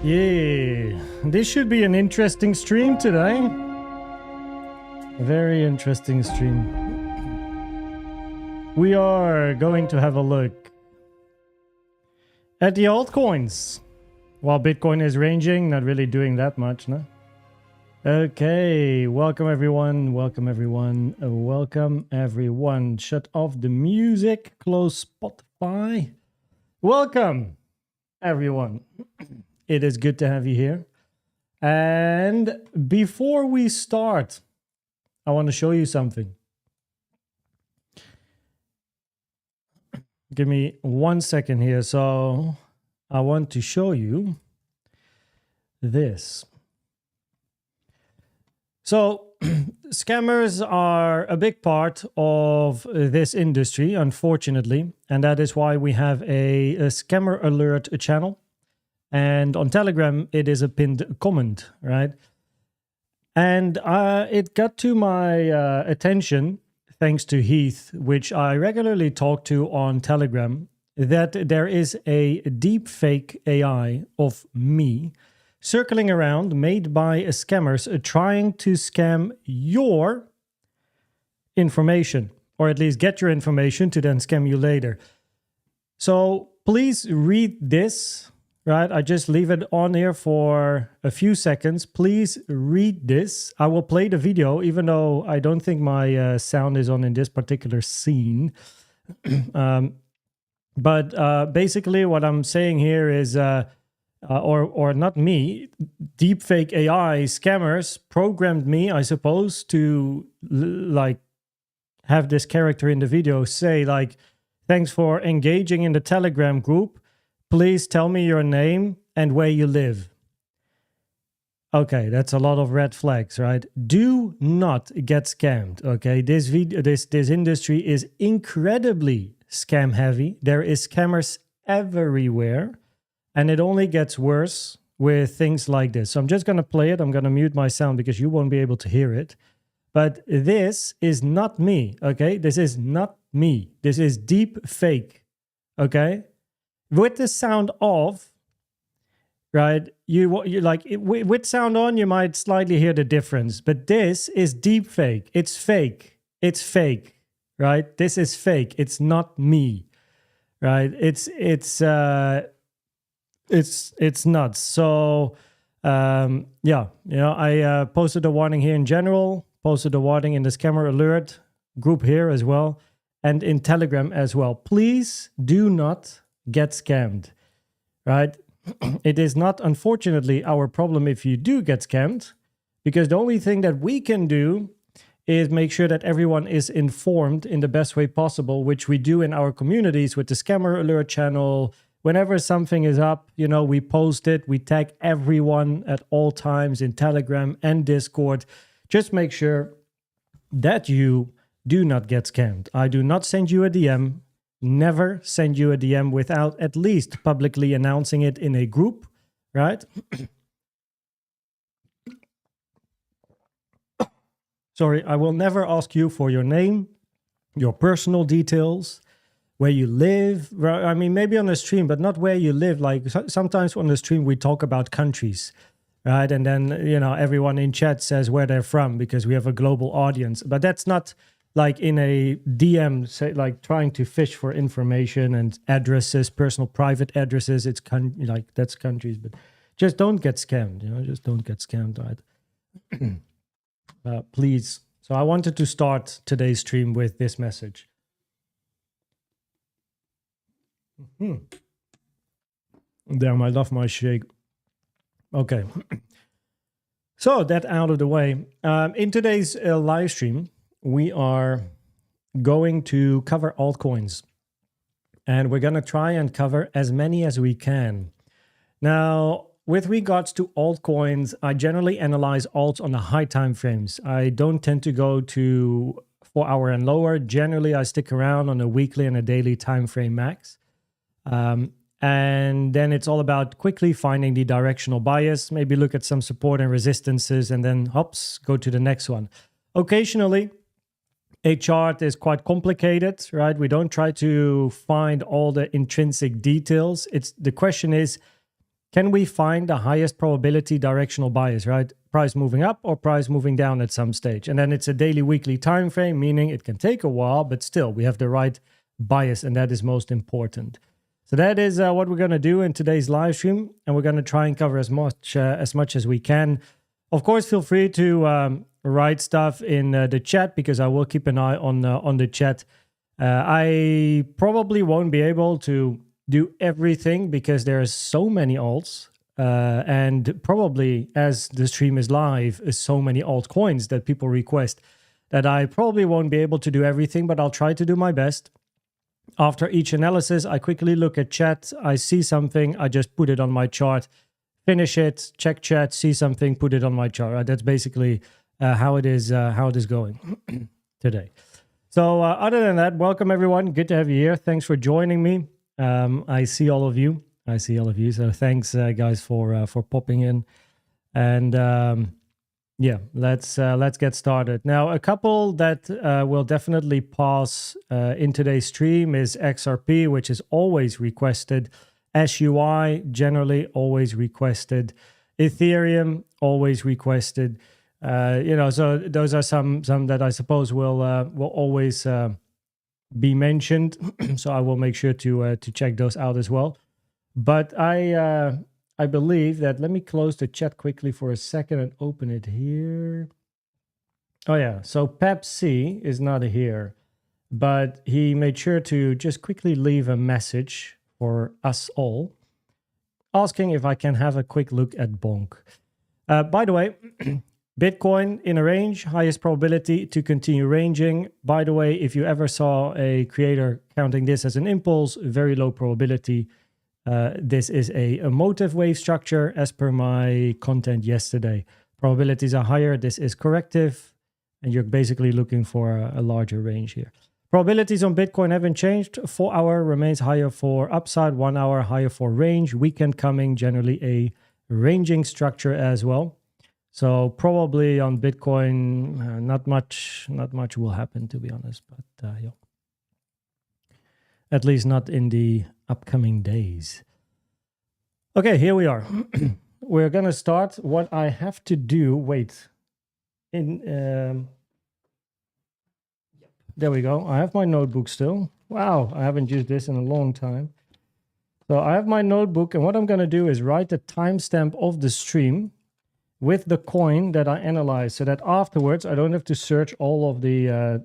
Yeah, this should be an interesting stream today. A very interesting stream. We are going to have a look at the altcoins. While Bitcoin is ranging, not really doing that much, no? Okay, welcome everyone, welcome everyone, welcome everyone. Shut off the music, close Spotify. Welcome everyone. It is good to have you here. And before we start, I want to show you something. Give me 1 second here. So I want to show you this. So scammers are a big part of this industry, unfortunately. And that is why we have a scammer alert channel. And on Telegram, it is a pinned comment, right? And it got to my attention, thanks to Heath, which I regularly talk to on Telegram, that there is a deep fake AI of me circling around, made by scammers trying to scam your information, or at least get your information to then scam you later. So please read this. Right, I just leave it on here for a few seconds. Please read this. I will play the video, even though I don't think my sound is on in this particular scene. But basically what I'm saying here is, or not me, deepfake AI scammers programmed me, I suppose, to like have this character in the video say like, thanks for engaging in the Telegram group. Please tell me your name and where you live. Okay, that's a lot of red flags, right? Do not get scammed, okay? This industry is incredibly scam heavy. There is scammers everywhere, and it only gets worse with things like this. So I'm just going to play it. I'm going to mute my sound because you won't be able to hear it. But this is not me, okay? This is not me. This is deep fake, okay? With the sound off, right? You like with sound on, you might slightly hear the difference. But this is deep fake. It's fake. It's fake, right? This is fake. It's not me, right? It's nuts. So yeah, you know, I posted a warning here in general. Posted a warning in the scammer alert group here as well, and in Telegram as well. Please do not get scammed, right? It is not, unfortunately, our problem if you do get scammed, because the only thing that we can do is make sure that everyone is informed in the best way possible, which we do in our communities with the scammer alert channel. Whenever something is up, you know, we post it, we tag everyone at all times in Telegram and Discord. Just make sure that you do not get scammed. I do not send you a DM. Never send you a DM without at least publicly announcing it in a group, right? Sorry, I will never ask you for your name, your personal details, where you live. I mean, maybe on the stream, but not where you live. Like sometimes on the stream, we talk about countries, right? And then, you know, everyone in chat says where they're from because we have a global audience. But that's not like in a DM, say, like trying to fish for information and addresses, personal private addresses. It's like that's countries, but just don't get scammed. You know, just don't get scammed, right? Please. So I wanted to start today's stream with this message. Damn, I love my shake. Okay. So that out of the way. In today's live stream, we are going to cover altcoins, and we're going to try and cover as many as we can. Now, with regards to altcoins, I generally analyze alts on the high time frames. I don't tend to go to 4 hour and lower. Generally, I stick around on a weekly and a daily time frame max. And then it's all about quickly finding the directional bias, maybe look at some support and resistances, and then hops, go to the next one. Occasionally, a chart is quite complicated, right? We don't try to find all the intrinsic details. The question is, can we find the highest probability directional bias, right? Price moving up or price moving down at some stage. And then it's a daily, weekly time frame, meaning it can take a while, but still we have the right bias, and that is most important. So that is what we're going to do in today's live stream, and we're going to try and cover as much as we can. Of course, feel free to write stuff in the chat, because I will keep an eye on the chat. I probably won't be able to do everything because there are so many alts, and probably as the stream is live, so many altcoins that people request that I probably won't be able to do everything, but I'll try to do my best. After each analysis, I quickly look at chat. I see something, I just put it on my chart, finish it, check chat, see something, put it on my chart. Right? That's basically how it is going today. So other than that, welcome everyone. Good to have you here. Thanks for joining me. I see all of you. So thanks guys for popping in. And yeah, let's get started. Now, a couple that will definitely pass in today's stream is XRP, which is always requested. SUI, generally always requested. Ethereum, always requested. So those are some that I suppose will always be mentioned. So I will make sure to check those out as well. But I believe that, let me close the chat quickly for a second and open it here. Oh yeah, so PepC is not here, but he made sure to just quickly leave a message for us all, asking if I can have a quick look at BONK. By the way, Bitcoin in a range, highest probability to continue ranging. By the way, if you ever saw a creator counting this as an impulse, very low probability. This is a motive wave structure as per my content yesterday. Probabilities are higher. This is corrective, and you're basically looking for a larger range here. Probabilities on Bitcoin haven't changed. 4 hour remains higher for upside, 1 hour higher for range. Weekend coming, generally a ranging structure as well. So probably on Bitcoin, not much will happen, to be honest. But yeah. At least not in the upcoming days. Okay, here we are. We're gonna start. What I have to do, wait. There we go. I have my notebook still. Wow, I haven't used this in a long time. So I have my notebook, and what I'm gonna do is write the timestamp of the stream with the coin that I analyze, so that afterwards I don't have to search all of the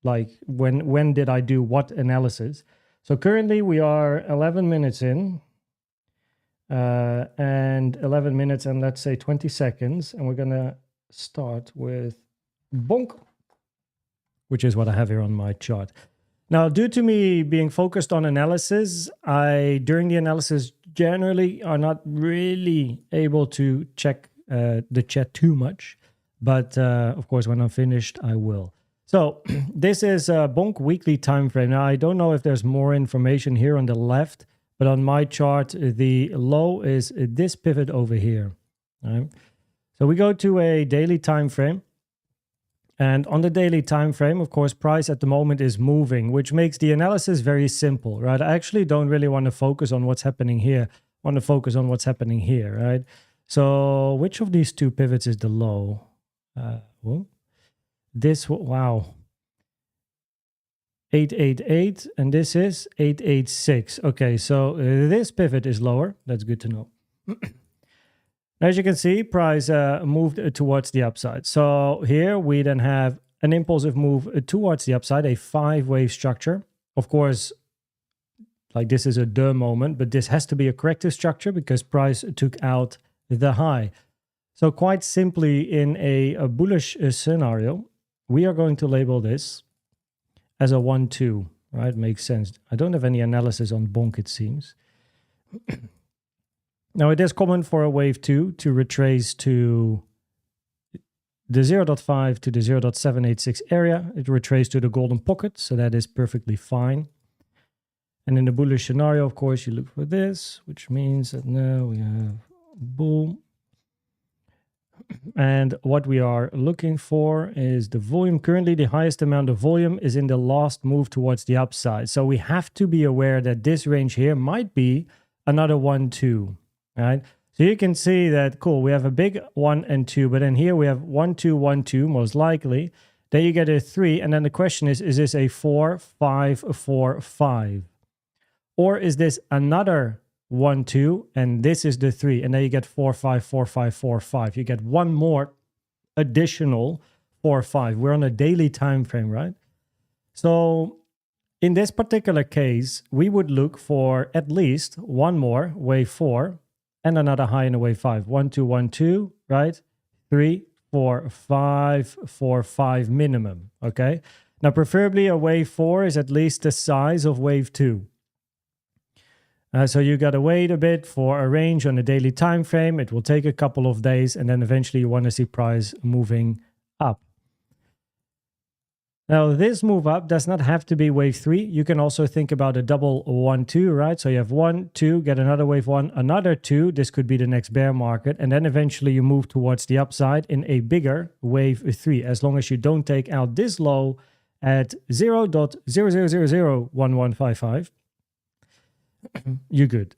like when did I do what analysis. So currently we are 11 minutes in, and 11 minutes and let's say 20 seconds. And we're going to start with BONK, which is what I have here on my chart. Now, due to me being focused on analysis, during the analysis generally are not really able to check the chat too much. But of course, when I'm finished, I will. So this is a BONK weekly time frame. Now, I don't know if there's more information here on the left, but on my chart, the low is this pivot over here. Right? So we go to a daily time frame. And on the daily time frame, of course, price at the moment is moving, which makes the analysis very simple, right? I actually don't really want to focus on what's happening here. I want to focus on what's happening here, right? So which of these two pivots is the low? Wow. 888, and this is 886. Okay, so this pivot is lower. That's good to know. As you can see, price moved towards the upside. So here we then have an impulsive move towards the upside, a 5-wave structure. Of course, like this is a duh moment, but this has to be a corrective structure because price took out the high. So quite simply, in a bullish scenario, we are going to label this as a 1-2, right? Makes sense. I don't have any analysis on BONK, it seems. Now, it is common for a wave 2 to retrace to the 0.5 to the 0.786 area. It retraces to the golden pocket, so that is perfectly fine. And in the bullish scenario, of course, you look for this, which means that now we have bull. And what we are looking for is the volume. Currently, the highest amount of volume is in the last move towards the upside. So we have to be aware that this range here might be another 1-2. right? So you can see that, cool, we have a big 1 and 2, but then here we have 1, 2, 1, 2, most likely. Then you get a 3, and then the question is this a 4, 5, 4, 5? Or is this another 1, 2, and this is the 3, and then you get 4, 5, 4, 5, 4, 5. You get one more additional 4, 5. We're on a daily time frame, right? So in this particular case, we would look for at least one more wave 4 and another high in a wave 5. 1, 2, 1, 2, right? 3, 4, 5, 4, 5 minimum, okay? Now, preferably a wave 4 is at least the size of wave 2. So you got to wait a bit for a range on a daily time frame. It will take a couple of days, and then eventually you want to see price moving up. Now, this move up does not have to be wave 3. You can also think about a double 1, 2, right? So you have 1, 2, get another wave 1, another 2. This could be the next bear market. And then eventually you move towards the upside in a bigger wave 3, as long as you don't take out this low at 0.00001155. You're good.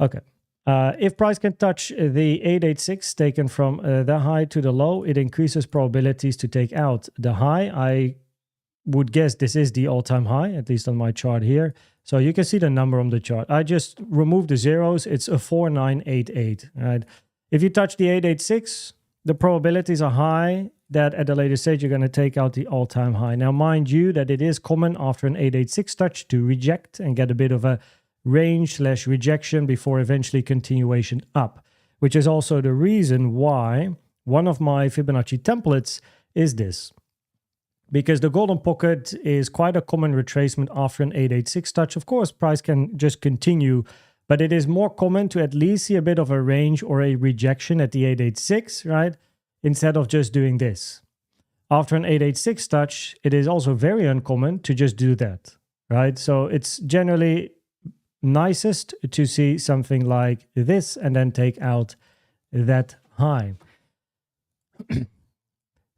Okay. If price can touch the 886 taken from the high to the low, it increases probabilities to take out the high. I would guess this is the all-time high, at least on my chart here. So you can see the number on the chart. I just removed the zeros. It's a 4988. Right? If you touch the 886, the probabilities are high that at a later stage you're going to take out the all-time high. Now, mind you that it is common after an 886 touch to reject and get a bit of a range/rejection before eventually continuation up, which is also the reason why one of my Fibonacci templates is this. Because the golden pocket is quite a common retracement after an 886 touch. Of course, price can just continue, but it is more common to at least see a bit of a range or a rejection at the 886, right? Instead of just doing this. After an 886 touch, it is also very uncommon to just do that, right? So it's generally nicest to see something like this and then take out that high.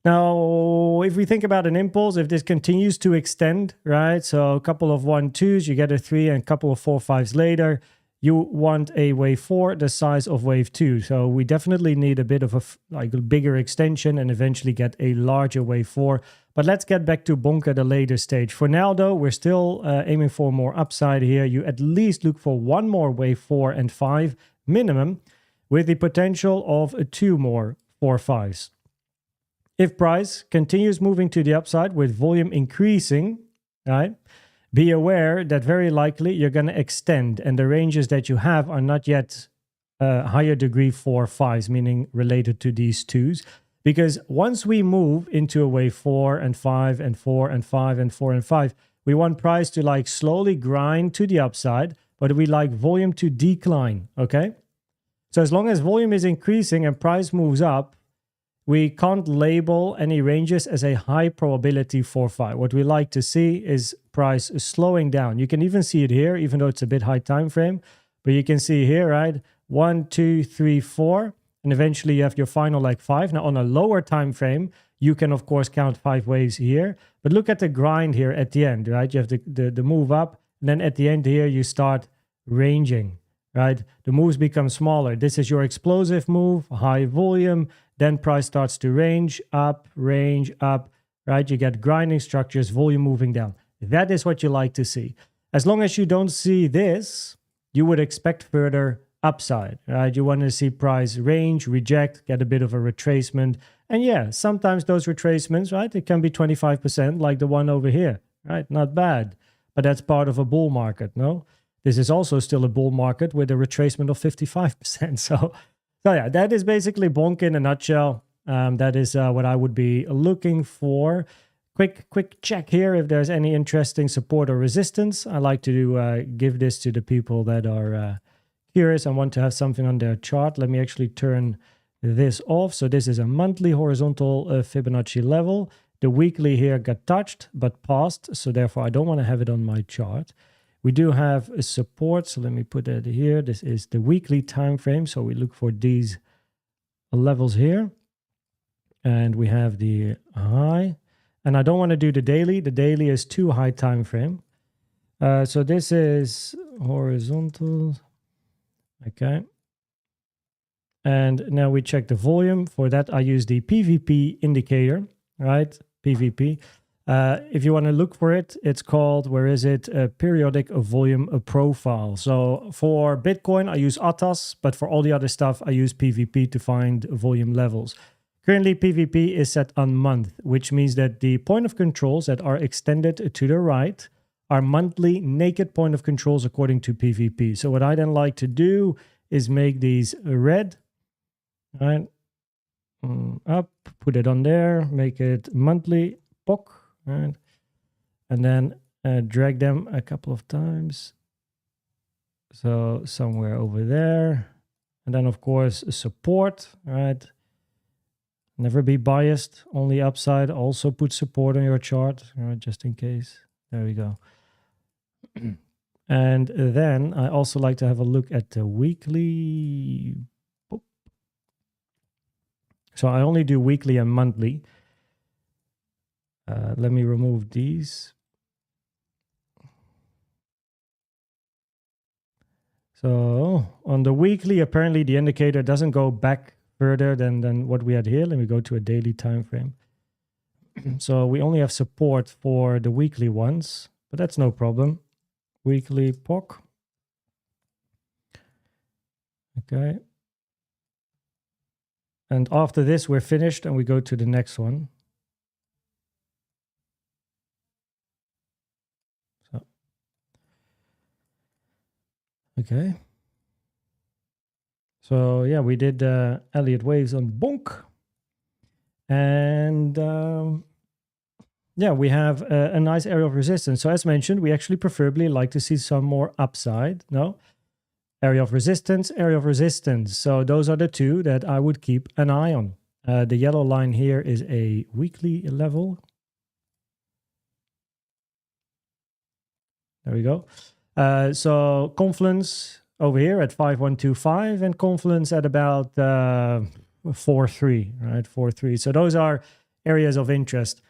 Now, if we think about an impulse, if this continues to extend, right? So a couple of 1, 2s, you get a 3, and a couple of 4, 5s later, you want a wave 4 the size of wave 2. So we definitely need a bit of a bigger extension and eventually get a larger wave 4. But let's get back to BONK at a later stage. For now, though, we're still aiming for more upside here. You at least look for one more wave 4 and 5 minimum, with the potential of 2 more 4, 5s. If price continues moving to the upside with volume increasing, right? Be aware that very likely you're going to extend, and the ranges that you have are not yet higher degree 4, 5s, meaning related to these 2s. Because once we move into a wave 4 and 5 and 4 and 5 and 4 and 5, we want price to slowly grind to the upside, but we like volume to decline, okay? So as long as volume is increasing and price moves up, we can't label any ranges as a high probability 4, 5. What we like to see is price slowing down. You can even see it here, even though it's a bit high time frame, but you can see here, right? 1, 2, 3, 4, and eventually you have your final 5. Now on a lower time frame, you can of course count 5 waves here, but look at the grind here at the end, right? You have the move up, and then at the end here you start ranging, right? The moves become smaller. This is your explosive move, high volume. Then price starts to range up, right? You get grinding structures, volume moving down. That is what you like to see. As long as you don't see this, you would expect further upside, right? You want to see price range, reject, get a bit of a retracement. And yeah, sometimes those retracements, right? It can be 25% like the one over here, right? Not bad, but that's part of a bull market, no? This is also still a bull market with a retracement of 55%. So yeah, that is basically BONK in a nutshell. That is what I would be looking for. Quick check here if there's any interesting support or resistance. I like to give this to the people that are curious and want to have something on their chart. Let me actually turn this off. So this is a monthly horizontal Fibonacci level. The weekly here got touched but passed, so therefore I don't want to have it on my chart. We do have a support, so let me put that here. This is the weekly time frame, so we look for these levels here. And we have the high. And I don't want to do the daily. The daily is too high time frame. So this is horizontal. Okay. And now we check the volume. For that, I use the PVP indicator, right? PVP. If you want to look for it, it's called, where is it? Periodic volume profile. So for Bitcoin, I use ATAS, but for all the other stuff, I use PVP to find volume levels. Currently, PVP is set on month, which means that the point of controls that are extended to the right are monthly naked point of controls according to PVP. So what I then like to do is make these red, right? Up, put it on there, make it monthly POC, right? And then drag them a couple of times. So somewhere over there. And then, of course, support, right? Never be biased, only upside. Also put support on your chart, just in case. There we go. And then I also like to have a look at the weekly. So I only do weekly and monthly. Let me remove these. So on the weekly, apparently the indicator doesn't go back further than what we had here. Let me go to a daily time frame. So we only have support for the weekly ones, but that's no problem. Weekly POC. Okay. And after this, we're finished and we go to the next one. So. Okay. So yeah, we did Elliott waves on BONK. And yeah, we have a nice area of resistance. So as mentioned, we actually preferably like to see some more upside. No? Area of resistance, area of resistance. So those are the two that I would keep an eye on. The yellow line here is a weekly level. There we go. So confluence over here at 5125 and confluence at about 4.3, right? 4.3. So those are areas of interest.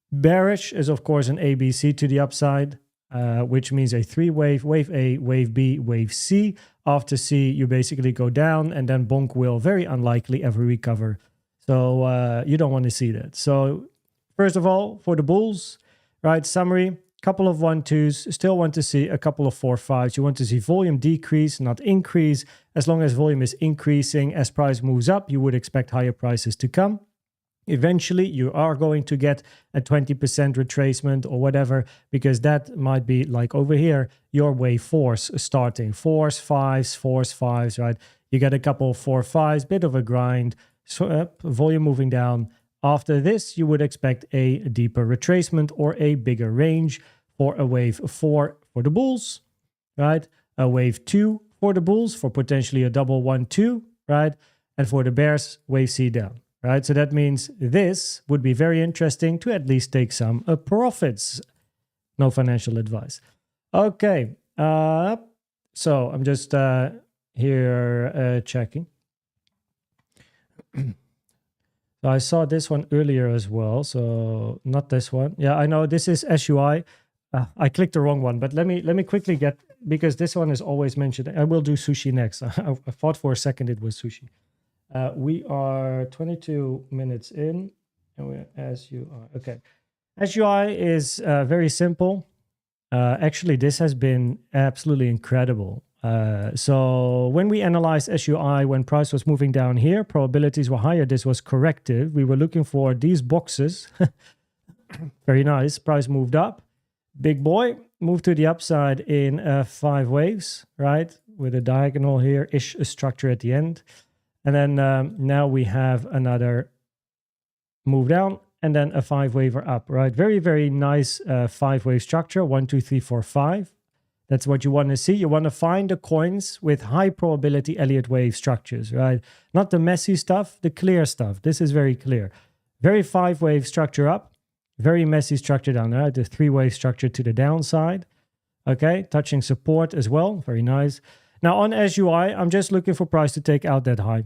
Bearish is, of course, an ABC to the upside, which means a three-wave, wave A, wave B, wave C. After C, you basically go down, and then BONK will very unlikely ever recover. So you don't want to see that. So first of all, for the bulls, right, summary, couple of 1-2s, still want to see a couple of 4-5s. You want to see volume decrease, not increase. As long as volume is increasing, as price moves up, you would expect higher prices to come. Eventually, you are going to get a 20% retracement or whatever, because that might be like over here, your wave fours starting. Fours, fives, right? You get a couple of 4-5s, bit of a grind, so volume moving down. After this, you would expect a deeper retracement or a bigger range for a wave 4 for the bulls, right? A wave 2 for the bulls for potentially a double 1-2, right? And for the bears, wave C down. Right, so that means this would be very interesting to at least take some profits. No financial advice. Okay, so I'm just here checking. So I saw this one earlier as well, so not this one. Yeah, I know this is SUI. I clicked the wrong one, but let me quickly get, because this one is always mentioned. I will do sushi next. I thought for a second it was sushi. We are 22 minutes in, and we're SUI. Okay. SUI is very simple. Actually, this has been absolutely incredible. So when we analyzed SUI, when price was moving down here, probabilities were higher. This was corrective. We were looking for these boxes. Very nice. Price moved up. Big boy moved to the upside in 5 waves, right? With a diagonal here-ish structure at the end. And then now we have another move down and then a 5-waver up, right? Very, very nice 5-wave structure. 1, 2, 3, 4, 5. That's what you want to see. You want to find the coins with high probability Elliott wave structures, right? Not the messy stuff, the clear stuff. This is very clear. Very 5-wave structure up. Very messy structure down there. The 3-wave structure to the downside. Okay, touching support as well. Very nice. Now on SUI, I'm just looking for price to take out that high.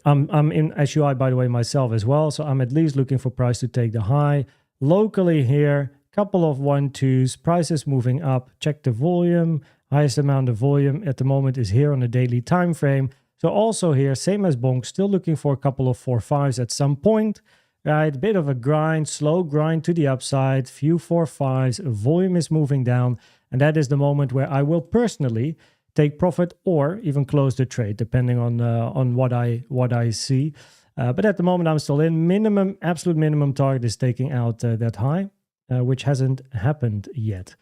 I'm in SUI, by the way, myself as well. So I'm at least looking for price to take the high. Locally here, couple of 1-2s, prices moving up. Check the volume. Highest amount of volume at the moment is here on the daily time frame. So also here, same as BONK, still looking for a couple of 4-5s at some point, right? Bit of a grind, slow grind to the upside, few 4-5s, volume is moving down, and that is the moment where I will personally take profit or even close the trade, depending on what I see. But at the moment, I'm still in. Absolute minimum target is taking out that high, which hasn't happened yet.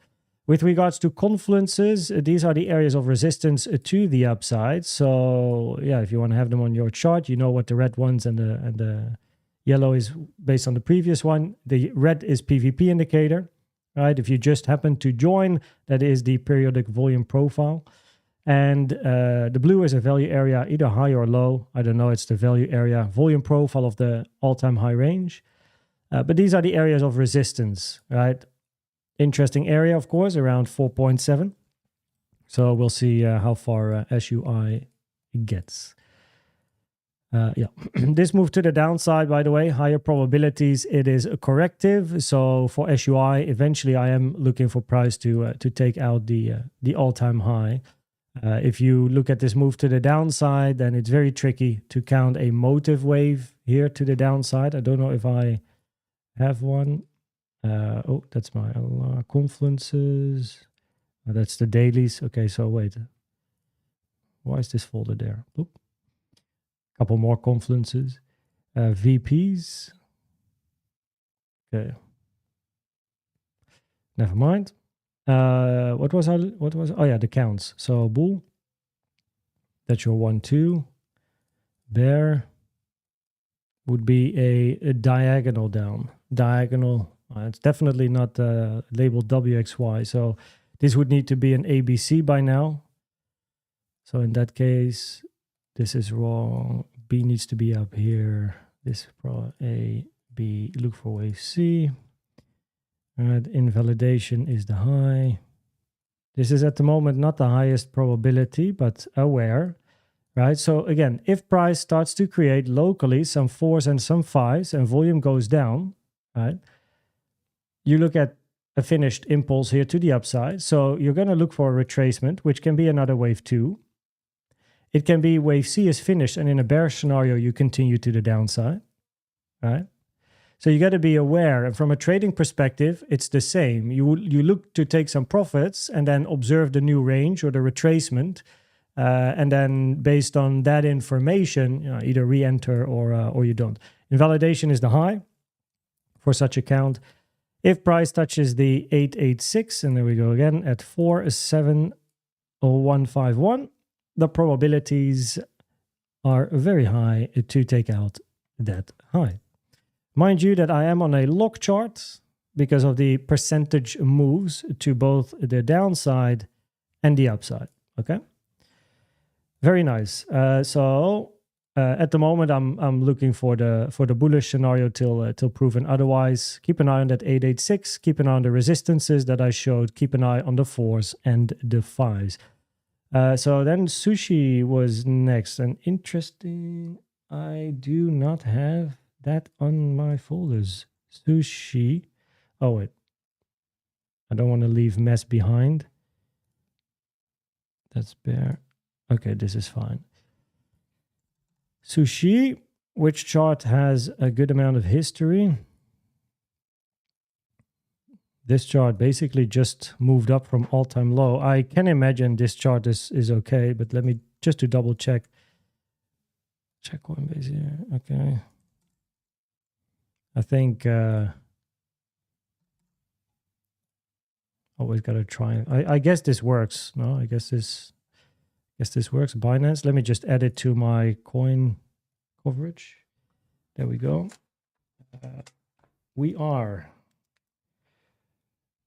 With regards to confluences, these are the areas of resistance to the upside. So yeah, if you want to have them on your chart, you know what the red ones and the yellow is based on the previous one. The red is PVP indicator, right? If you just happen to join, that is the periodic volume profile. And the blue is a value area, either high or low. I don't know, it's the value area volume profile of the all-time high range. But these are the areas of resistance, right? Interesting area, of course, around 4.7. So we'll see how far SUI gets. Yeah, this move to the downside, by the way, higher probabilities, it is a corrective. So for SUI, eventually I am looking for price to take out the all-time high. If you look at this move to the downside, then it's very tricky to count a motive wave here to the downside. I don't know if I have one. Oh, that's my confluences. Oh, that's the dailies. Okay, so wait. Why is this folder there? Oop. Couple more confluences. VPs. Okay. Never mind. What was? Oh yeah, the counts. So bull. That's your 1-2. Bear would be a diagonal down. Diagonal. It's definitely not labeled WXY. So this would need to be an ABC by now. So in that case, this is wrong. B needs to be up here. This is probably A, B. Look for wave C. Right, invalidation is the high. This is at the moment not the highest probability, but aware. Right, so again, if price starts to create locally some 4s and some 5s and volume goes down, right? You look at a finished impulse here to the upside. So you're going to look for a retracement, which can be another wave 2. It can be wave C is finished, and in a bear scenario, you continue to the downside, right? So you got to be aware. And from a trading perspective, it's the same. You look to take some profits and then observe the new range or the retracement. And then based on that information, you know, either re-enter or you don't. Invalidation is the high for such account. If price touches the 886, and there we go again, at 4,70151, the probabilities are very high to take out that high. Mind you that I am on a lock chart because of the percentage moves to both the downside and the upside, okay? Very nice. So at the moment, I'm looking for the bullish scenario till proven otherwise. Keep an eye on that 886. Keep an eye on the resistances that I showed. Keep an eye on the 4s and the 5s. So then SUSHI was next. And interesting, I do not have that on my folders. SUSHI. Oh, wait. I don't want to leave mess behind. That's bear. Okay, this is fine. SUSHI, which chart has a good amount of history. This chart basically just moved up from all-time low. I can imagine this chart is okay, but let me just to double check. Check Coinbase here. Okay. I think always got to try. I guess this works. No, I guess this works. Binance. Let me just add it to my coin coverage. There we go. We are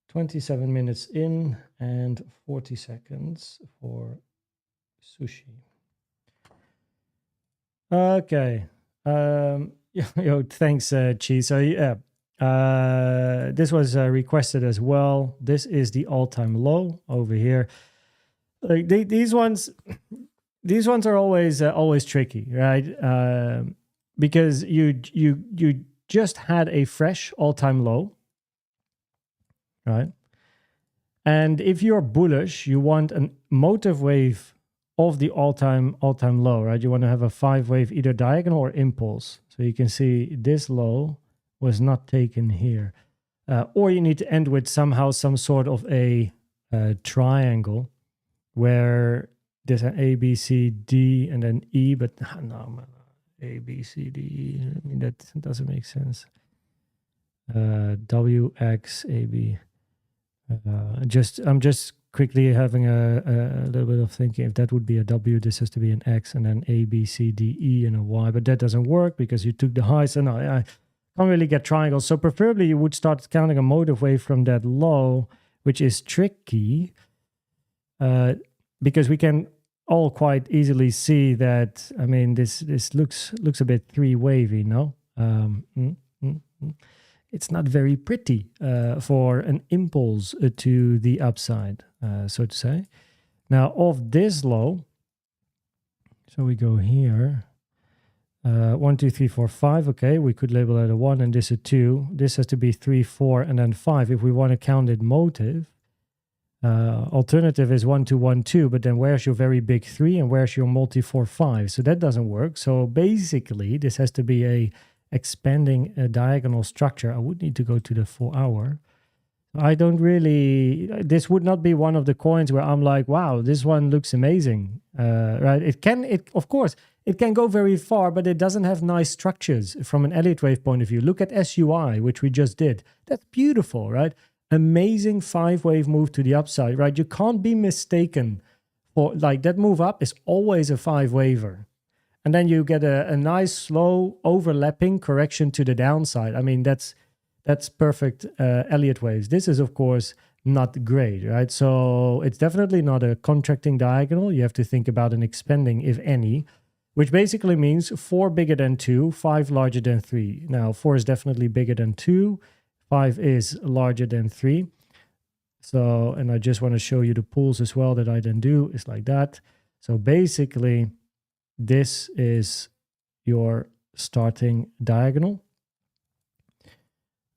27 minutes in and 40 seconds for SUSHI. Okay. Yo, thanks, Chi. So yeah, this was requested as well. This is the all-time low over here. Like these ones are always tricky, right? Because you just had a fresh all-time low, right? And if you're bullish, you want a motive wave of the all-time low, right? You want to have a 5-wave either diagonal or impulse. So you can see this low was not taken here. Or you need to end with somehow some sort of a triangle where there's an A, B, C, D, and then E, but no, A, B, C, D, E. I mean, that doesn't make sense. W, X, A, B. I'm just quickly having a little bit of thinking. If that would be a W, this has to be an X, and then A, B, C, D, E, and a Y. But that doesn't work because you took the highs, and I can't really get triangles. So preferably you would start counting a motive wave from that low, which is tricky because we can all quite easily see that. I mean, this looks a bit 3-wavy, no? It's not very pretty for an impulse to the upside, so to say. Now, of this low, so we go here, 1, 2, 3, 4, 5. Okay, we could label that a 1 and this a 2. This has to be 3, 4, and then 5 if we want to count it motive. Alternative is 1, 2, 1, 2, but then where's your very big 3 and where's your multi 4, 5? So that doesn't work. So basically, this has to be a expanding a diagonal structure. I would need to go to the 4-hour. I don't really, this would not be one of the coins where I'm like, wow, this one looks amazing, right? Of course, it can go very far, but it doesn't have nice structures from an Elliott wave point of view. Look at SUI, which we just did. That's beautiful, right? Amazing 5-wave move to the upside, right? You can't be mistaken for, like, that move up is always a 5-waver. And then you get a nice, slow, overlapping correction to the downside. I mean, that's perfect Elliott waves. This is, of course, not great, right? So it's definitely not a contracting diagonal. You have to think about an expanding, if any, which basically means 4 bigger than 2, 5 larger than 3. Now, 4 is definitely bigger than 2. 5 is larger than 3. So, and I just want to show you the pools as well that I then do is like that. So basically, this is your starting diagonal.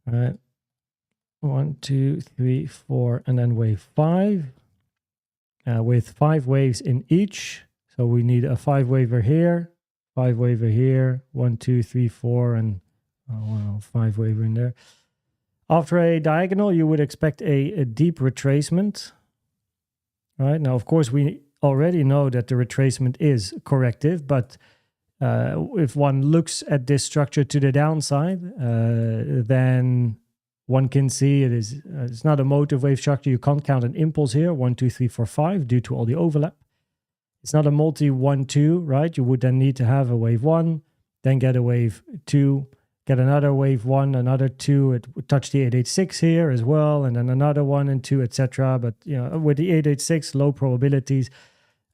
All right. 1, 2, 3, 4, and then wave 5 with 5 waves in each. So we need a 5-waver here, 5-waver here, 1, 2, 3, 4, and 5-waver in there. After a diagonal, you would expect a deep retracement. All right. Now, of course, we already know that the retracement is corrective, but if one looks at this structure to the downside, then one can see it's not a motive wave structure. You can't count an impulse here, 1, 2, 3, 4, 5, due to all the overlap. It's not a multi 1, 2, right? You would then need to have a wave 1, then get a wave 2, get another wave 1, another 2. It would touch the 886 here as well, and then another 1 and 2, etc. But you know, with the 886, low probabilities.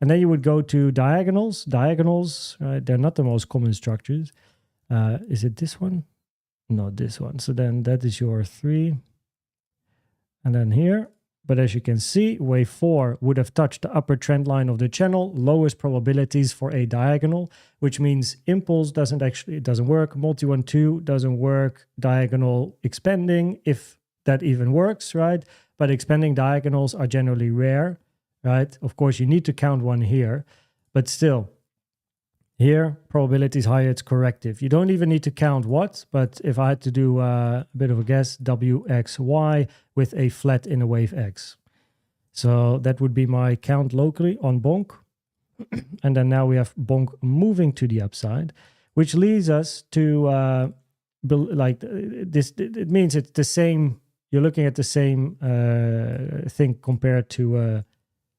And then you would go to diagonals. Diagonals, right? They're not the most common structures. Is it this one? No, this one. So then that is your 3. And then here. But as you can see, wave 4 would have touched the upper trend line of the channel, lowest probabilities for a diagonal, which means impulse doesn't work, multi 1, 2 doesn't work, diagonal expanding, if that even works, right? But expanding diagonals are generally rare, right? Of course, you need to count one here, but still, here, probability is higher, it's corrective. You don't even need to count what, but if I had to do a bit of a guess, WXY with a flat in a wave X. So that would be my count locally on BONK. And then now we have BONK moving to the upside, which leads us to like this. It means it's the same. You're looking at the same thing compared to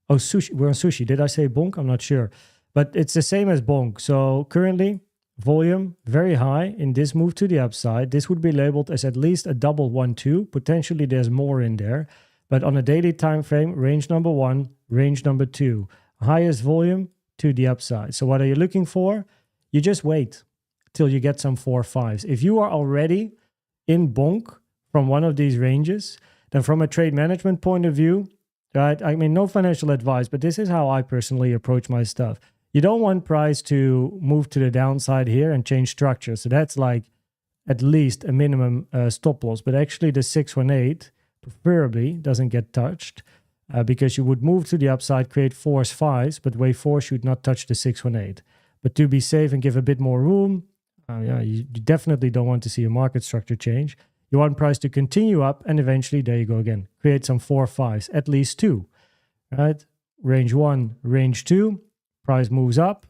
SUSHI. We're on SUSHI. Did I say BONK? I'm not sure. But it's the same as BONK. So currently, volume very high in this move to the upside. This would be labeled as at least a double 1, 2. Potentially there's more in there. But on a daily time frame, range number 1, range number 2. Highest volume to the upside. So what are you looking for? You just wait till you get some 4 5s. If you are already in BONK from one of these ranges, then from a trade management point of view, right? I mean, no financial advice, but this is how I personally approach my stuff. You don't want price to move to the downside here and change structure. So that's like at least a minimum stop loss. But actually the 618 preferably doesn't get touched. because you would move to the upside, create 4s, 5s, but wave 4 should not touch the 618. But to be safe and give a bit more room, you definitely don't want to see a market structure change. You want price to continue up, and eventually, there you go again, create some 4 5s, at least 2, right? Range 1, range 2, price moves up,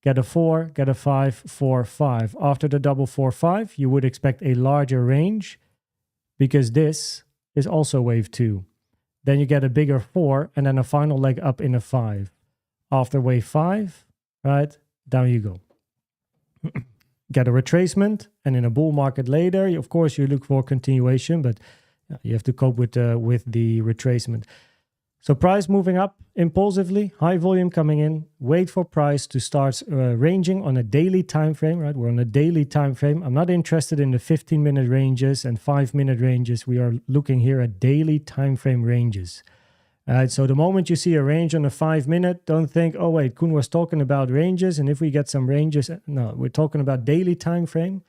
get a 4, get a 5, 4, 5. After the double 4 5, you would expect a larger range, because this is also wave 2. Then you get a bigger 4, and then a final leg up in a 5. After wave 5, right, down you go. Get a retracement, and in a bull market later, of course, you look for continuation, but you have to cope with the retracement. So price moving up impulsively, high volume coming in, wait for price to start ranging on a daily time frame, right? We're on a daily time frame. I'm not interested in the 15-minute ranges and 5-minute ranges. We are looking here at daily time frame ranges. So the moment you see a range on a 5-minute, don't think, oh wait, Koen was talking about ranges, and if we get some ranges, no, we're talking about daily time frame,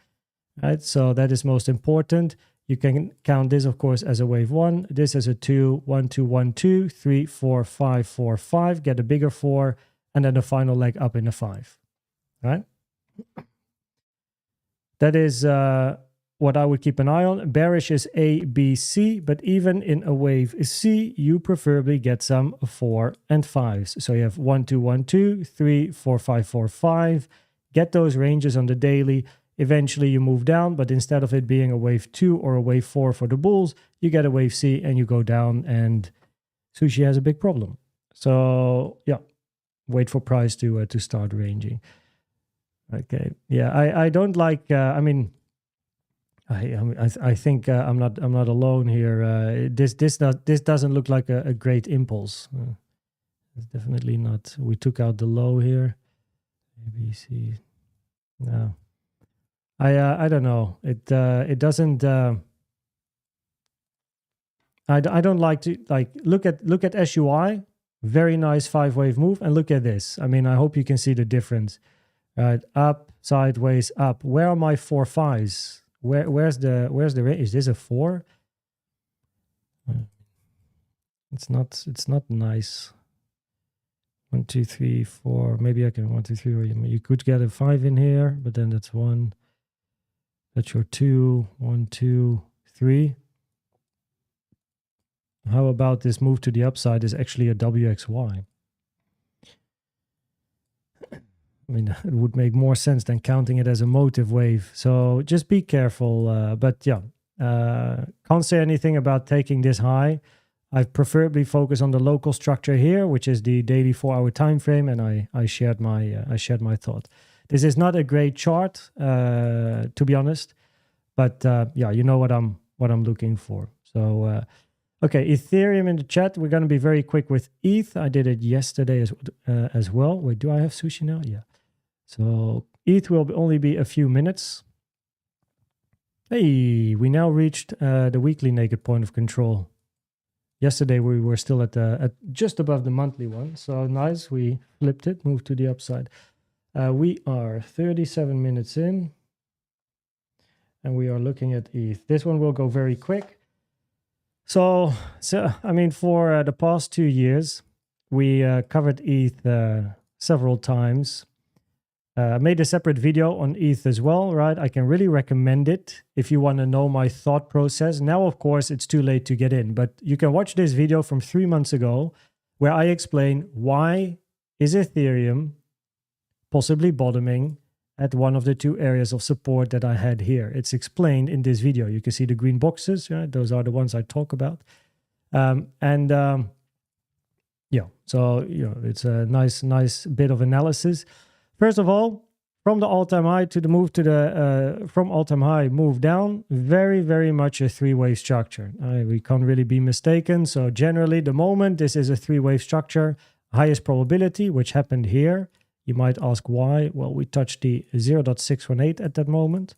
right? So that is most important. You can count this, of course, as a wave 1, this as a 2, 1, 2, 1, 2, 3, 4, 5, 4, 5, get a bigger 4, and then the final leg up in a 5, right? That is what I would keep an eye on. Bearish is A, B, C, but even in a wave C, you preferably get some 4 and 5s. So you have 1, 2, 1, 2, 3, 4, 5, 4, 5. Get those ranges on the daily. Eventually you move down, but instead of it being a wave 2 or a wave 4 for the bulls, you get a wave C and you go down, and Sushi has a big problem. So yeah, wait for price to start ranging. Okay, yeah, I don't like. I mean, I think I'm not alone here. This doesn't look like a great impulse. It's definitely not. We took out the low here. ABC. No. I don't know. It doesn't. I don't like to look at SUI. Very nice 5-wave move, and look at this. I mean, I hope you can see the difference. Right, up, sideways, up. Where are my 4 5s? Where's the range? Is this a 4? It's not nice. 1, 2, 3, 4. Maybe I can 1, 2, 3. Or you could get a 5 in here, but then that's 1. That's your 2. 1, 2, 3. How about this move to the upside is actually a WXY? I mean, it would make more sense than counting it as a motive wave. So just be careful. But yeah, can't say anything about taking this high. I preferably focus on the local structure here, which is the daily 4-hour time frame, and I shared my thought. This is not a great chart, to be honest, but yeah, you know what I'm looking for. So okay, Ethereum in the chat. We're going to be very quick with ETH. I did it yesterday as well. Wait, do I have Sushi now? Yeah. So ETH will only be a few minutes. Hey, we now reached the weekly naked point of control. Yesterday we were still at just above the monthly one. So nice, we flipped it, moved to the upside. We are 37 minutes in, and we are looking at ETH. This one will go very quick. So I mean, for the past 2 years, we covered ETH several times. Made a separate video on ETH as well, right? I can really recommend it if you want to know my thought process. Now, of course, it's too late to get in, but you can watch this video from 3 months ago where I explain why is Ethereum possibly bottoming at one of the 2 areas of support that I had here. It's explained in this video. You can see the green boxes, right? Those are the ones I talk about. Yeah, so it's a nice bit of analysis. First of all, from the all-time high to the move to the from all-time high move down, very much a 3-wave structure. We can't really be mistaken. So generally, the moment this is a 3-wave structure, highest probability, which happened here. You might ask why. Well, we touched the 0.618 at that moment,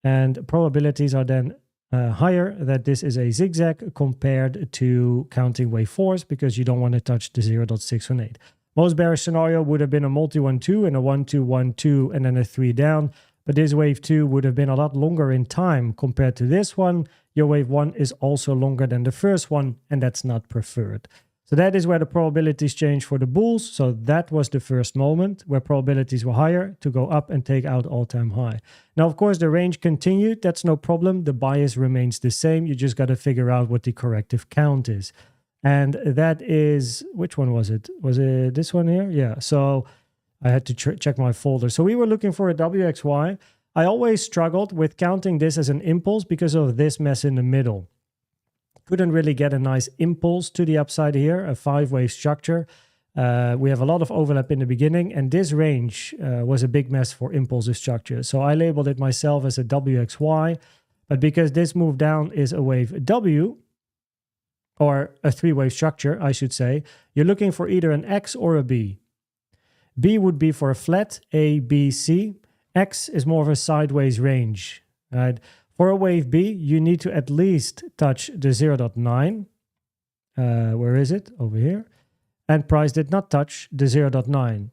and probabilities are then higher that this is a zigzag compared to counting wave 4s, because you don't want to touch the 0.618. Most bearish scenario would have been a multi 1-2 and a 1-2-1-2 and then a 3 down. but this wave 2 would have been a lot longer in time compared to this one. Your wave 1 is also longer than the first one, and that's not preferred. So that is where the probabilities change for the bulls. So that was the first moment where probabilities were higher to go up and take out all-time high. Now, of course, the range continued. That's no problem. The bias remains the same. You just got to figure out what the corrective count is. And that is, which one was it? Was it this one here? Yeah. So I had to check my folder. So we were looking for a WXY. I always struggled with counting this as an impulse because of this mess in the middle. Couldn't really get a nice impulse to the upside here, a 5-wave structure. We have a lot of overlap in the beginning, and this range was a big mess for impulsive structure. So I labeled it myself as a WXY, but because this move down is a wave W, or a 3-wave structure, I should say, you're looking for either an X or a B. B would be for a flat, A, B, C. X is more of a sideways range, right? For a wave B, you need to at least touch the 0.9. Where is it? Over here. And price did not touch the 0.9.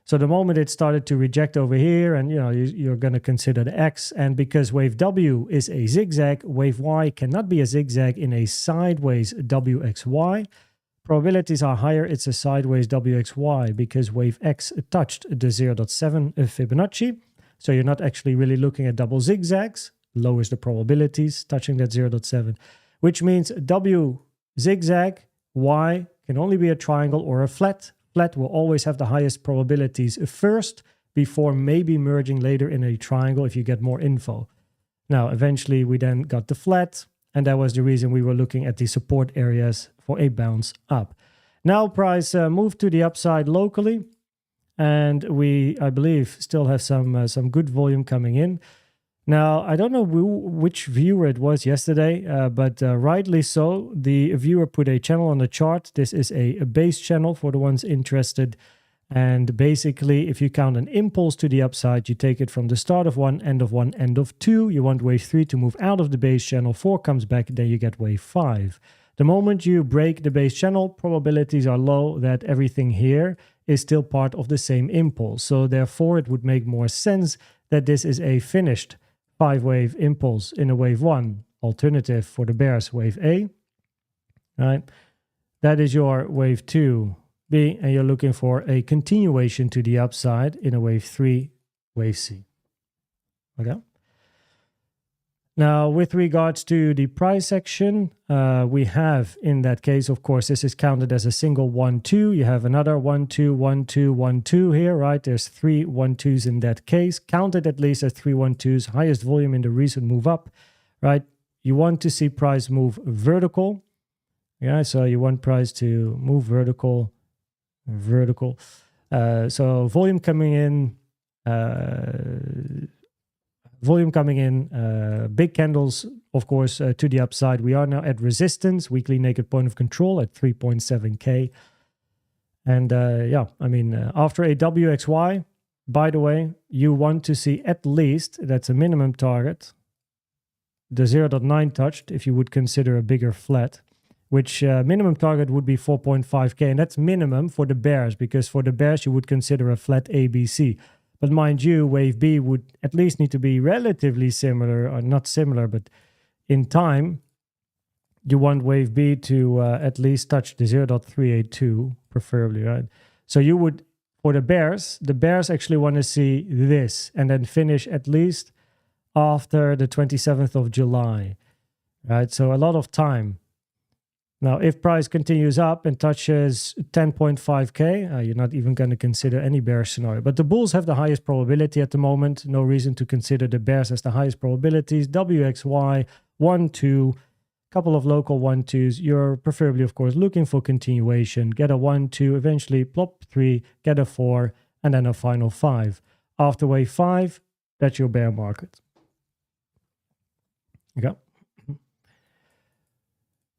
So the moment it started to reject over here, and you're going to consider the X. And because wave W is a zigzag, wave Y cannot be a zigzag in a sideways WXY. Probabilities are higher. It's a sideways WXY because wave X touched the 0.7 Fibonacci. So you're not actually really looking at double zigzags. Lowers the probabilities touching that 0.7, which means W zigzag, Y can only be a triangle or a flat. Flat will always have the highest probabilities first before maybe merging later in a triangle if you get more info. Now, eventually we then got the flat, and that was the reason we were looking at the support areas for a bounce up. Now price moved to the upside locally, and we, I believe, still have some good volume coming in. Now, I don't know which viewer it was yesterday, but rightly so, the viewer put a channel on the chart. This is a base channel for the ones interested. And basically, if you count an impulse to the upside, you take it from the start of one, end of two. You want wave 3 to move out of the base channel. 4 comes back, then you get wave 5. The moment you break the base channel, probabilities are low that everything here is still part of the same impulse. So therefore, it would make more sense that this is a finished 5-wave impulse in a wave 1 alternative for the bears, wave A, right? That is your wave 2B, and you're looking for a continuation to the upside in a wave 3, wave C. Okay. Now, with regards to the price action, we have in that case, of course, this is counted as a single 1-2. You have another 1-2, 1-2, 1-2 here, right? There's 3 1-2s in that case. Counted at least as 3 1-2s, highest volume in the recent move up, right? You want to see price move vertical. Yeah, so you want price to move vertical. So volume coming in. Big candles, of course, to the upside. We are now at resistance, weekly naked point of control at 3.7K. And yeah, I mean, after a WXY, by the way, you want to see at least, that's a minimum target, the 0.9 touched, if you would consider a bigger flat, which minimum target would be 4.5K. And that's minimum for the bears, because for the bears, you would consider a flat ABC. But mind you, wave B would at least need to be relatively similar, or not similar, but in time, you want wave B to at least touch the 0.382, preferably, right? So you would, for the bears actually want to see this and then finish at least after the 27th of July, right? So a lot of time. Now, if price continues up and touches 10.5K, you're not even going to consider any bear scenario. But the bulls have the highest probability at the moment. No reason to consider the bears as the highest probabilities. WXY, 1-2, couple of local 1-2s. You're preferably, of course, looking for continuation. Get a 1-2, eventually plop 3, get a 4, and then a final 5. After wave 5, that's your bear market. Okay.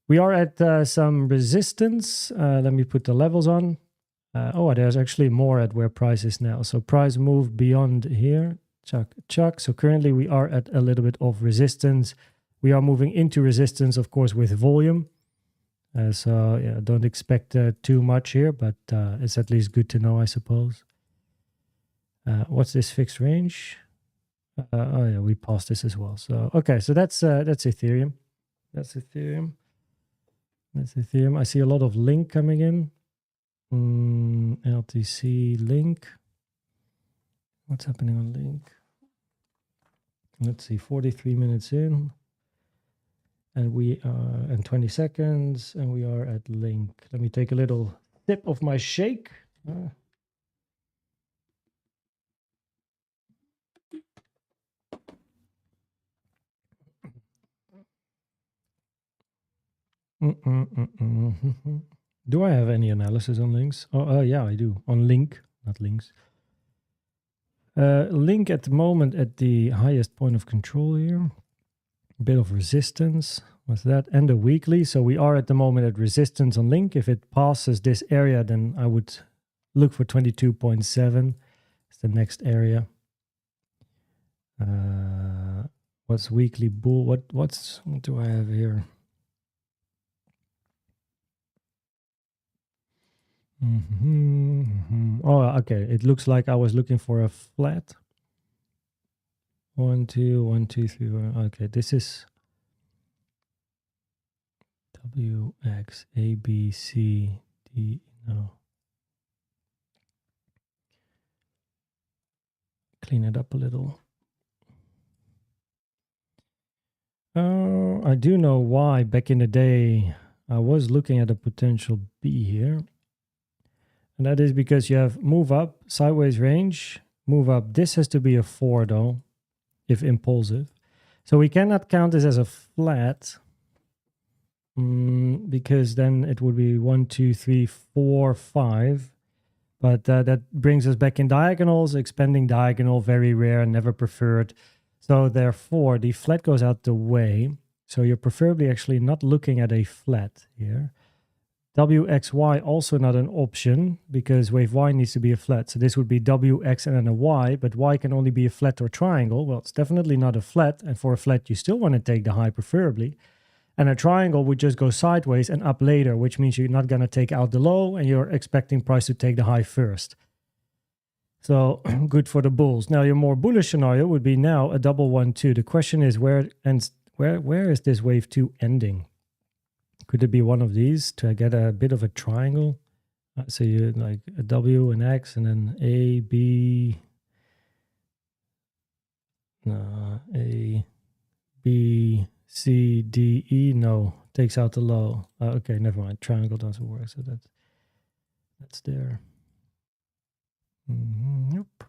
We are at some resistance. Let me put the levels on. There's actually more at where price is now. So price moved beyond here. Chuck. So currently we are at a little bit of resistance. We are moving into resistance, of course, with volume. So yeah, don't expect too much here, but it's at least good to know, I suppose. What's this fixed range? Oh yeah, we passed this as well. So okay, so that's Ethereum. That's Ethereum. That's Ethereum. I see a lot of Link coming in. LTC Link. What's happening on Link? Let's see, 43 minutes in. And we are, and 20 seconds, and we are at Link. Let me take a little sip of my shake. Do I have any analysis on links? Oh, yeah, I do. On Link, not links. Link at the moment at the highest point of control here. A bit of resistance with that, and a weekly. So we are at the moment at resistance on Link. If it passes this area, then I would look for 22.7. It's the next area. What's weekly bull? What do I have here? Oh, okay. It looks like I was looking for a flat. 1, 2, 1, 2, 3. Okay, this is W, X, A, B, C, D. No. Clean it up a little. I do know why back in the day I was looking at a potential B here. And that is because you have move up, sideways range, move up. This has to be a 4 though, if impulsive. So we cannot count this as a flat because then it would be 1, 2, 3, 4, 5. But that brings us back in diagonals. Expanding diagonal, very rare, never preferred. So therefore, the flat goes out the way. So you're preferably actually not looking at a flat here. WXY also not an option because wave Y needs to be a flat. So this would be WX and then a Y, but Y can only be a flat or triangle. Well, it's definitely not a flat. And for a flat, you still want to take the high preferably. And a triangle would just go sideways and up later, which means you're not going to take out the low and you're expecting price to take the high first. So good for the bulls. Now your more bullish scenario would be now a double 1, 2. The question is where is this wave 2 ending? Could it be one of these to get a bit of a triangle? So you like a W, an X, and then A, B. No, A, B, C, D, E. No, takes out the low. Okay, never mind. Triangle doesn't work. So that's there. Nope.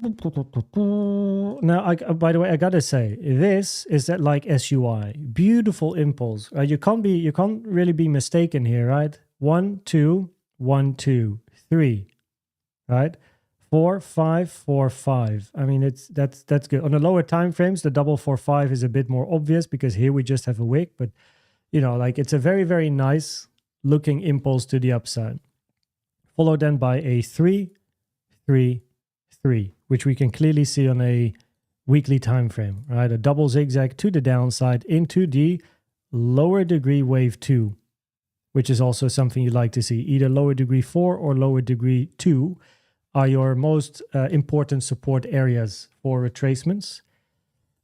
Now, by the way, I gotta say, this is that like SUI, beautiful impulse. You can't really be mistaken here, right? 1, 2, 1, 2, 3, right? 4, 5, 4, 5. I mean, that's good. On the lower time frames, the double 4, 5 is a bit more obvious because here we just have a wick, but you know, like it's a very, very nice looking impulse to the upside. Followed then by a 3, 3, 3, which we can clearly see on a weekly time frame, right? A double zigzag to the downside into the lower degree wave 2, which is also something you like to see. Either lower degree 4 or lower degree 2 are your most important support areas for retracements,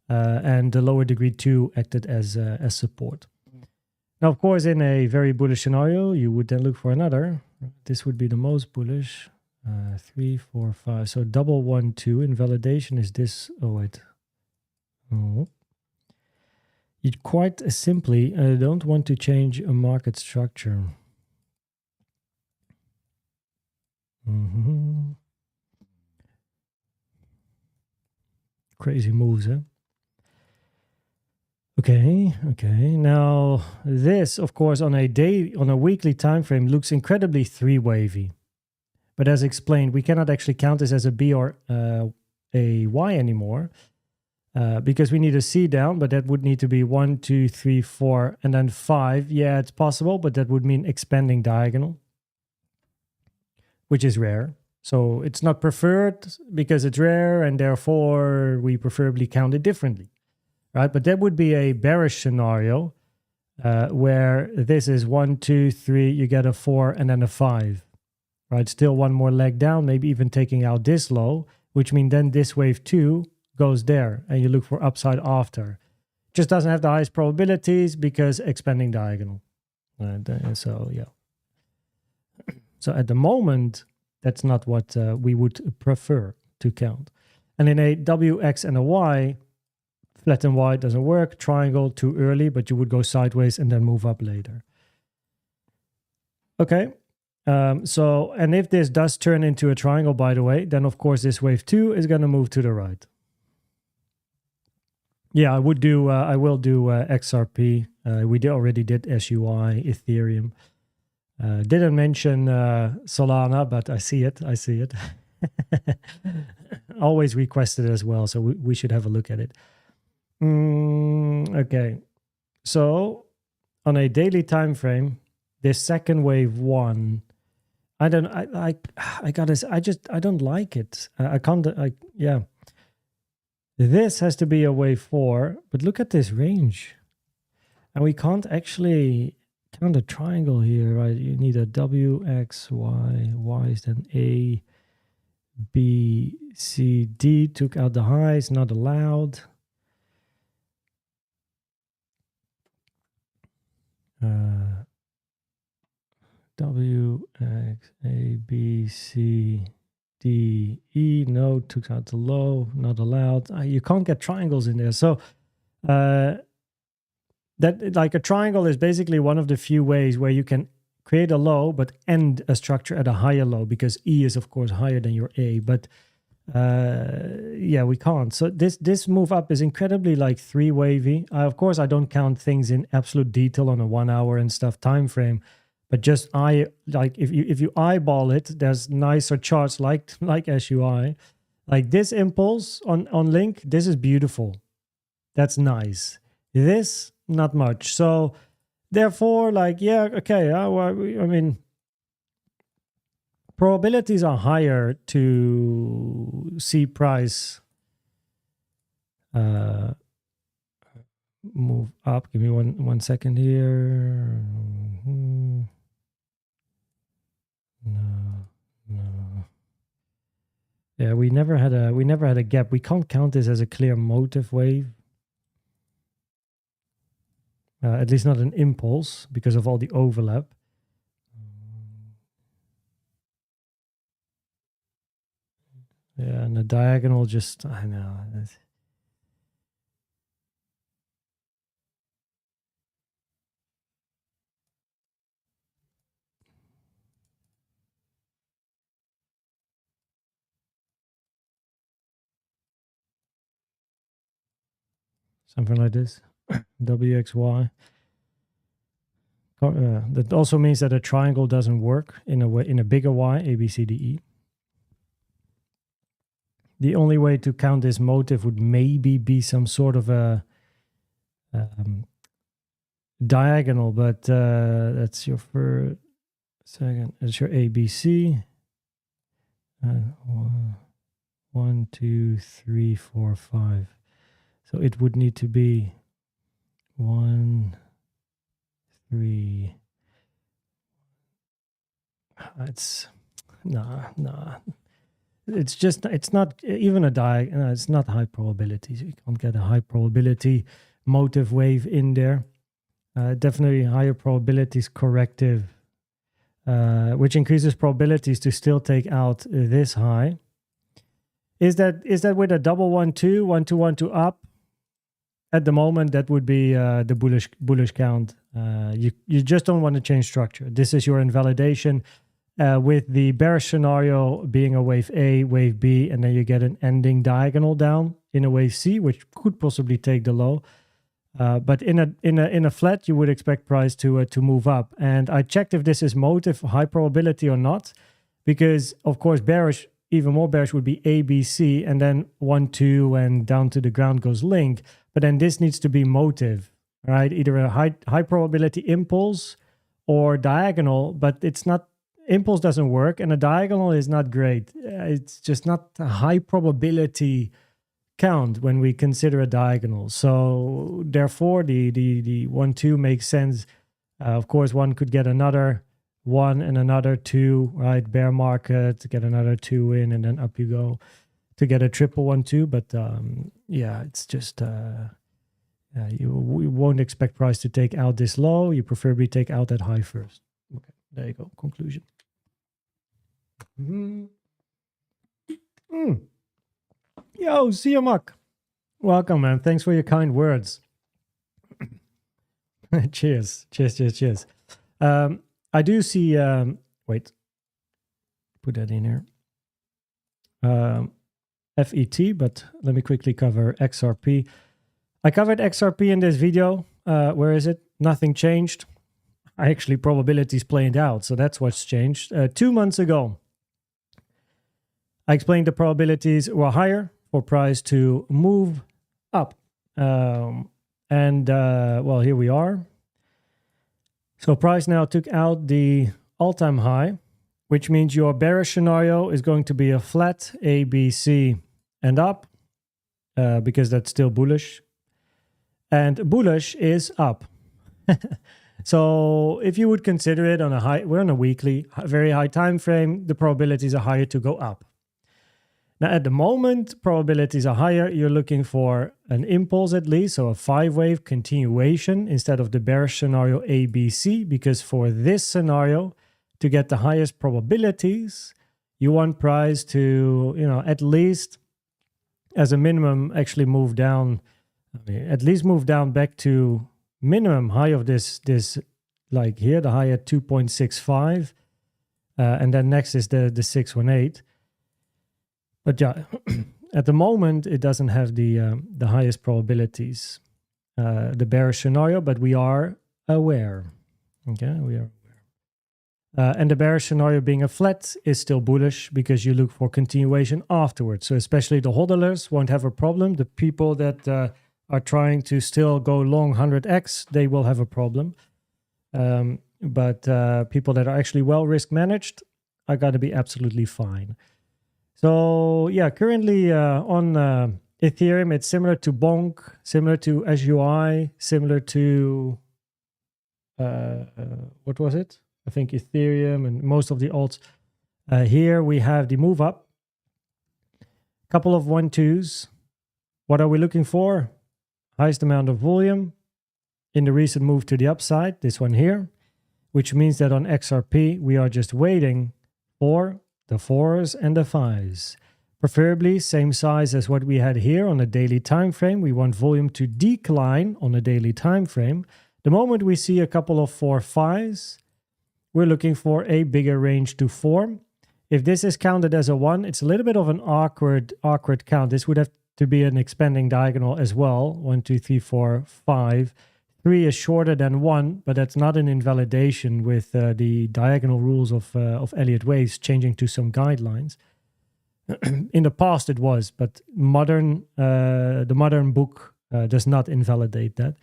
and the lower degree 2 acted as support. Now, of course, in a very bullish scenario, you would then look for another. This would be the most bullish. 3, 4, 5. So double 1, 2. Invalidation is this. Oh, wait. Oh. You quite simply don't want to change a market structure. Crazy moves, huh? Okay. Now, this, of course, on a weekly time frame looks incredibly 3-wavy. But as explained, we cannot actually count this as a B or a Y anymore because we need a C down, but that would need to be 1, 2, 3, 4, and then 5. Yeah, it's possible, but that would mean expanding diagonal, which is rare. So it's not preferred because it's rare, and therefore we preferably count it differently, right? But that would be a bearish scenario where this is 1, 2, 3, you get a 4, and then a 5. right? Still one more leg down, maybe even taking out this low, which means then this wave 2 goes there and you look for upside after. Just doesn't have the highest probabilities because expanding diagonal. So yeah. So at the moment, that's not what we would prefer to count. And in a W, X, and a Y, flat and Y doesn't work. Triangle, too early, but you would go sideways and then move up later. Okay. And if this does turn into a triangle, by the way, then of course this wave 2 is going to move to the right. Yeah, I will do XRP. We already did SUI, Ethereum. Didn't mention Solana, but I see it. Always requested as well, so we should have a look at it. Okay, so on a daily time frame, this second wave 1, I don't like it. Yeah. This has to be a wave 4, but look at this range. And we can't actually count a triangle here, right? You need a W, X, Y. Y is then A, B, C, D. Took out the highs, not allowed. W, X, A, B, C, D, E. No, took out the low, not allowed. You can't get triangles in there. So that like a triangle is basically one of the few ways where you can create a low but end a structure at a higher low, because E is of course higher than your A. But yeah, we can't. So this move up is incredibly like 3 wavy. Of course, I don't count things in absolute detail on a 1 hour and stuff time frame. But just if you eyeball it, there's nicer charts like SUI. Like this impulse on Link, this is beautiful. That's nice. This, not much. So therefore, like, yeah, okay. I mean, probabilities are higher to see price move up. Give me one second here. No. Yeah, we never had a gap. We can't count this as a clear motive wave. At least not an impulse because of all the overlap. Yeah, and the diagonal just, I know. Something like this. WXY. That also means that a triangle doesn't work in a bigger Y, A, B, C, D, E. The only way to count this motive would maybe be some sort of a diagonal, but that's your first, second. That's your A, B, C. 1, 2, 3, 4, 5. So it would need to be 1, 3. It's nah. It's just, it's not even a diagonal. It's not high probability. So you can't get a high probability motive wave in there. Definitely higher probabilities corrective, which increases probabilities to still take out this high. Is that with a double 1, 2, 1, 2, 1, 2 up? At the moment, that would be the bullish count. You just don't want to change structure. This is your invalidation. With the bearish scenario being a wave A, wave B, and then you get an ending diagonal down in a wave C, which could possibly take the low. But in a flat, you would expect price to move up. And I checked if this is motive high probability or not, because of course bearish, even more bearish would be A, B, C, and then 1, 2, and down to the ground goes Link. But then this needs to be motive, right? Either a high probability impulse or diagonal, but it's not. Impulse doesn't work, and a diagonal is not great. It's just not a high probability count when we consider a diagonal. So therefore, the 1, 2 makes sense. Of course, one could get another 1 and another 2, right? Bear market, get another 2 in, and then up you go to get a triple 1, 2. But yeah, it's just we won't expect price to take out this low. You preferably take out that high first. Okay, there you go. Conclusion. Yo, see you, Muck. Welcome, man. Thanks for your kind words. Cheers. Cheers. I do see, wait, put that in here. FET, but let me quickly cover XRP. I covered XRP in this video. Where is it? Nothing changed. Actually, probabilities played out, so that's what's changed. 2 months ago, I explained the probabilities were higher for price to move up. Well, here we are. So price now took out the all-time high, which means your bearish scenario is going to be a flat A, B, C, and up, because that's still bullish. And bullish is up. So if you would consider it on a high, we're on a weekly, very high time frame, the probabilities are higher to go up. Now, at the moment, probabilities are higher. You're looking for an impulse at least, so a 5-wave continuation instead of the bearish scenario A, B, C, because for this scenario, to get the highest probabilities, you want price to, at least as a minimum, actually move down, at least move down back to minimum high of this like here, the high at 2.65, and then next is the 618. But yeah, at the moment, it doesn't have the highest probabilities, the bearish scenario, but we are aware. Okay, we are aware. And the bearish scenario being a flat is still bullish because you look for continuation afterwards. So especially the hodlers won't have a problem. The people that are trying to still go long 100x, they will have a problem. But people that are actually well risk managed are going to be absolutely fine. So yeah, currently on Ethereum, it's similar to BONK, similar to SUI, similar to, what was it? I think Ethereum and most of the alts. Here we have the move up. Couple of 1-2s. What are we looking for? Highest amount of volume in the recent move to the upside, this one here, which means that on XRP, we are just waiting for the 4s and the 5s. Preferably same size as what we had here on a daily time frame. We want volume to decline on a daily time frame. The moment we see a couple of 4-5s, we're looking for a bigger range to form. If this is counted as a 1, it's a little bit of an awkward count. This would have to be an expanding diagonal as well. 1, 2, 3, 4, 5. 3 is shorter than 1, but that's not an invalidation with the diagonal rules of Elliott waves changing to some guidelines. In the past it was, but the modern book does not invalidate that.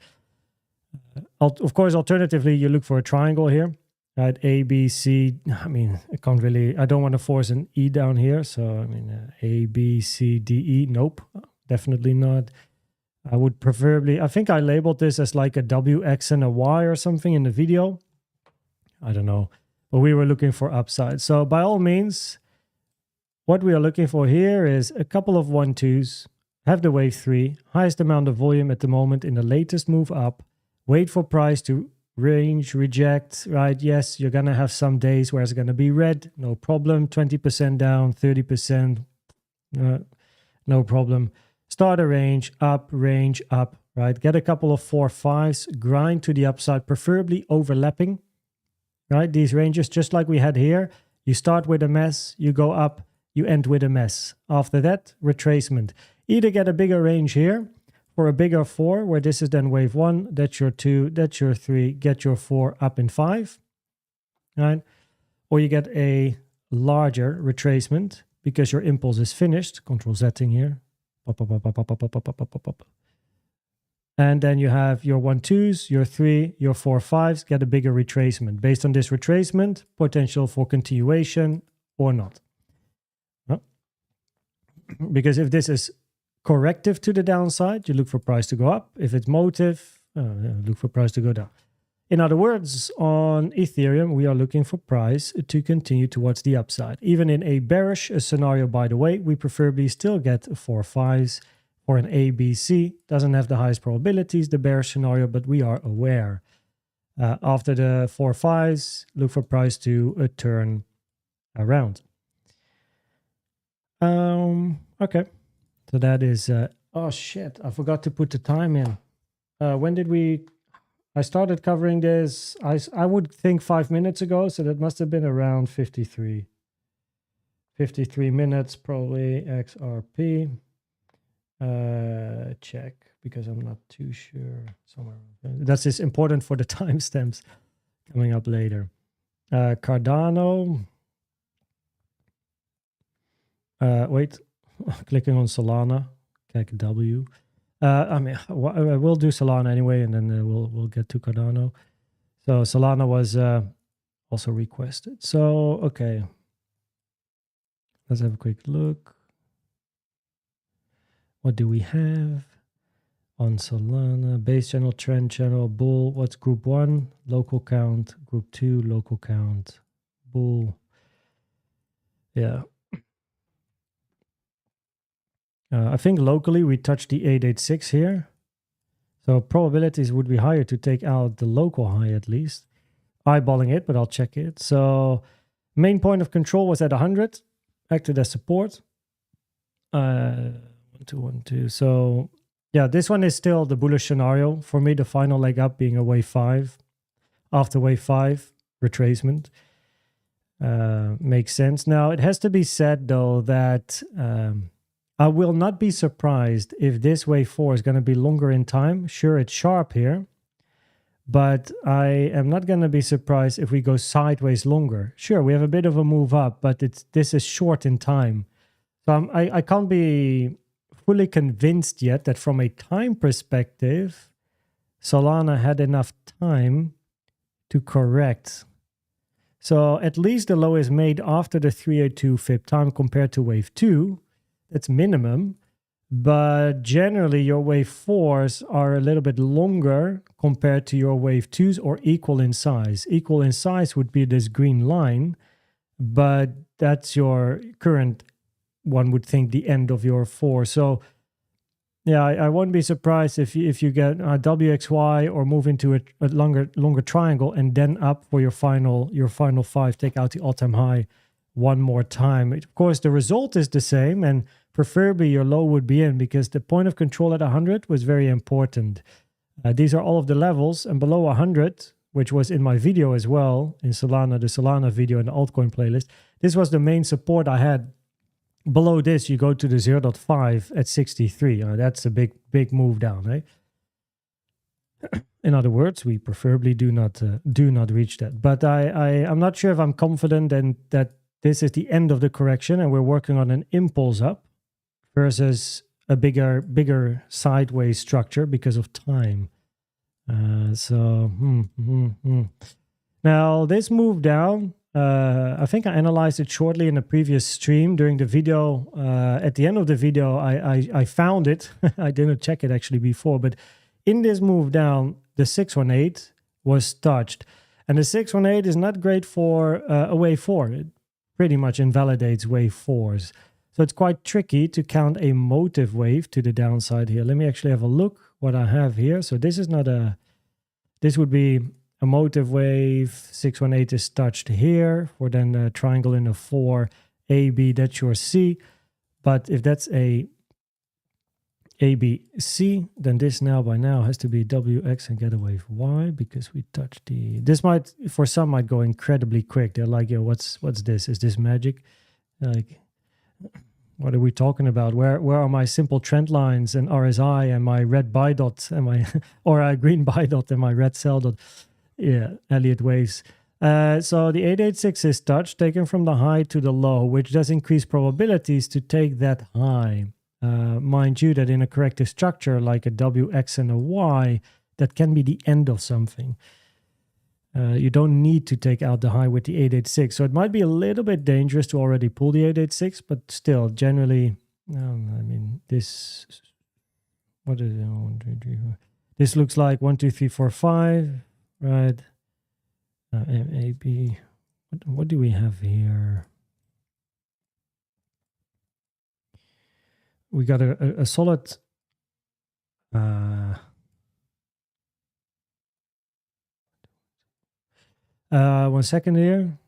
Of course, alternatively, you look for a triangle here, right? A, B, C. I mean, I don't want to force an E down here. So, I mean, A, B, C, D, E. Nope, definitely not. I would preferably, I think I labeled this as like a W, X, and a Y or something in the video. I don't know. But we were looking for upside. So by all means, what we are looking for here is a couple of 1-2s, have the wave 3, highest amount of volume at the moment in the latest move up, wait for price to range, reject, right? Yes, you're going to have some days where it's going to be red, no problem. 20% down, 30%, no problem. Start a range up, right? Get a couple of 4-5s, grind to the upside, preferably overlapping, right? These ranges, just like we had here, you start with a mess, you go up, you end with a mess. After that, retracement. Either get a bigger range here for a bigger 4, where this is then wave 1, that's your 2, that's your 3, get your 4 up in 5, right? Or you get a larger retracement because your impulse is finished. Control Zetting here. Pop, pop, pop, pop, pop, pop, pop, pop, pop, pop. And then you have your 1-2s, your 3, your 4-5s, get a bigger retracement. Based on this retracement, potential for continuation or not. Because if this is corrective to the downside, you look for price to go up. If it's motive, look for price to go down. In other words, on Ethereum, we are looking for price to continue towards the upside. Even in a bearish scenario, by the way, we preferably still get 4/5s or an ABC. Doesn't have the highest probabilities, the bearish scenario, but we are aware. After the 4/5s, look for price to turn around. Okay. So that is... oh, shit. I forgot to put the time in. When did we... I started covering this, I would think 5 minutes ago, so that must have been around 53. 53 minutes, probably, XRP. Check, because I'm not too sure. Somewhere. That's just important for the timestamps coming up later. Cardano. Wait, clicking on Solana, CAC-W. I mean, we'll do Solana anyway, and then we'll get to Cardano. So Solana was also requested. So, okay. Let's have a quick look. What do we have on Solana? Base channel, trend channel, bull. What's group 1? Local count. Group 2, local count. Bull. Yeah. I think locally we touched the 886 here. So probabilities would be higher to take out the local high at least. Eyeballing it, but I'll check it. So main point of control was at 100. Acted as support. 1, 2, 1, 2. So yeah, this one is still the bullish scenario. For me, the final leg up being a wave 5. After wave 5, retracement. Makes sense. Now, it has to be said, though, that... I will not be surprised if this wave 4 is going to be longer in time. Sure, it's sharp here, but I am not going to be surprised if we go sideways longer. Sure, we have a bit of a move up, but this is short in time. So I can't be fully convinced yet that from a time perspective, Solana had enough time to correct. So at least the low is made after the 382 fib time compared to wave 2. That's minimum, but generally your wave 4s are a little bit longer compared to your wave 2s or equal in size. Equal in size would be this green line, but that's your current, one would think, the end of your 4. So yeah, I won't be surprised if you get a WXY or move into a longer triangle and then up for your final 5, take out the all-time high one more time. Of course, the result is the same, and preferably your low would be in, because the point of control at 100 was very important. These are all of the levels, and below 100, which was in my video as well, in Solana, the Solana video in the altcoin playlist, this was the main support I had. Below this, you go to the 0.5 at 63. That's a big move down, right? In other words, we preferably do not reach that. But I'm not sure if I'm confident in that this is the end of the correction and we're working on an impulse up versus a bigger sideways structure because of time. Now, this move down, I think I analyzed it shortly in a previous stream during the video. At the end of the video, I found it. I didn't check it actually before, but in this move down, the 618 was touched. And the 618 is not great for a wave 4. It pretty much invalidates wave 4s. So it's quite tricky to count a motive wave to the downside here. Let me actually have a look what I have here. So this is not a... This would be a motive wave. 618 is touched here for then a triangle in a 4. A, B, that's your C. But if that's a ABC, then this by now has to be WX and get a wave Y, because we touched the... This might, for some, might go incredibly quick. They're like, yo, what's this? Is this magic? Like, what are we talking about? Where are my simple trend lines and RSI and my red buy dot and my or a green buy dot and my red sell dot? Yeah, Elliott waves. So the 886 is touched, taken from the high to the low, which does increase probabilities to take that high. Mind you that in a corrective structure like a WX and a Y, that can be the end of something. You don't need to take out the high with the 886. So it might be a little bit dangerous to already pull the 886, but still, generally, I mean, this, what is it? 1, 2, 3, 4. This looks like 1, 2, 3, 4, 5. right? MAB. What do we have here? We got a solid 1 second here.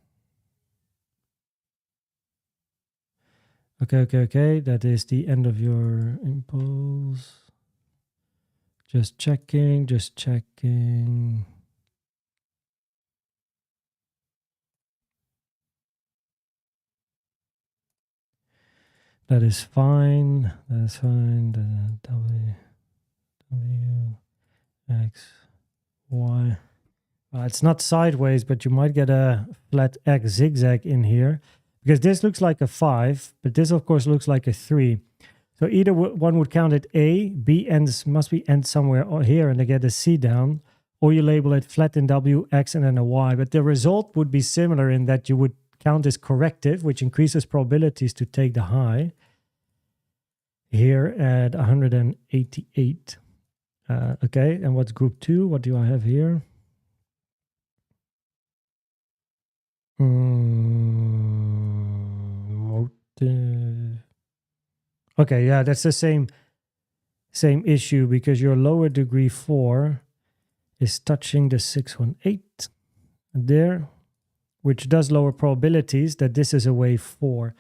Okay. That is the end of your impulse. Just checking. That is fine. That's fine. W, X, Y. It's not sideways, but you might get a flat X zigzag in here because this looks like a 5, but this of course looks like a 3. So either one would count it A, B must be end somewhere here and they get a C down, or you label it flat in W, X, and then a Y. But the result would be similar in that you would count as corrective, which increases probabilities to take the high here at 188. Okay, and what's group 2? What do I have here? Motive. Okay, yeah, that's the same issue because your lower degree 4 is touching the 618 there, which does lower probabilities that this is a wave 4.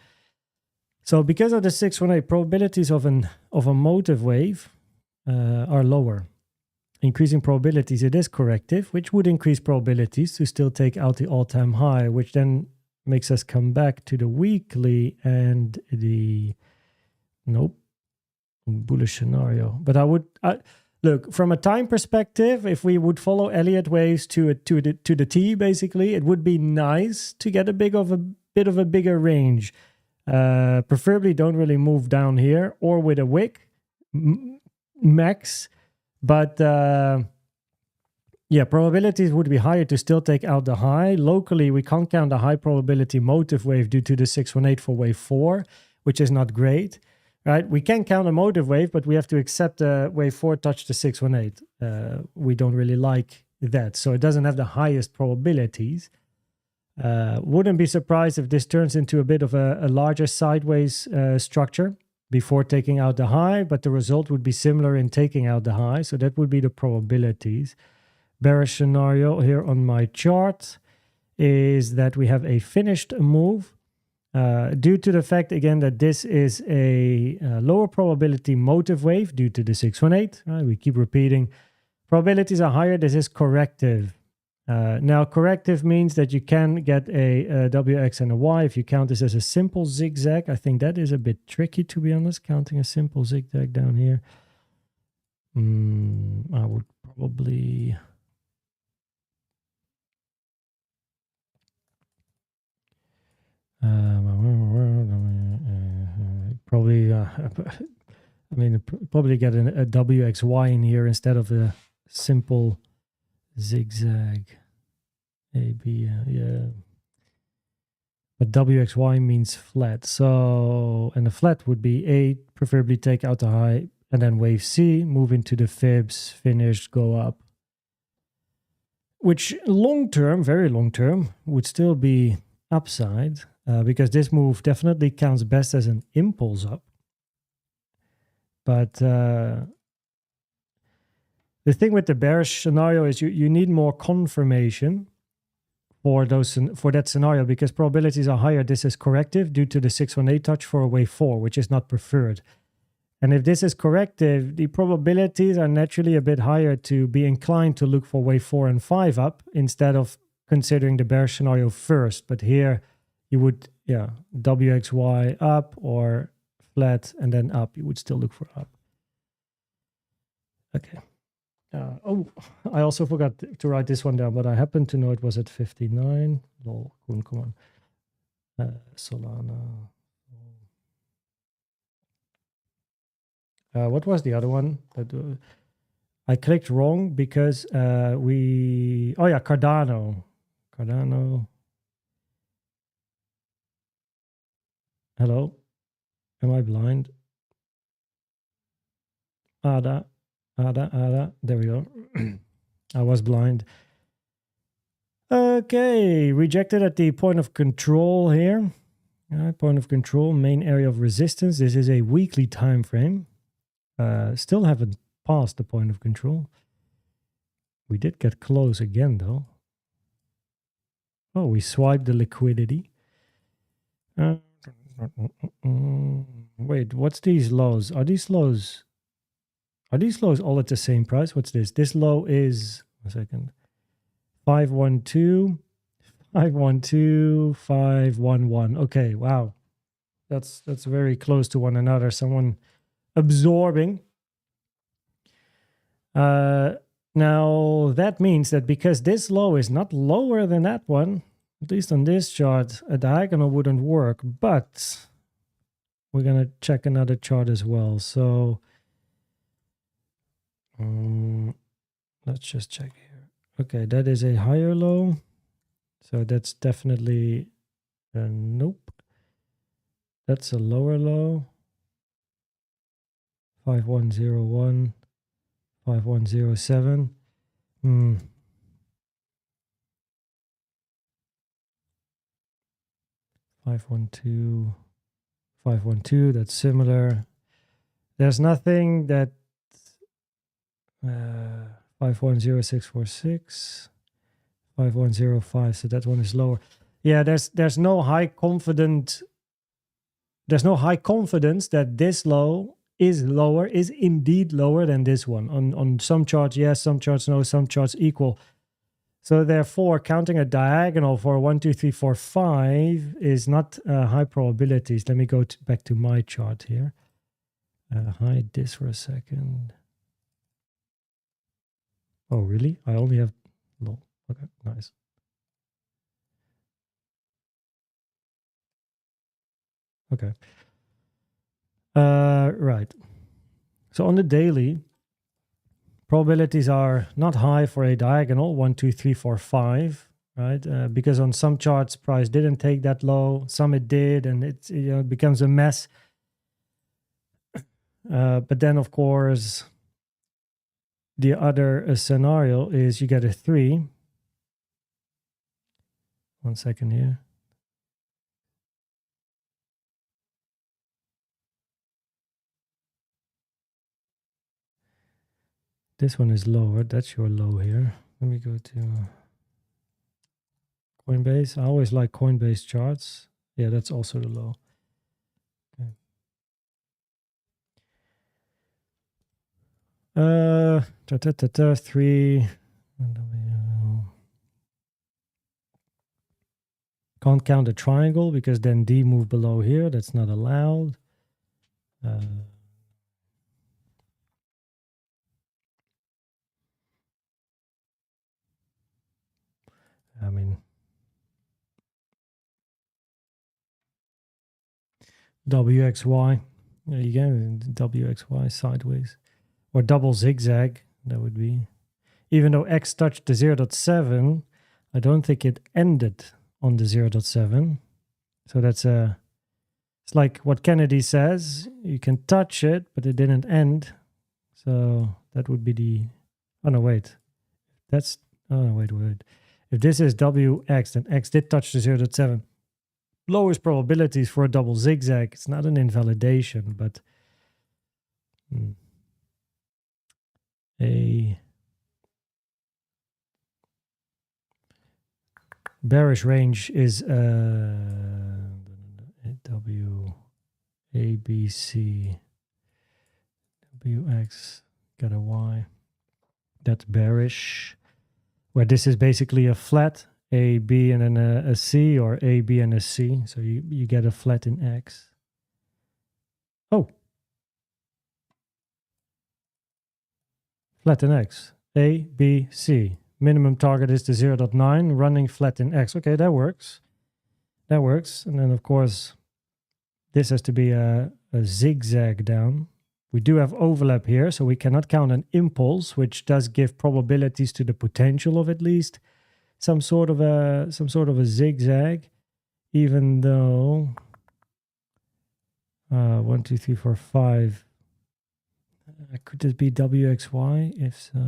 So because of the 618, probabilities of a motive wave are lower. Increasing probabilities, it is corrective, which would increase probabilities to still take out the all-time high, which then makes us come back to the weekly and the bullish scenario. But look, from a time perspective, if we would follow Elliott waves to the T, basically, it would be nice to get a bit of a bigger range. Preferably don't really move down here or with a wick max. But yeah, probabilities would be higher to still take out the high. Locally, we can't count a high probability motive wave due to the 618 for wave 4, which is not great, right? We can count a motive wave, but we have to accept wave 4 touch the 618. We don't really like that. So it doesn't have the highest probabilities. Wouldn't be surprised if this turns into a bit of a larger sideways structure before taking out the high, but the result would be similar in taking out the high. So that would be the probabilities. Bearish scenario here on my chart is that we have a finished move due to the fact, again, that this is a lower probability motive wave due to the 618. Right? We keep repeating. Probabilities are higher. This is corrective. Now, corrective means that you can get a WX and a Y. If you count this as a simple zigzag, I think that is a bit tricky, to be honest, counting a simple zigzag down here. I would probably... probably get a WXY in here instead of a simple zigzag. AB, yeah. But WXY means flat. So, and the flat would be 8, preferably take out the high, and then wave C, move into the fibs, finish, go up. Which long term, very long term, would still be upside, because this move definitely counts best as an impulse up. But the thing with the bearish scenario is you need more confirmation for that scenario because probabilities are higher. This is corrective due to the 618 touch for a wave 4, which is not preferred. And if this is corrective, the probabilities are naturally a bit higher to be inclined to look for wave 4 and 5 up instead of considering the bearish scenario first. But here you would, WXY up or flat and then up. You would still look for up. Okay. I also forgot to write this one down, but I happen to know it was at 59. Lol, come on. Solana. What was the other one? I clicked wrong because Cardano. Cardano. Hello? Am I blind? Ada. There we go. I was blind. Okay, rejected at the point of control here. Point of control, main area of resistance. This is a weekly time frame. Still haven't passed the point of control. We did get close again though. Oh, we swiped the liquidity. Wait, what's these lows? Are these lows all at the same price? What's this? This low is, 1 second, 512, 512, 511. Okay, wow. That's very close to one another. Someone absorbing. Now that means that because this low is not lower than that one, at least on this chart, a diagonal wouldn't work, but we're going to check another chart as well. So let's just check here. Okay, that is a higher low. So that's definitely nope. That's a lower low. 5101, 5107. 512, 512, that's similar. There's nothing that 510646, 5105, so that one is lower. Yeah, there's no high confidence that this low is indeed lower than this one. On some charts, yes, some charts no, some charts equal. So therefore, counting a diagonal for 1, 2, 3, 4, 5 is not high probabilities. Let me go back to my chart here. Hide this for a second. Oh, really? I only have low. Okay, nice. Okay. Right. So on the daily, probabilities are not high for a diagonal, 1, 2, 3, 4, 5, right? Because on some charts, price didn't take that low, some it did, and it becomes a mess. But then, of course, the other scenario is you get a 3. 1 second here. This one is lower. That's your low here. Let me go to Coinbase. I always like Coinbase charts. Yeah, that's also the low. Okay. 3. Can't count a triangle because then D move below here. That's not allowed. I mean, WXY. Yeah, you get WXY sideways. Or double zigzag, that would be. Even though X touched the 0.7, I don't think it ended on the 0.7. So that's it's like what Kennedy says. You can touch it, but it didn't end. So that would be the... Oh, no, wait. That's... Oh, no, wait. If this is WX, then X did touch the 0.7. Lowest probabilities for a double zigzag. It's not an invalidation, but... A bearish range is W, A, B, C, W, X, got a Y. That's bearish. Where this is basically a flat, A, B, and then a C, or A, B, and a C. So you get a flat in X. Oh. Flat in X. A, B, C. Minimum target is the 0.9, running flat in X. Okay, that works. That works. And then, of course, this has to be a zigzag down. We do have overlap here, so we cannot count an impulse, which does give probabilities to the potential of at least some sort of a zigzag, even though 1, 2, 3, 4, 5. Could this be WXY? If so,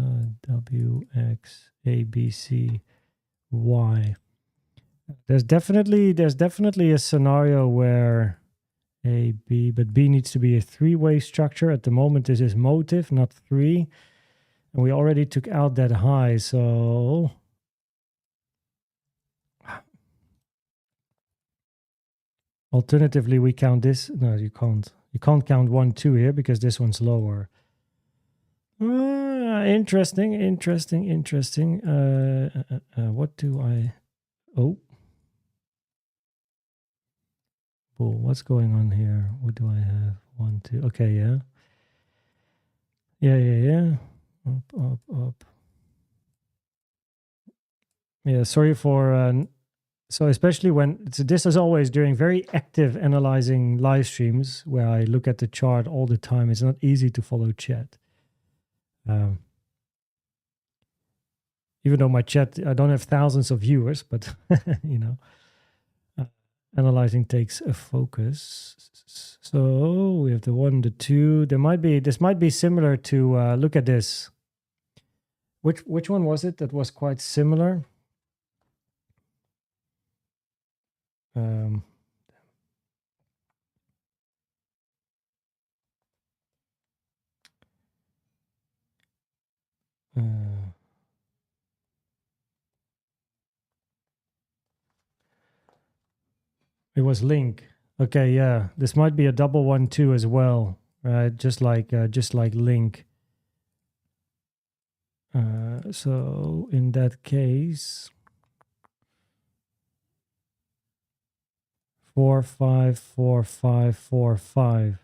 WX, A, B, C, why. There's definitely a scenario where A, B, but B needs to be a three-way structure. At the moment, this is motive, not three. And we already took out that high, so alternatively, we count this. No, you can't. You can't count 1, 2 here because this one's lower. Interesting. What do I... Oh. Well, what's going on here? What do I have? 1, 2. Okay, yeah. Yeah. Up. Yeah, sorry for... so especially when... this is always during very active analyzing live streams where I look at the chart all the time. It's not easy to follow chat. Even though my chat... I don't have thousands of viewers, but, you know... analyzing takes a focus. So we have the 1, the 2. This might be similar to look at this. Which one was it that was quite similar? It was Link. Okay, yeah. This might be a double 1, 2 as well, right? Just like Link. So in that case, 4, 5, 4, 5, 4, 5.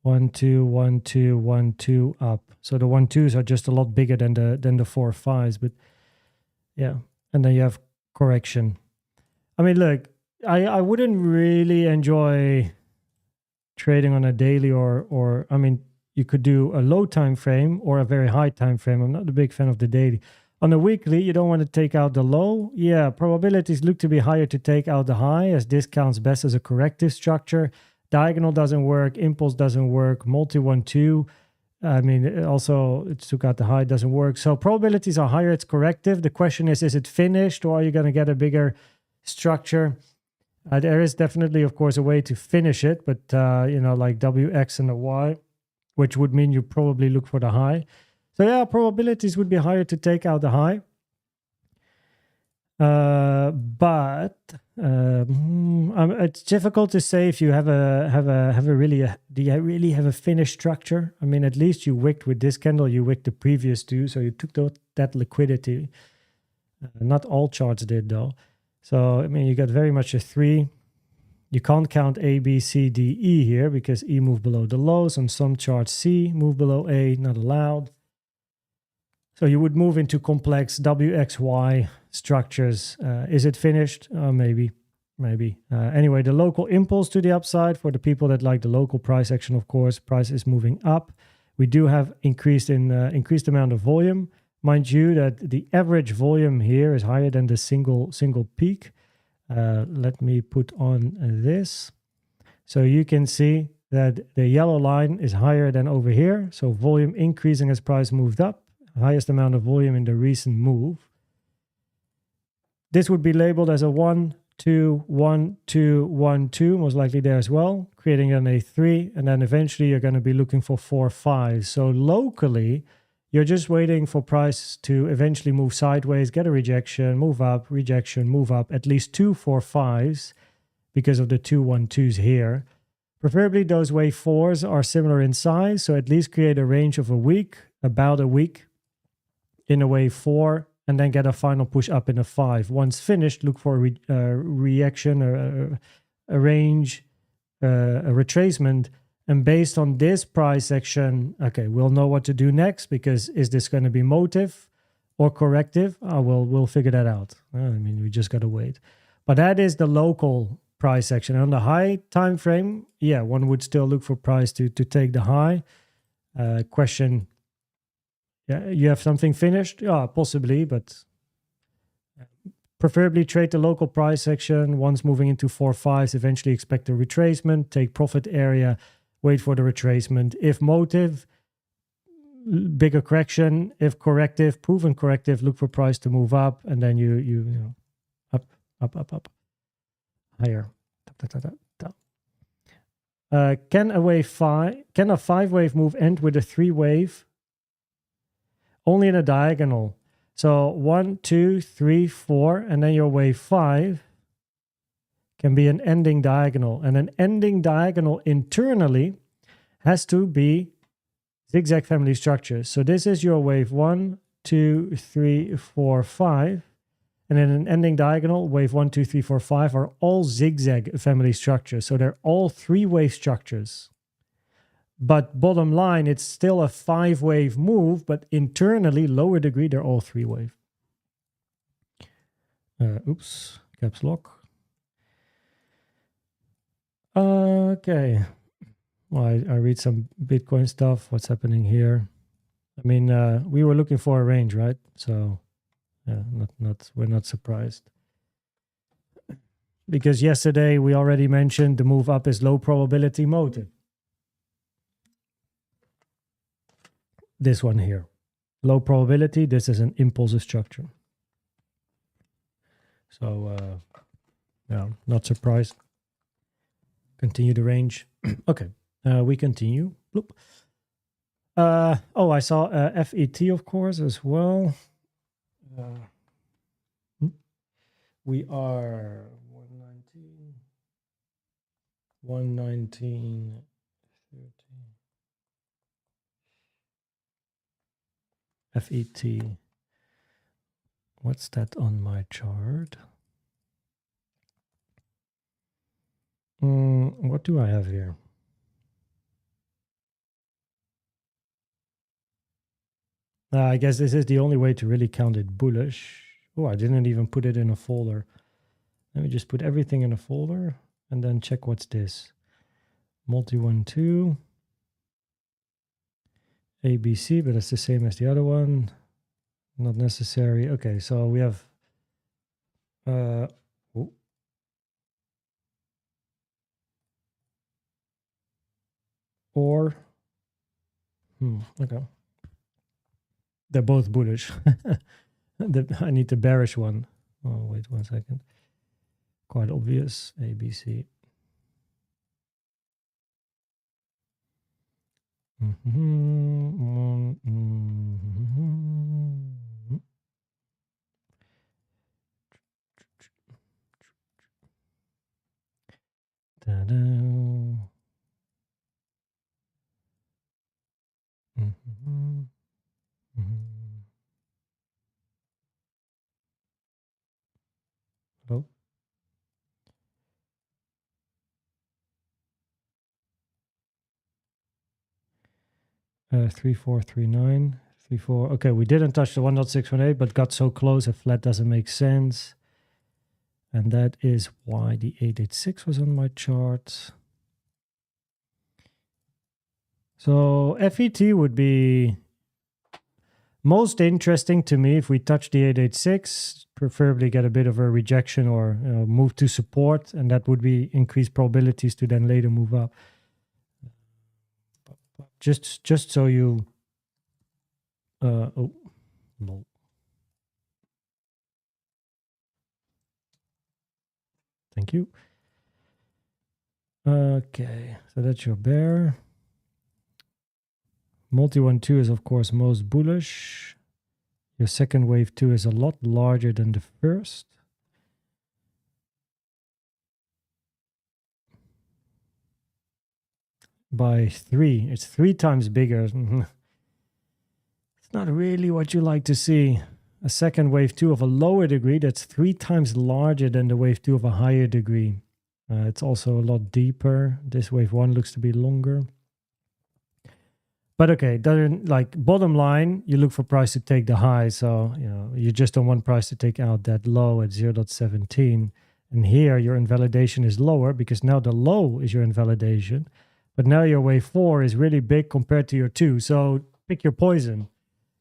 1, 2, 1, 2, 1, 2 up. So the 1, 2s are just a lot bigger than the 4, 5s, but yeah. And then you have correction. I mean, look, I wouldn't really enjoy trading on a daily or I mean, you could do a low time frame or a very high time frame. I'm not a big fan of the daily. On a weekly, you don't want to take out the low. Yeah, probabilities look to be higher to take out the high, as this counts best as a corrective structure. Diagonal doesn't work, impulse doesn't work, multi 1, 2. I mean, also it took out the high, doesn't work. So probabilities are higher, it's corrective. The question is it finished or are you going to get a bigger structure? There is definitely, of course, a way to finish it, but, you know, like WX and a Y, which would mean you probably look for the high. So yeah, probabilities would be higher to take out the high. But it's difficult to say if you do you really have a finished structure? I mean, at least you wicked with this candle, you wicked the previous two, so you took that liquidity. Not all charts did though. So I mean, you got very much a 3. You can't count A, B, C, D, E here because E moved below the lows. On some charts, C moved below A, not allowed. So you would move into complex WXY structures. Is it finished? Maybe. Anyway, the local impulse to the upside for the people that like the local price action, of course, price is moving up. We do have increased amount of volume. Mind you that the average volume here is higher than the single peak. Let me put on this. So you can see that the yellow line is higher than over here. So volume increasing as price moved up. Highest amount of volume in the recent move. This would be labeled as a 1, 2, 1, 2, 1, 2, most likely there as well, creating an A3, and then eventually you're going to be looking for 4, 5. So locally, you're just waiting for price to eventually move sideways, get a rejection, move up, rejection, move up, at least 2, 4, 5s because of the 2, 1, 2s here. Preferably those wave 4s are similar in size, so at least create a range of a week, about a week, in a wave 4, and then get a final push up in a 5. Once finished, look for a reaction, a range, a retracement. And based on this price action, okay, we'll know what to do next, because is this going to be motive or corrective? We'll figure that out. I mean, we just got to wait. But that is the local price action. On the high time frame, yeah, one would still look for price to take the high. Question... Yeah, you have something finished? Yeah, possibly, but preferably trade the local price action. Once moving into 4, 5s, eventually expect a retracement, take profit area, wait for the retracement. If motive, bigger correction. If corrective, proven corrective, look for price to move up, and then you know, up, higher. Can a 5-wave move end with a 3-wave? Only in a diagonal. So 1, 2, 3, 4, and then your wave 5 can be an ending diagonal. And an ending diagonal internally has to be zigzag family structures. So this is your wave 1, 2, 3, 4, 5. And then an ending diagonal, wave 1, 2, 3, 4, 5 are all zigzag family structures. So they're all 3-wave structures. But bottom line, it's still a 5-wave move, but internally, lower degree, they're all 3-wave. Oops, caps lock. Okay. Well, I read some Bitcoin stuff. What's happening here? I mean, we were looking for a range, right? So, yeah, we're not surprised. Because yesterday we already mentioned the move up is low probability motive. This one here. Low probability, this is an impulsive structure. So, yeah, not surprised. Continue the range. Okay, we continue. Bloop. Oh, I saw FET, of course, as well. We are 119, 30. FET. What's that on my chart? What do I have here? I guess this is the only way to really count it bullish. Oh, I didn't even put it in a folder. Let me just put everything in a folder and then check what's this. Multi 1, 2. ABC, but it's the same as the other one. Not necessary. Okay, so we have or okay. They're both bullish. I need the bearish one. Oh, wait 1 second. Quite obvious. ABC. Hello? Uh, 3439, 34. Okay, we didn't touch the 1.618, but got so close a flat doesn't make sense. And that is why the 886 was on my chart. So FET would be most interesting to me if we touch the 886, preferably get a bit of a rejection or move to support, and that would be increased probabilities to then later move up. Just so you oh no. Thank you. Okay, so that's your bear. Multi 1, 2 is of course most bullish. Your second wave 2 is a lot larger than the first. By 3. It's 3 times bigger. It's not really what you like to see. A second wave 2 of a lower degree that's 3 times larger than the wave 2 of a higher degree. It's also a lot deeper. This wave 1 looks to be longer. But okay, bottom line, you look for price to take the high. So, you just don't want price to take out that low at 0.17. And here your invalidation is lower because now the low is your invalidation. But now your wave 4 is really big compared to your 2. So pick your poison.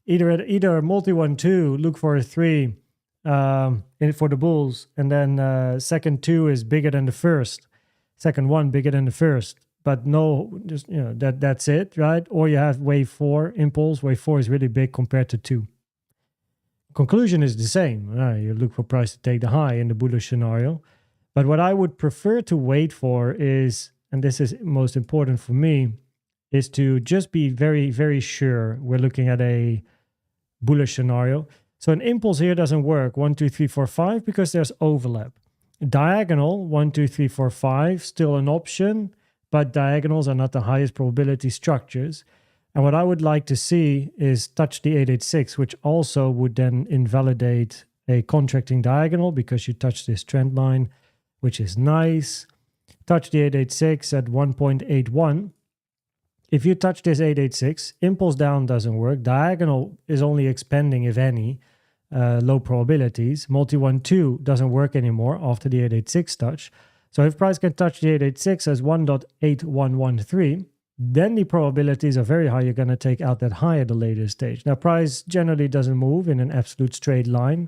Either multi 1, 2, look for a 3 for the bulls. And then second 2 is bigger than the first. Second 1 bigger than the first. but no, just, you know, that's it, right? Or you have wave 4 impulse. Wave 4 is really big compared to 2. Conclusion is the same. You look for price to take the high in the bullish scenario. But what I would prefer to wait for is, and this is most important for me, is to just be very, very sure we're looking at a bullish scenario. So an impulse here doesn't work, 1, 2, 3, 4, 5, because there's overlap. Diagonal, 1, 2, 3, 4, 5, still an option, but diagonals are not the highest probability structures. And what I would like to see is touch the 886, which also would then invalidate a contracting diagonal because you touch this trend line, which is nice. Touch the 886 at 1.81. If you touch this 886, impulse down doesn't work. Diagonal is only expanding, if any, low probabilities. Multi 1-2 doesn't work anymore after the 886 touch. So if price can touch the 886 as 1.8113, then the probabilities are very high you're going to take out that high at the later stage. Now, price generally doesn't move in an absolute straight line,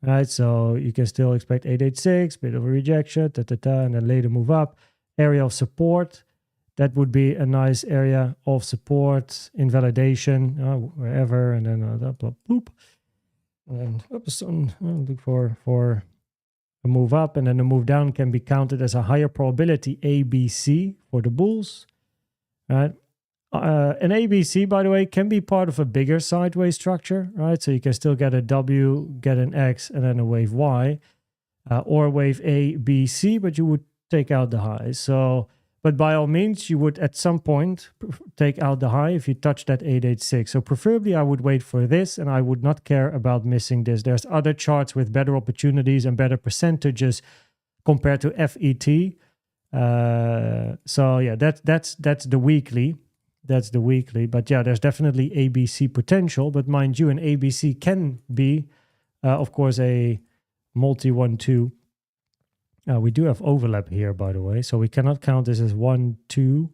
right? So you can still expect 886, bit of a rejection, and then later move up. Area of support, that would be a nice area of support, invalidation, wherever, and then bloop. And oops, look for a move up, and then a move down can be counted as a higher probability ABC for the bulls. Right. An ABC, by the way, can be part of a bigger sideways structure, right? So you can still get a W, get an X, and then a wave Y, or wave A, B, C, but you would take out the high. So, but by all means, you would at some point take out the high if you touch that 886. So preferably I would wait for this, and I would not care about missing this. There's other charts with better opportunities and better percentages compared to FET. So yeah, that's the weekly. That's the weekly. But yeah, there's definitely ABC potential. But mind you, an ABC can be, of course, a multi 1-2. We do have overlap here, by the way. So we cannot count this as 1, 2,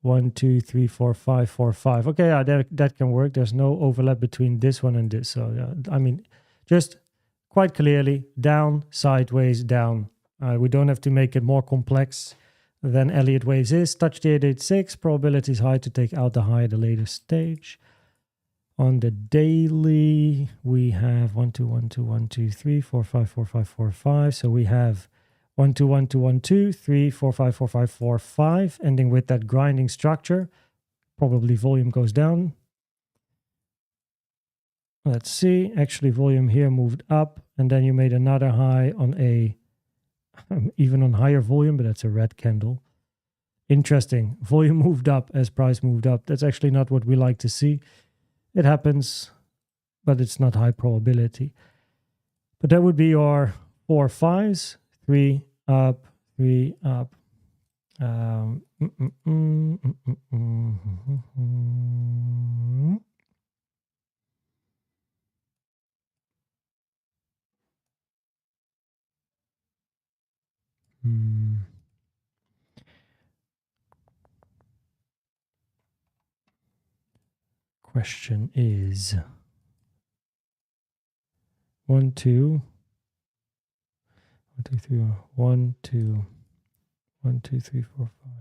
1, 2, 3, 4, 5, 4, 5. Okay, yeah, that can work. There's no overlap between this one and this. So yeah, I mean, just quite clearly down, sideways, down. We don't have to make it more complex than Elliott waves is. Touch the 886, probability is high to take out the high at the later stage. On the daily, we have 1, 2, 1, 2, 1, 2, 3, 4, 5, 4, 5, 4, 5. So we have 1, 2, 1, 2, 1, 2, 3, 4, 5, 4, 5, 4, 5, ending with that grinding structure. Probably volume goes down. Let's see. Actually, volume here moved up, and then you made another high on a even on higher volume, but that's a red candle. Interesting. Volume moved up as price moved up. That's actually not what we like to see. It happens, but it's not high probability. But that would be your 4 5s, 3 up, 3 up. Question is 1, 2, 1, 2, 3, 1, 2, 1, 2, 3, 4, 5.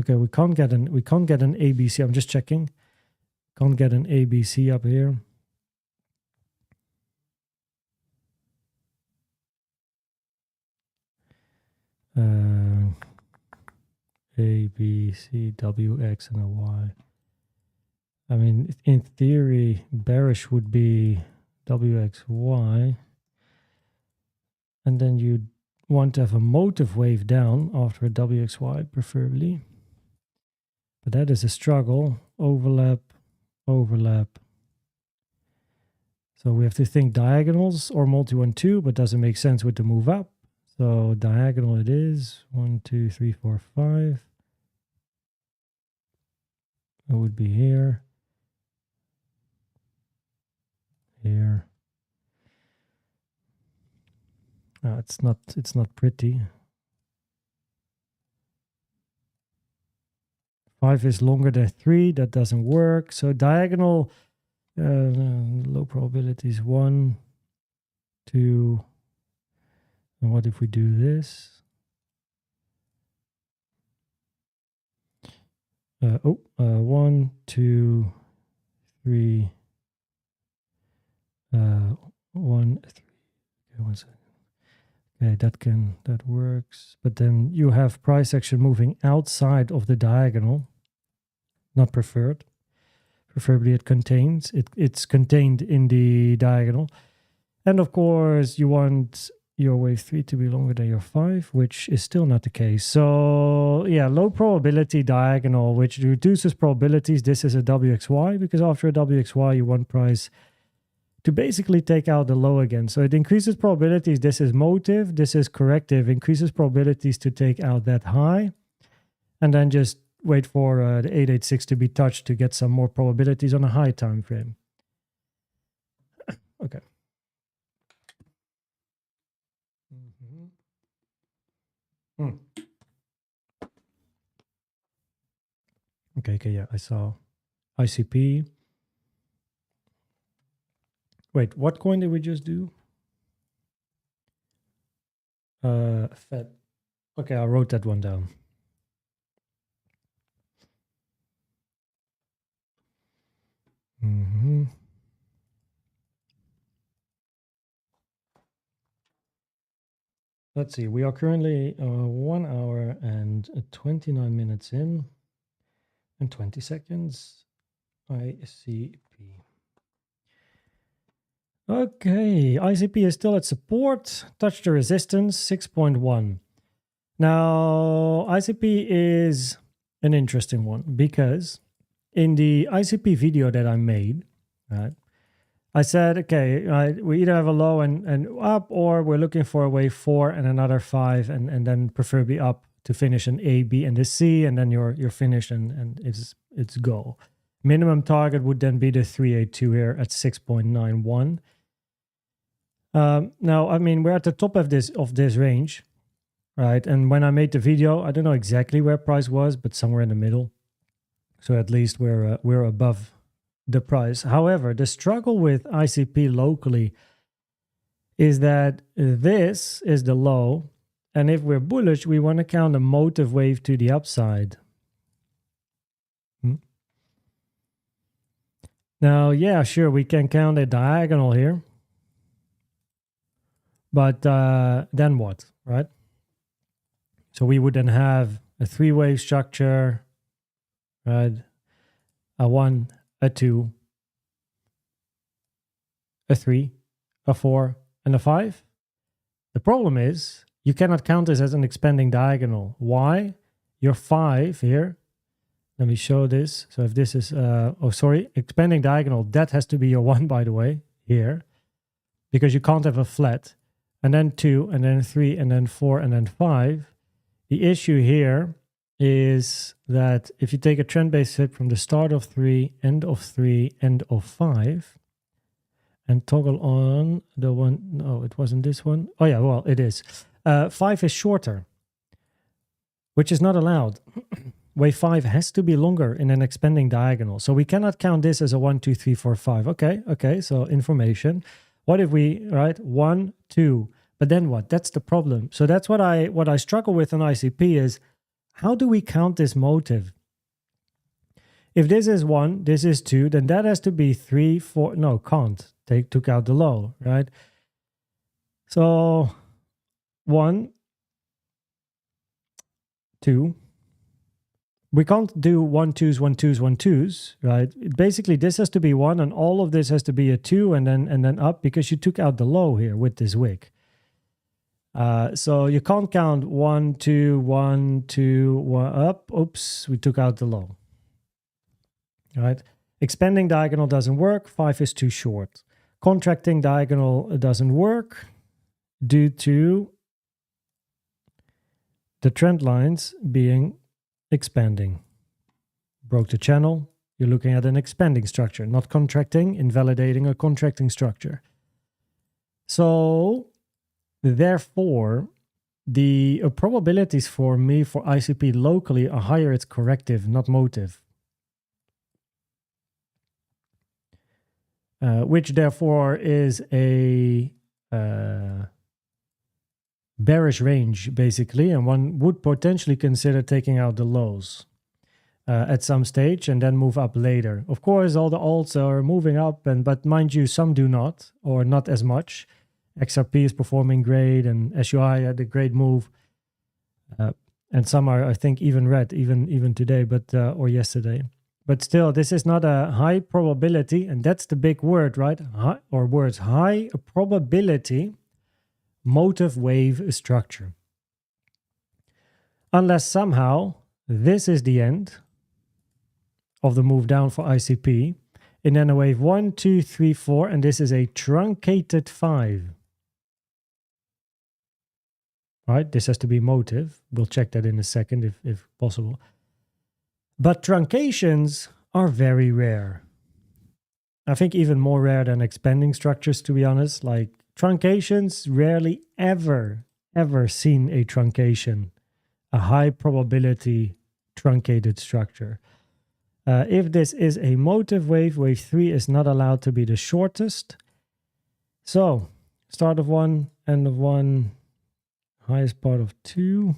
Okay, we can't get an ABC. I'm just checking. Can't get an ABC up here. A, B, C, W, X, and a Y. I mean, in theory, bearish would be W, X, Y. And then you'd want to have a motive wave down after a W, X, Y, preferably. But that is a struggle. Overlap, overlap. So we have to think diagonals or multi 1-2, but doesn't make sense with the move up. So diagonal it is. 1, 2, 3, 4, 5. It would be here. Here. It's not pretty. 5 is longer than 3. That doesn't work. So diagonal, low probabilities 1, 2. And what if we do this? 1, 2, 3, 1, 3. Okay, 1 second. Okay, that works. But then you have price action moving outside of the diagonal. Not preferred. Preferably it's contained in the diagonal. And of course, you want your wave 3 to be longer than your 5, which is still not the case. So yeah, low probability diagonal, which reduces probabilities. This is a WXY, because after a WXY, you want price to basically take out the low again. So it increases probabilities. This is motive, this is corrective, increases probabilities to take out that high. And then just wait for the 886 to be touched to get some more probabilities on a high time frame. Okay. Okay, yeah, I saw ICP. Wait, what coin did we just do? Fed. Okay, I wrote that one down. Let's see, we are currently 1 hour and 29 minutes in and 20 seconds. ICP. Okay, ICP is still at support, touched the resistance, 6.1. Now, ICP is an interesting one because in the ICP video that I made, right, I said, okay, we either have a low and up, or we're looking for a wave 4 and another 5, and then preferably up to finish an A, B, and a C, and then you're finished and it's go. Minimum target would then be the 382 here at 6.91. Now, I mean, we're at the top of this range, right? And when I made the video, I don't know exactly where price was, but somewhere in the middle. So at least we're above the price. However, the struggle with ICP locally is that this is the low, and if we're bullish, we want to count a motive wave to the upside. Now, yeah, sure, we can count a diagonal here. But then what, right? So we would then have a 3-wave structure, right? A 1, a 2, a 3, a 4, and a 5. The problem is you cannot count this as an expanding diagonal. Why? Your 5 here. Let me show this. So if this is, expanding diagonal, that has to be your 1, by the way, here. Because you can't have a flat. And then 2, and then 3, and then 4, and then 5. The issue here is that if you take a trend-based hit from the start of 3, end of 3, end of 5, and toggle on the one, no, it wasn't this one. Oh yeah, well, it is. 5 is shorter, which is not allowed. Wave 5 has to be longer in an expanding diagonal. So we cannot count this as a 1, 2, 3, 4, 5. Okay, so information. What if we, right, 1, 2, but then what? That's the problem. So that's what I struggle with on ICP is, how do we count this motive? If this is 1, this is 2, then that has to be 3, 4, no, can't. Took out the low, right? So 1, 2. We can't do 1, 2s, 1, 2s, 1, 2s, right? Basically, this has to be 1, and all of this has to be a 2, and then up, because you took out the low here with this wick. So you can't count 1, 2, 1, 2, 1 up. Oops, we took out the low. All right. Expanding diagonal doesn't work. 5 is too short. Contracting diagonal doesn't work due to the trend lines being expanding. Broke the channel. You're looking at an expanding structure, not contracting, invalidating a contracting structure. So therefore, the probabilities for me for ICP locally are higher. It's corrective, not motive. Which therefore is a bearish range, basically, and one would potentially consider taking out the lows. at some stage and then move up later. Of course, all the alts are moving up, but mind you, some do not, or not as much. XRP is performing great, and SUI had a great move. And some are, I think, even red, even today, but or yesterday. But still, this is not a high probability, and that's the big word, right? High probability motive wave structure. Unless somehow this is the end of the move down for ICP, and then a wave 1, 2, 3, 4, and this is a truncated 5. Right, this has to be motive. We'll check that in a second if possible. But truncations are very rare. I think even more rare than expanding structures, to be honest. Like truncations, rarely ever seen a truncation, a high probability truncated structure. If this is a motive wave, wave 3 is not allowed to be the shortest. So, start of 1, end of 1, highest part of 2.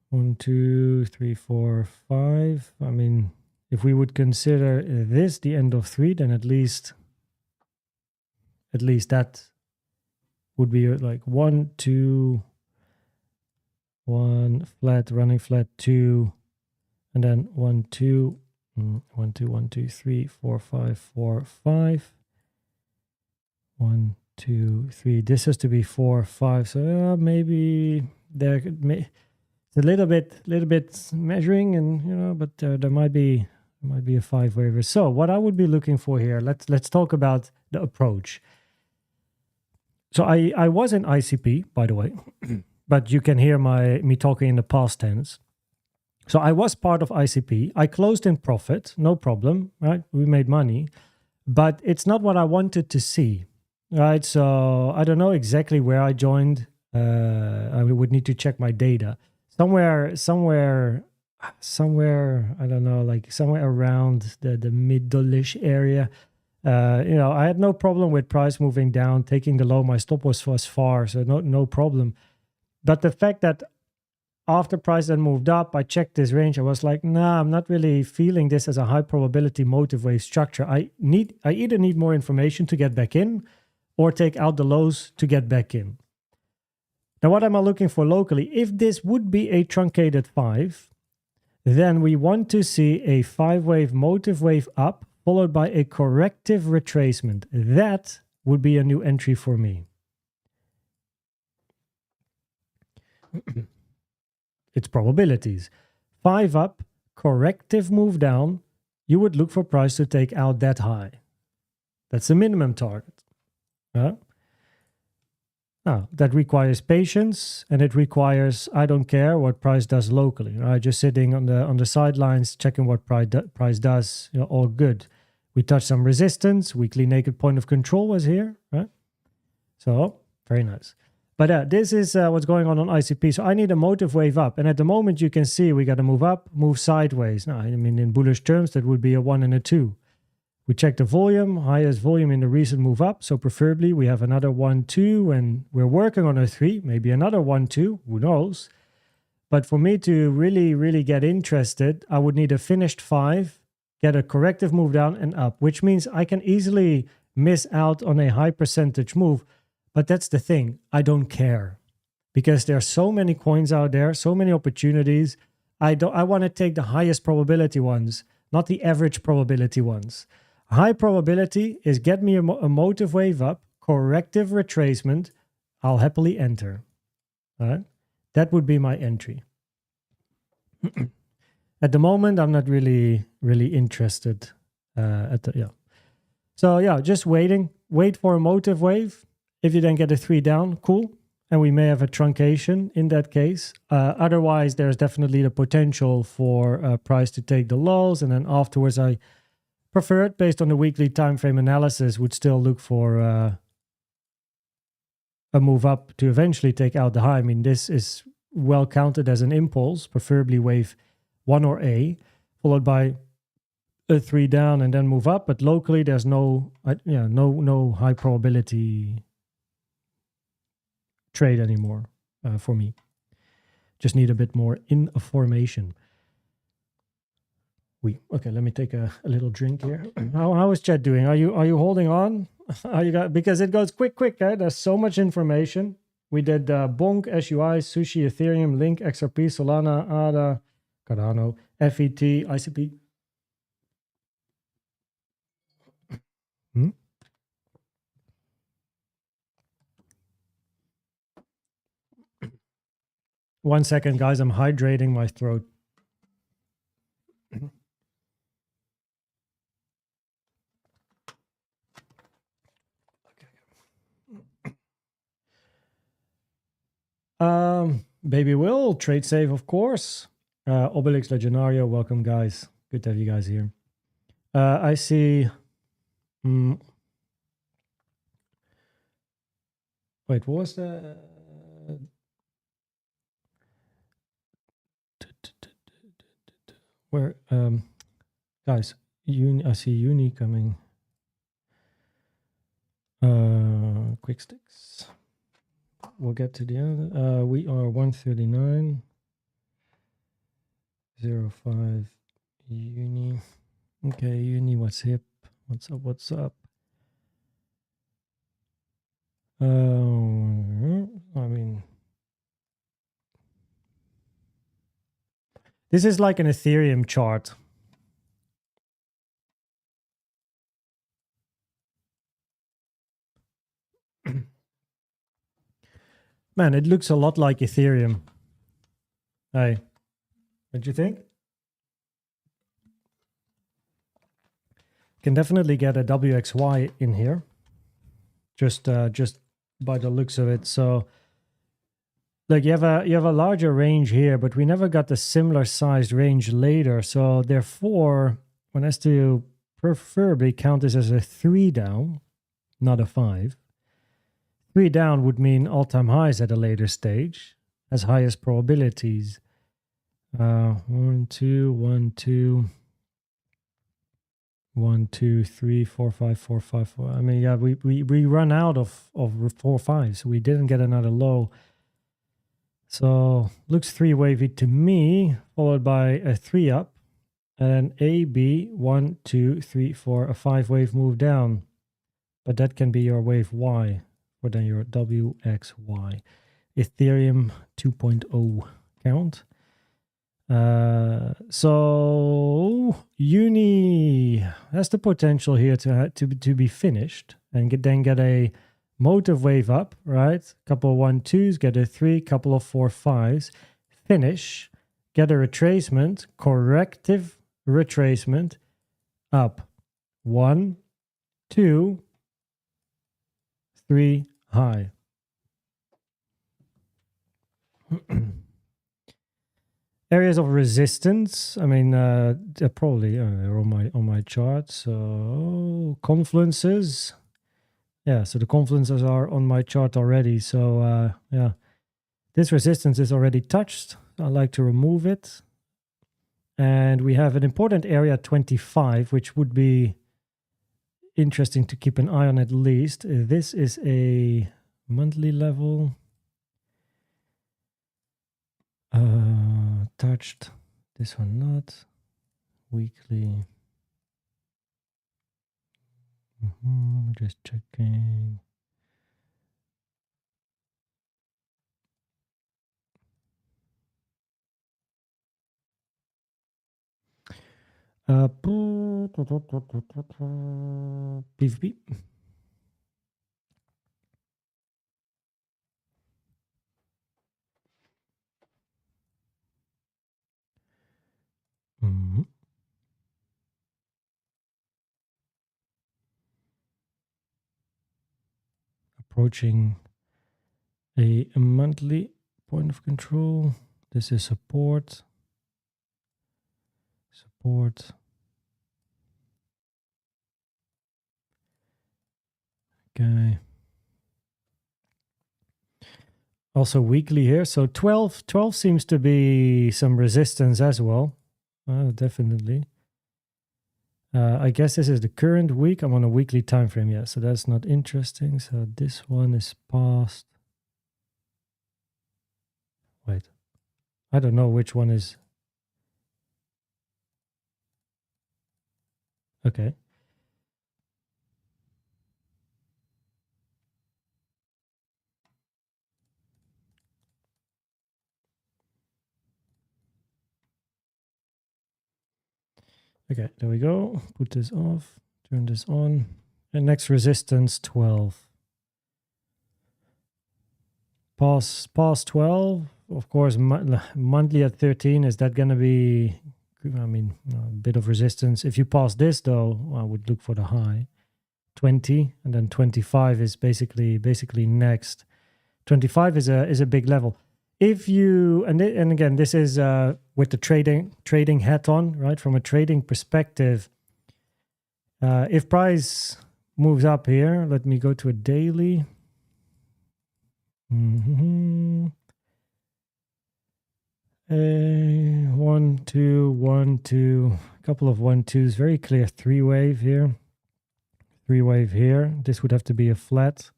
1, 2, 3, 4, 5. I mean, if we would consider this the end of 3, then at least that would be like 1, 2, 1 flat, running flat 2, and then 1, 2. 1, 2, 1, 2, 3, 4, 5, 4, 5. 1, 2, 3. This has to be 4, 5. So maybe there could it's a little bit measuring, and but there might be a 5 waiver. So what I would be looking for here, let's talk about the approach. So I was in ICP, by the way, but you can hear me talking in the past tense. So I was part of ICP. I closed in profit, no problem, right? We made money, but it's not what I wanted to see, right? So I don't know exactly where I joined. I would need to check my data. Somewhere, I don't know, like somewhere around the middle-ish area. I had no problem with price moving down, taking the low. My stop was far, so no problem. But the fact that after price then moved up, I checked this range. I was like, nah, I'm not really feeling this as a high probability motive wave structure. I either need more information to get back in or take out the lows to get back in. Now, what am I looking for locally? If this would be a truncated 5, then we want to see a 5-wave motive wave up followed by a corrective retracement. That would be a new entry for me. It's probabilities. 5 up, corrective move down. You would look for price to take out that high. That's the minimum target. Now, that requires patience, and it requires, I don't care what price does locally. Right? Just sitting on the sidelines, checking what price does, all good. We touched some resistance. Weekly naked point of control was here. Right? So, very nice. But this is what's going on ICP. So I need a motive wave up. And at the moment, you can see we got to move up, move sideways. Now, I mean, in bullish terms, that would be a 1 and a 2. We check the volume, highest volume in the recent move up. So preferably we have another 1, 2, and we're working on a 3, maybe another 1, 2, who knows. But for me to really get interested, I would need a finished 5, get a corrective move down and up, which means I can easily miss out on a high percentage move. But that's the thing, I don't care, because there are so many coins out there, so many opportunities. I want to take the highest probability ones, not the average probability ones. High probability is get me a motive wave up, corrective retracement, I'll happily enter. All right? That would be my entry. At the moment, I'm not really interested. So just wait for a motive wave. If you then get a 3 down, cool. And we may have a truncation in that case. Otherwise, there's definitely the potential for price to take the lows. And then afterwards, I prefer it based on the weekly time frame analysis, would still look for a move up to eventually take out the high. I mean, this is well counted as an impulse, preferably wave 1 or A, followed by a 3 down and then move up. But locally, there's no high probability trade anymore. for me. Just need a bit more information. Okay, let me take a little drink here. How is chat doing? Are you holding on? Because it goes quick, right? There's so much information. We did BONK, SUI, SUSHI, Ethereum, Link, XRP, Solana, ADA, Cardano, FET, ICP. One second, guys. I'm hydrating my throat. Baby Will, trade safe, of course. Obelix Legionario, welcome, guys. Good to have you guys here. I see. Wait, what was the? Where? Guys, I see Uni coming. Quick sticks. We'll get to the end. We are 139. 05 Uni. Okay, Uni, what's hip? What's up? I mean, this is like an Ethereum chart. Man, it looks a lot like Ethereum. Hey, what do you think? Can definitely get a WXY in here. Just by the looks of it. So like you have a larger range here, but we never got the similar sized range later. So therefore, one has to preferably count this as a 3 down, not a 5. 3 down would mean all-time highs at a later stage, as highest probabilities. 1, 2, 1, 2, 1, 2, 3, 4, 5, 4, 5, 4. I mean, yeah, we run out of 4, 5, so we didn't get another low. So looks 3 wavy to me, followed by a 3 up, and A, B, 1, 2, 3, 4, a 5 wave move down. But that can be your wave Y, or then your WXY. Ethereum 2.0 count. So Uni has the potential here to be finished and get a motive wave up, right? Couple of 1, 2s, get a 3, couple of 4, 5s, finish, get a retracement, corrective retracement up. 1, 2, 3, high. Areas of resistance. I mean, they're probably they're on my chart. So confluences. Yeah, so the confluences are on my chart already. So yeah, this resistance is already touched. I like to remove it. And we have an important area 25, which would be interesting to keep an eye on at least. This is a monthly level. Touched. This one not. Weekly. Just checking. PVP. Approaching a monthly point of control. This is support. Okay. Also weekly here. So 12 seems to be some resistance as well. Definitely. I guess this is the current week. I'm on a weekly time frame, yeah, so that's not interesting. So this one is past. Wait, I don't know which one is. Okay. Okay, there we go. Put this off, turn this on. And next resistance 12. Past 12. Of course, monthly at 13. Is that going to be, I mean, a bit of resistance? If you pass this, though, I would look for the high. 20, and then 25 is basically next. 25 is a big level. If you, and again, this is with the trading hat on, right? From a trading perspective, if price moves up here, let me go to a daily. 1, 2, 1, 2, a couple of 1, 2s, very clear 3-wave here. 3-wave here. This would have to be a flat.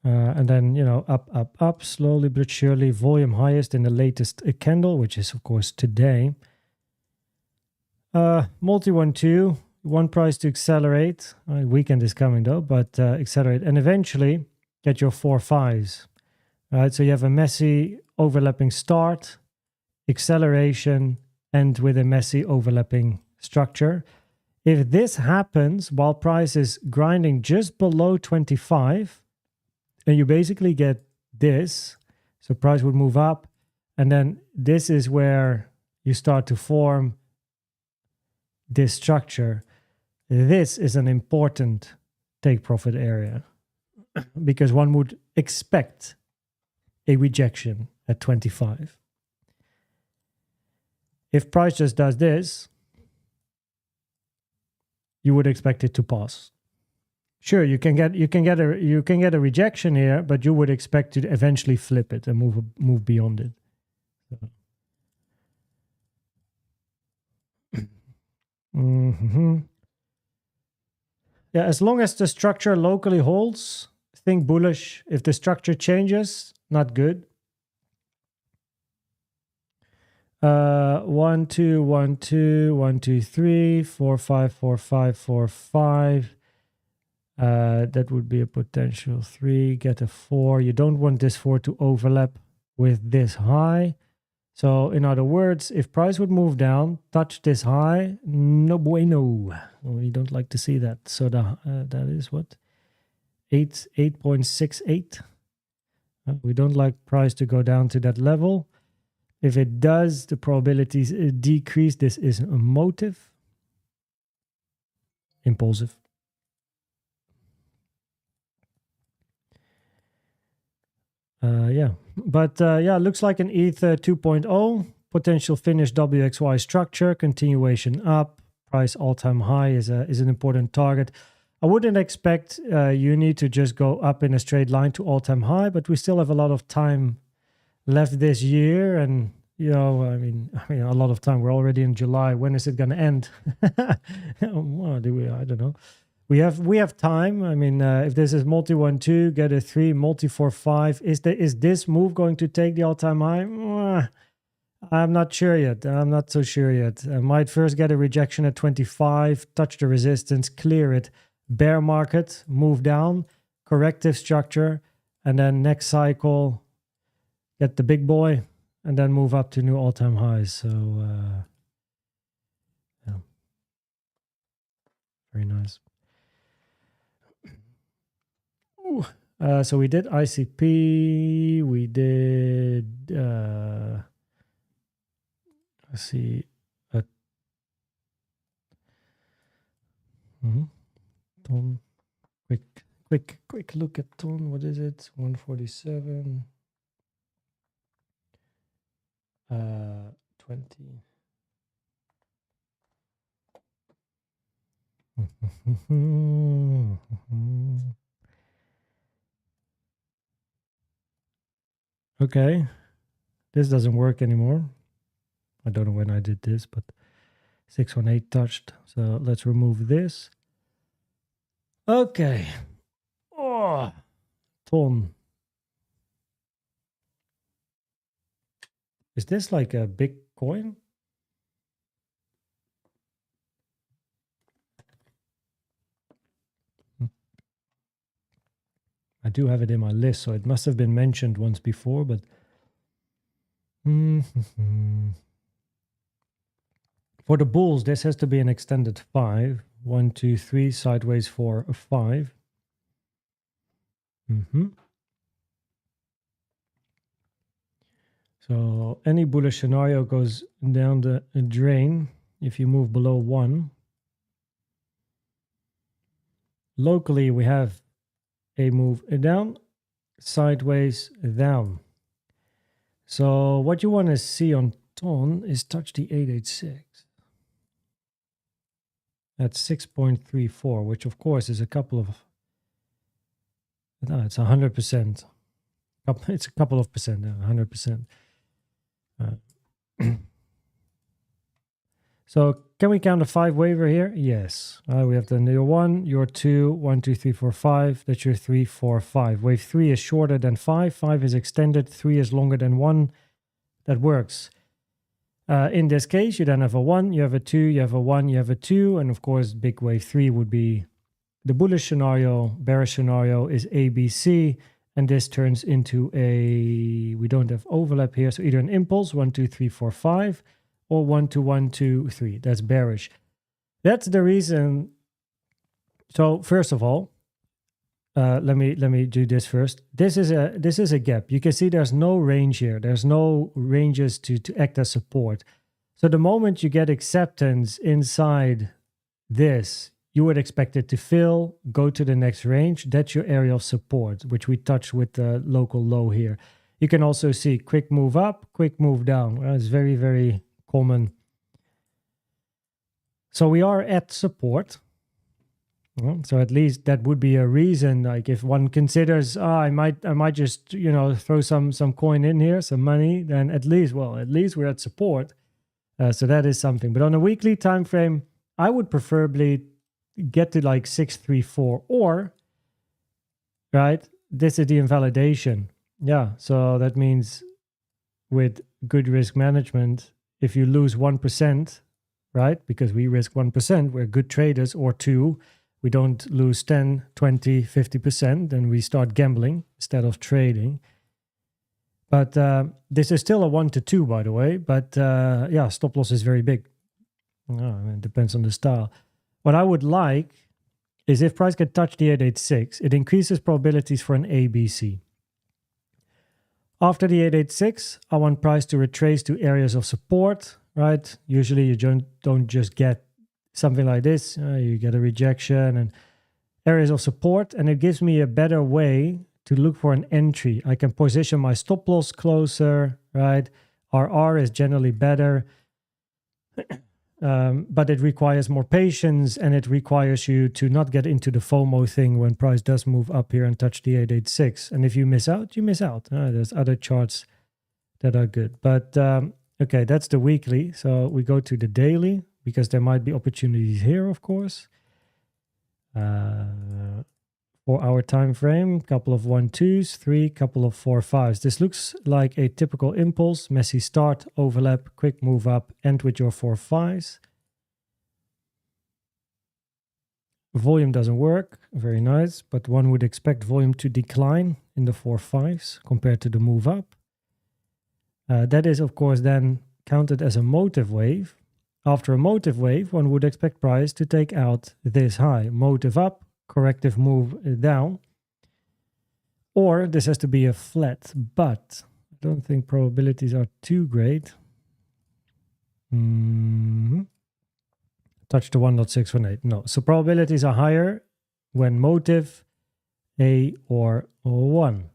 And then, you know, up, slowly but surely, volume highest in the latest candle, which is, of course, today. Multi 1-2, one price to accelerate. Weekend is coming, though, but accelerate. And eventually get your 4-5s. Right, so you have a messy overlapping start, acceleration, and with a messy overlapping structure. If this happens while price is grinding just below 25, and you basically get this, so price would move up, and then this is where you start to form this structure. This is an important take profit area because one would expect a rejection at 25. If price just does this, you would expect it to pass. Sure, you can get a rejection here, but you would expect to eventually flip it and move beyond it. Yeah, as long as the structure locally holds, think bullish. If the structure changes, not good. 1, 2, 1, 2, 1, 2, 3, 4, 5, 4, 5, 4, 5. That would be a potential 3, get a 4. You don't want this 4 to overlap with this high. So in other words, if price would move down, touch this high, no bueno. We don't like to see that. So that is what? 8.68. We don't like price to go down to that level. If it does, the probabilities decrease. This is a motive. Impulsive. Yeah, but yeah, looks like an ETH 2.0 potential finish WXY structure, continuation up, price all-time high is an important target. I wouldn't expect you need to just go up in a straight line to all-time high, but we still have a lot of time left this year, and you know, I mean, a lot of time. We're already in July. When is it going to end? Well, I don't know. We have time. I mean, if this is multi 1-2, get a 3, multi 4-5. Is this move going to take the all-time high? I'm not sure yet. I'm not so sure yet. I might first get a rejection at 25, touch the resistance, clear it, bear market, move down, corrective structure, and then next cycle, get the big boy, and then move up to new all-time highs. So, yeah, very nice. So we did ICP, we did, let's see, Ton, quick look at Ton, what is it, 147, 20. Okay, this doesn't work anymore. I don't know when I did this, but 618 touched. So let's remove this. Okay. Oh, Ton. Is this like a big coin? I do have it in my list, so it must have been mentioned once before, but for the bulls, this has to be an extended 5. 1, 2, 3, sideways 4, 5. So any bullish scenario goes down the drain if you move below 1. Locally, we have a move down, sideways down. So what you want to see on TON is touch the 886. That's 6.34, which of course is a couple of, no, it's 100%. It's a couple of percent, 100%. So can we count a 5 waiver here? Yes. We have your 1, your 2, 1, 2, 3, 4, 5. That's your 3, 4, 5. Wave 3 is shorter than 5. 5 is extended. 3 is longer than 1. That works. In this case, you then have a 1, you have a 2, you have a 1, you have a 2. And of course, big wave 3 would be the bullish scenario. Bearish scenario is ABC. And this turns into a, we don't have overlap here. So either an impulse, 1, 2, 3, 4, 5. Or 1, 2, 1, 2, 3. That's bearish. That's the reason. So first of all, let me do this first. This is a gap. You can see there's no range here. There's no ranges to act as support. So the moment you get acceptance inside this, you would expect it to fill, go to the next range. That's your area of support, which we touched with the local low here. You can also see quick move up, quick move down. It's very, very common. So we are at support. So at least that would be a reason. Like if one considers, I might just throw some coin in here, some money. Then at least we're at support. So that is something. But on a weekly time frame, I would preferably get to like 634 or right. This is the invalidation. Yeah. So that means with good risk management, if you lose 1%, right, because we risk 1%, we're good traders, or 2, we don't lose 10, 20, 50%, then we start gambling instead of trading. But this is still a 1 to 2, by the way. But yeah, stop loss is very big. It depends on the style. What I would like is if price can touch the 886, it increases probabilities for an ABC. After the 886, I want price to retrace to areas of support, right? Usually you don't just get something like this. You get a rejection and areas of support, and it gives me a better way to look for an entry. I can position my stop loss closer, right? RR is generally better, but it requires more patience, and it requires you to not get into the FOMO thing when price does move up here and touch the 886. And if you miss out, you miss out. There's other charts that are good. But okay, that's the weekly. So we go to the daily because there might be opportunities here, of course. 4 hour time frame, couple of 1-2s, 3, couple of 4-5s. This looks like a typical impulse, messy start, overlap, quick move up, end with your 4-5s. Volume doesn't work, very nice, but one would expect volume to decline in the 4-5s compared to the move up. That is, of course, then counted as a motive wave. After a motive wave, one would expect price to take out this high. Motive up, corrective move down. Or this has to be a flat, but I don't think probabilities are too great. Touch the 1.618. No, so probabilities are higher when motive A or 1.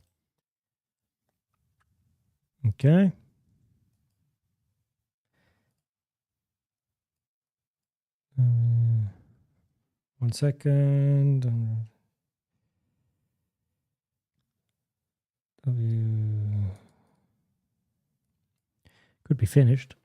Okay. One second. Could be finished.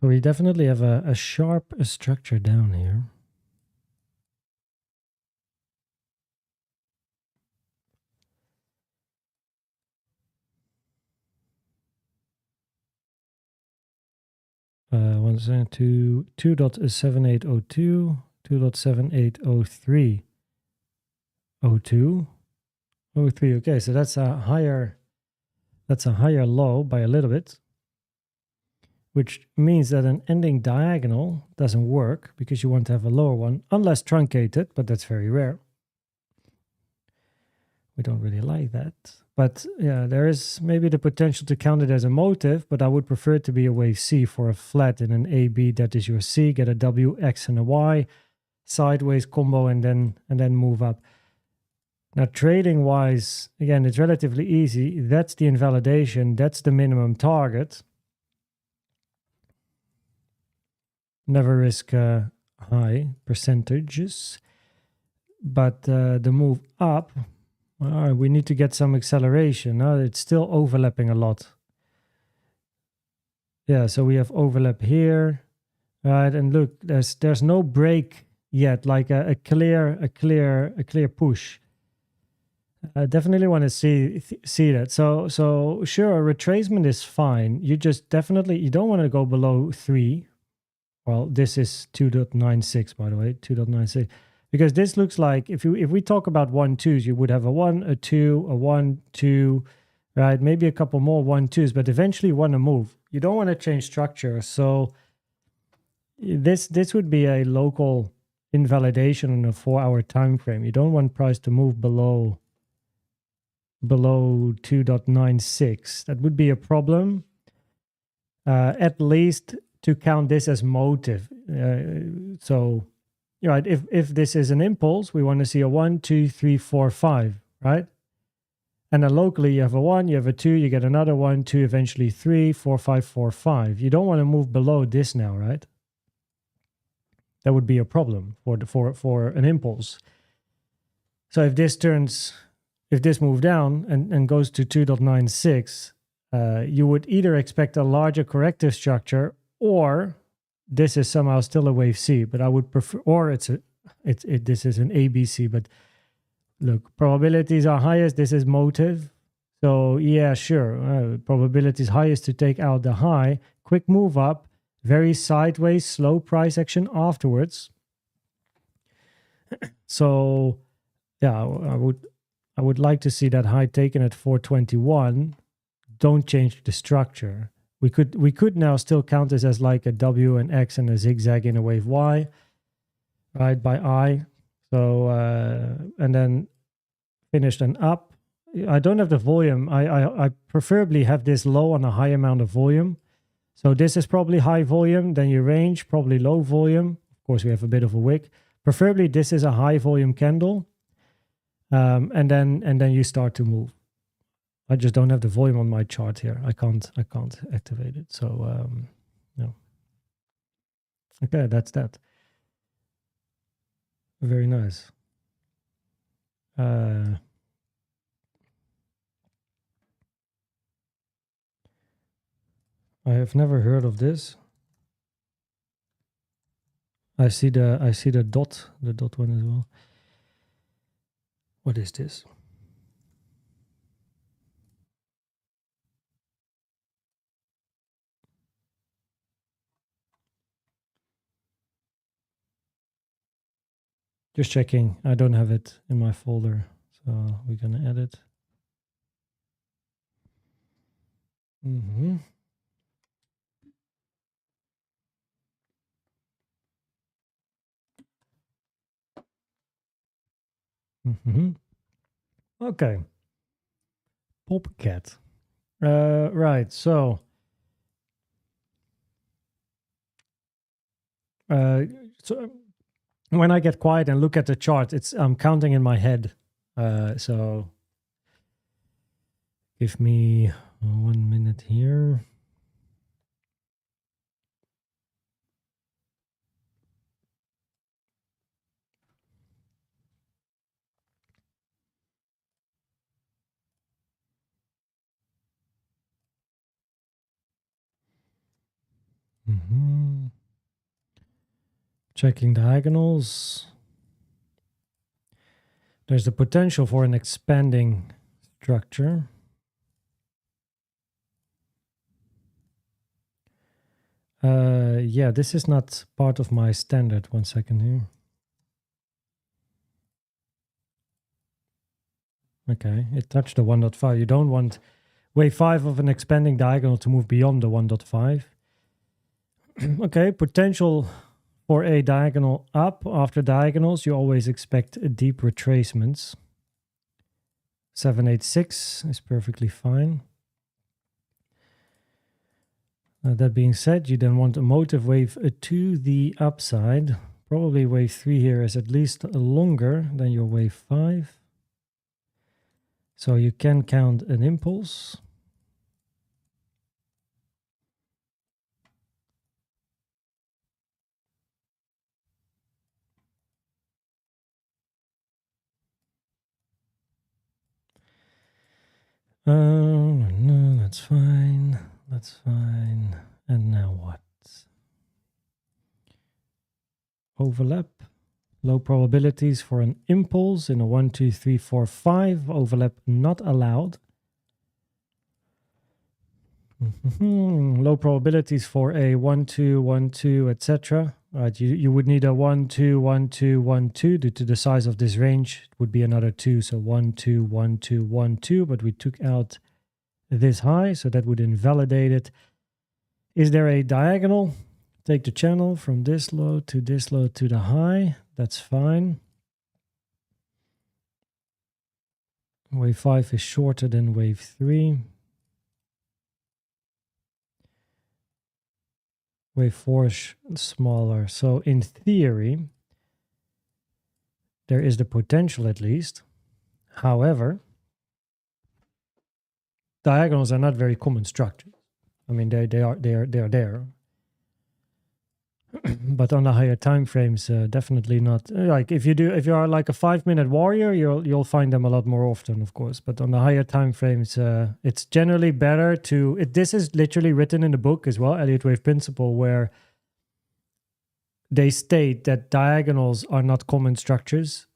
So we definitely have a sharp structure down here. One second, 2.7802, 2.7803, 02, 03. Okay, so that's a higher low by a little bit, which means that an ending diagonal doesn't work because you want to have a lower one, unless truncated, but that's very rare. We don't really like that. But yeah, there is maybe the potential to count it as a motive, but I would prefer it to be a wave C for a flat in an AB that is your C, get a W, X, and a Y, sideways combo, and then move up. Now, trading wise, again, it's relatively easy. That's the invalidation, that's the minimum target. Never risk high percentages. But the move up, we need to get some acceleration. It's still overlapping a lot. Yeah, so we have overlap here, right? And look, there's no break yet, like a clear push. I definitely want to see that. So sure, a retracement is fine. You just definitely you don't want to go below 3. Well, this is 2.96, by the way, 2.96. Because this looks like if we talk about 1-2s, you would have a 1, a 2, a 1, 2, right? Maybe a couple more 1-2s, but eventually you want to move. You don't want to change structure. So this would be a local invalidation on a 4-hour time frame. You don't want price to move below 2.96. That would be a problem. At least to count this as motive. So, right, if this is an impulse, we want to see a 1, 2, 3, 4, 5, right? And then locally, you have a 1, you have a 2, you get another 1, 2, eventually 3, 4, 5, 4, 5. You don't want to move below this now, right? That would be a problem for an impulse. So if this moves down and goes to 2.96, you would either expect a larger corrective structure, or this is somehow still a wave C. But I would prefer, or this is an ABC. But look, probabilities are highest. This is motive. So yeah, sure. Probabilities highest to take out the high. Quick move up, very sideways, slow price action afterwards. So yeah, I would like to see that high taken at 421. Don't change the structure. We could now still count this as like a W and X and a zigzag in a wave Y, right, by I. So and then finished and up. I don't have the volume. I preferably have this low on a high amount of volume. So this is probably high volume. Then your range, probably low volume. Of course, we have a bit of a wick. Preferably this is a high volume candle. And then you start to move. I just don't have the volume on my chart here. I can't activate it. So no. Okay, that's that. Very nice. I have never heard of this. I see the dot one as well. What is this? Just checking. I don't have it in my folder, so we're gonna add it. Mm-hmm. Mm-hmm. Okay. POPCAT. Right. So, so when I get quiet and look at the chart, I'm counting in my head. So give me 1 minute here. Checking diagonals. There's the potential for an expanding structure. Yeah, this is not part of my standard. 1 second here. Okay, it touched the 1.5. You don't want wave 5 of an expanding diagonal to move beyond the 1.5. Okay, potential for a diagonal up. After diagonals, you always expect deep retracements. 786 is perfectly fine. That being said, you then want a motive wave to the upside. Probably wave 3 here is at least longer than your wave 5. So you can count an impulse. No, that's fine. That's fine. And now what? Overlap. Low probabilities for an impulse in a 1, 2, 3, 4, 5. Overlap not allowed. Low probabilities for a 1, 2, 1, 2, etc. Right, you would need a 1, 2, 1, 2, 1, 2 due to the size of this range. It would be another 2, so 1, 2, 1, 2, 1, 2. But we took out this high, so that would invalidate it. Is there a diagonal? Take the channel from this low to the high. That's fine. Wave 5 is shorter than wave 3. Wave 4 is smaller. So in theory, there is the potential at least. However, diagonals are not very common structures. I mean, they are there. But on the higher time frames, definitely not. Like if you are like a 5-minute warrior, you'll find them a lot more often, of course. But on the higher time frames, it's generally better to. This is literally written in the book as well, Elliott Wave Principle, where they state that diagonals are not common structures.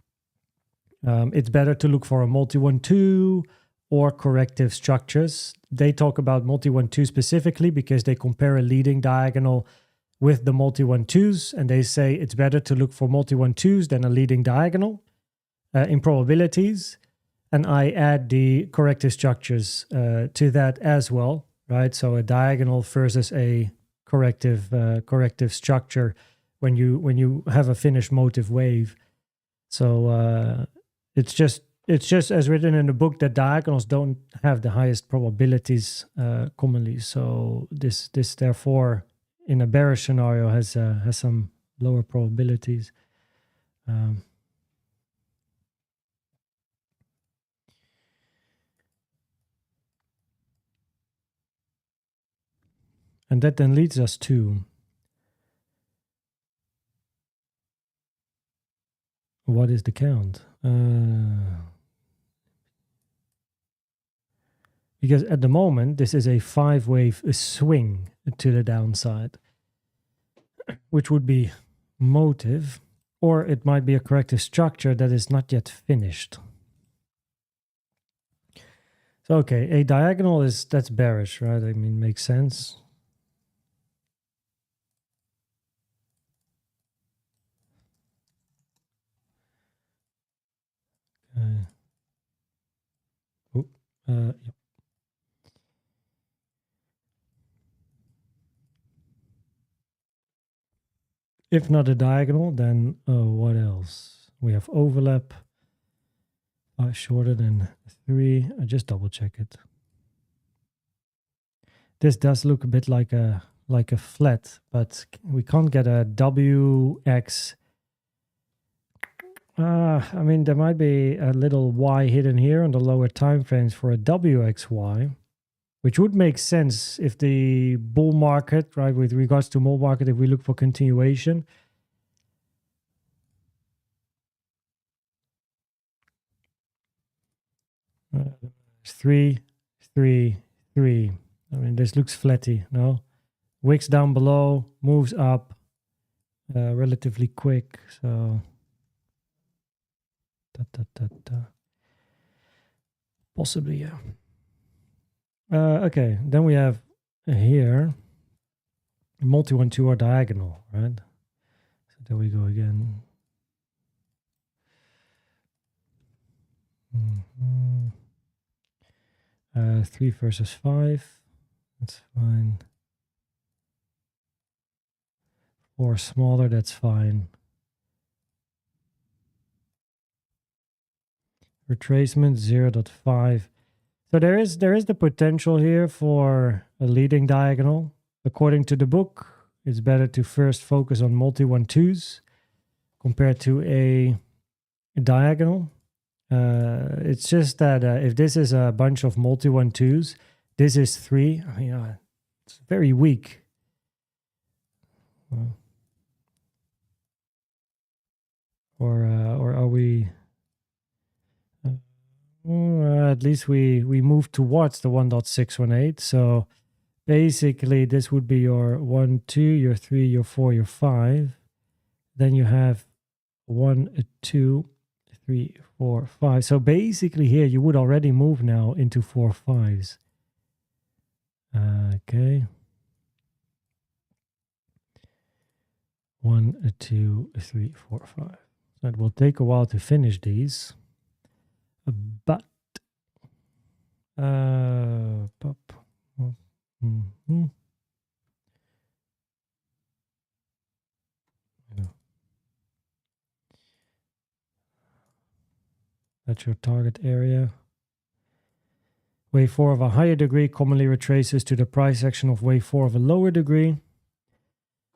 It's better to look for a multi-1-2 or corrective structures. They talk about multi-1-2 specifically because they compare a leading diagonal with the multi-1-2s, and they say it's better to look for multi-1-2s than a leading diagonal in probabilities. And I add the corrective structures to that as well, right? So a diagonal versus a corrective structure when you have a finished motive wave. So it's just as written in the book that diagonals don't have the highest probabilities commonly. So this therefore, in a bearish scenario, has some lower probabilities. And that then leads us to what is the count? Because at the moment, this is a 5-wave swing to the downside, which would be motive, or it might be a corrective structure that is not yet finished. So, okay, a diagonal that's bearish, right? I mean, makes sense. Okay. Yep. If not a diagonal, then what else? We have overlap. Shorter than 3. I just double check it. This does look a bit like a flat, but we can't get a WX. I mean, there might be a little Y hidden here on the lower time frames for a WXY, which would make sense if the bull market, right, with regards to bull market, if we look for continuation. Three, 3, 3. I mean, this looks flatty, no? wicks down below, moves up relatively quick. So possibly, yeah. Okay, then we have here multi 1-2 or diagonal, right? So there we go again. 3 versus 5. That's fine. 4 smaller, that's fine. Retracement 0.5. So there is the potential here for a leading diagonal. According to the book, it's better to first focus on multi 1-2s compared to a diagonal. It's just that if this is a bunch of multi 1-2s, this is 3. I mean, it's very weak. Or are we? At least we move towards the 1.618. So basically, this would be your 1, 2, your 3, your 4, your 5. Then you have 1, 2, 3, 4, 5. So basically, here you would already move now into 4 5s. Okay. 1, 2, 3, 4, 5. So it will take a while to finish these. But that's your target area. Wave 4 of a higher degree commonly retraces to the price action of wave 4 of a lower degree.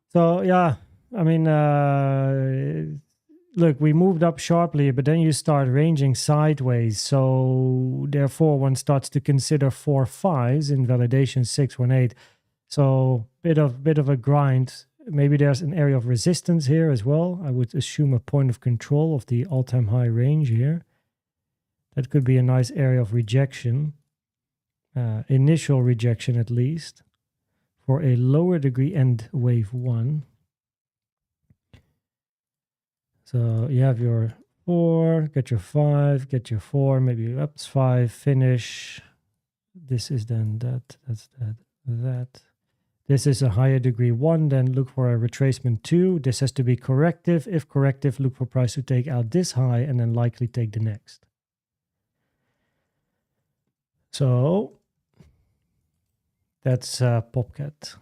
So yeah, I mean, look, we moved up sharply, but then you start ranging sideways. So therefore, one starts to consider 4 5s in validation 6 1 8. So bit of a grind. Maybe there's an area of resistance here as well. I would assume a point of control of the all-time high range here. That could be a nice area of rejection, initial rejection at least, for a lower degree end wave 1. So you have your 4, get your 5, get your 4, maybe ups 5, finish. This is then that, that's that, that. This is a higher degree 1, then look for a retracement 2. This has to be corrective. If corrective, look for price to take out this high and then likely take the next. So that's POPCAT.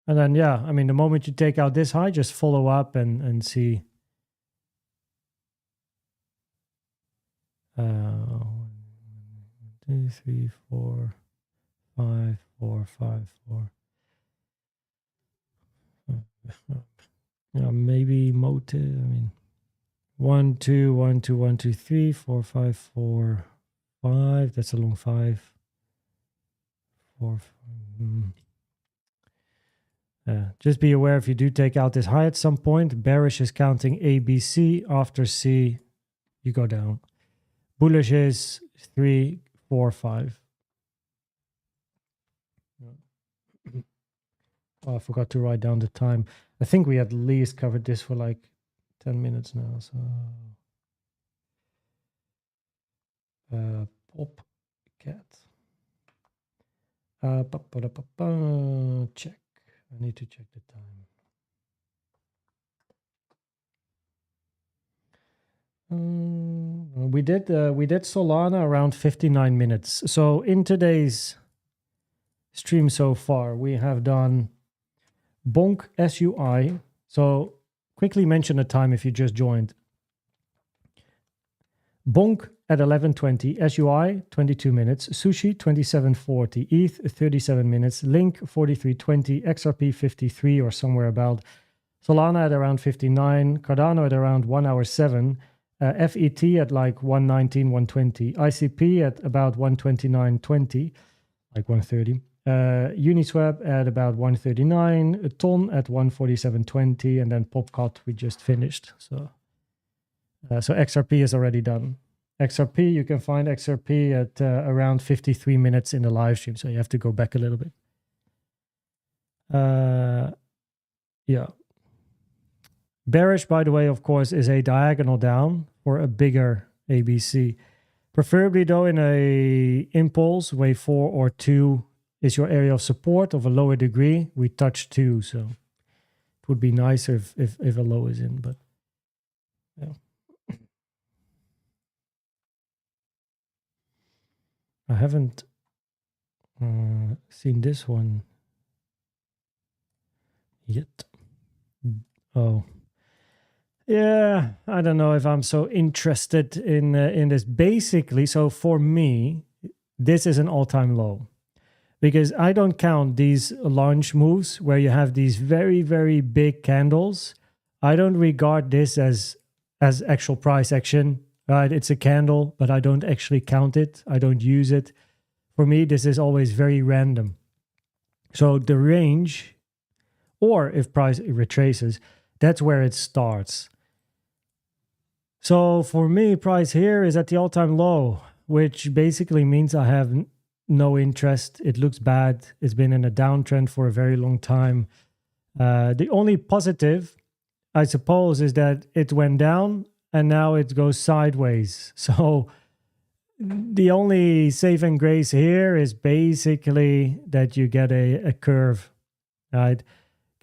And then, yeah, I mean, the moment you take out this high, just follow up and see. 1, 2, 3, 4, 5, 4, 5, 4. Yeah, maybe motive. I mean, 1, 2, 1, 2, 1, 2, 3, 4, 5, 4, 5. That's a long 5. 4, 5. Just be aware if you do take out this high at some point, bearish is counting A, B, C. After C, you go down. Bullish is 3, 4, 5. Oh, I forgot to write down the time. I think we at least covered this for like 10 minutes now. So, POPCAT. Check. I need to check the time. We did Solana around 59 minutes. So in today's stream so far, we have done BONK SUI. So quickly mention the time if you just joined. BONK at 11:20, SUI 22 minutes, SUSHI 27:40, ETH 37 minutes, Link 43:20, XRP 53 or somewhere about, Solana at around 59, Cardano at around 1 hour 7, FET at like 119, 120, ICP at about 129.20, like 130, Uniswap at about 139, TON at 147.20, and then POPCAT we just finished. So XRP is already done. XRP, you can find XRP at around 53 minutes in the live stream, so you have to go back a little bit. Yeah. Bearish, by the way, of course, is a diagonal down for a bigger ABC. Preferably, though, in a impulse, wave 4 or 2 is your area of support of a lower degree. We touched 2, so it would be nicer if a low is in, but yeah. I haven't seen this one yet. Oh. Yeah, I don't know if I'm so interested in this. Basically, so for me, this is an all-time low. Because I don't count these launch moves where you have these very, very big candles. I don't regard this as actual price action, right? It's a candle, but I don't actually count it. I don't use it. For me, this is always very random. So the range, or if price retraces, that's where it starts. So for me, price here is at the all-time low, which basically means I have no interest. It looks bad. It's been in a downtrend for a very long time. The only positive, I suppose, is that it went down and now it goes sideways. So the only saving grace here is basically that you get a curve, right?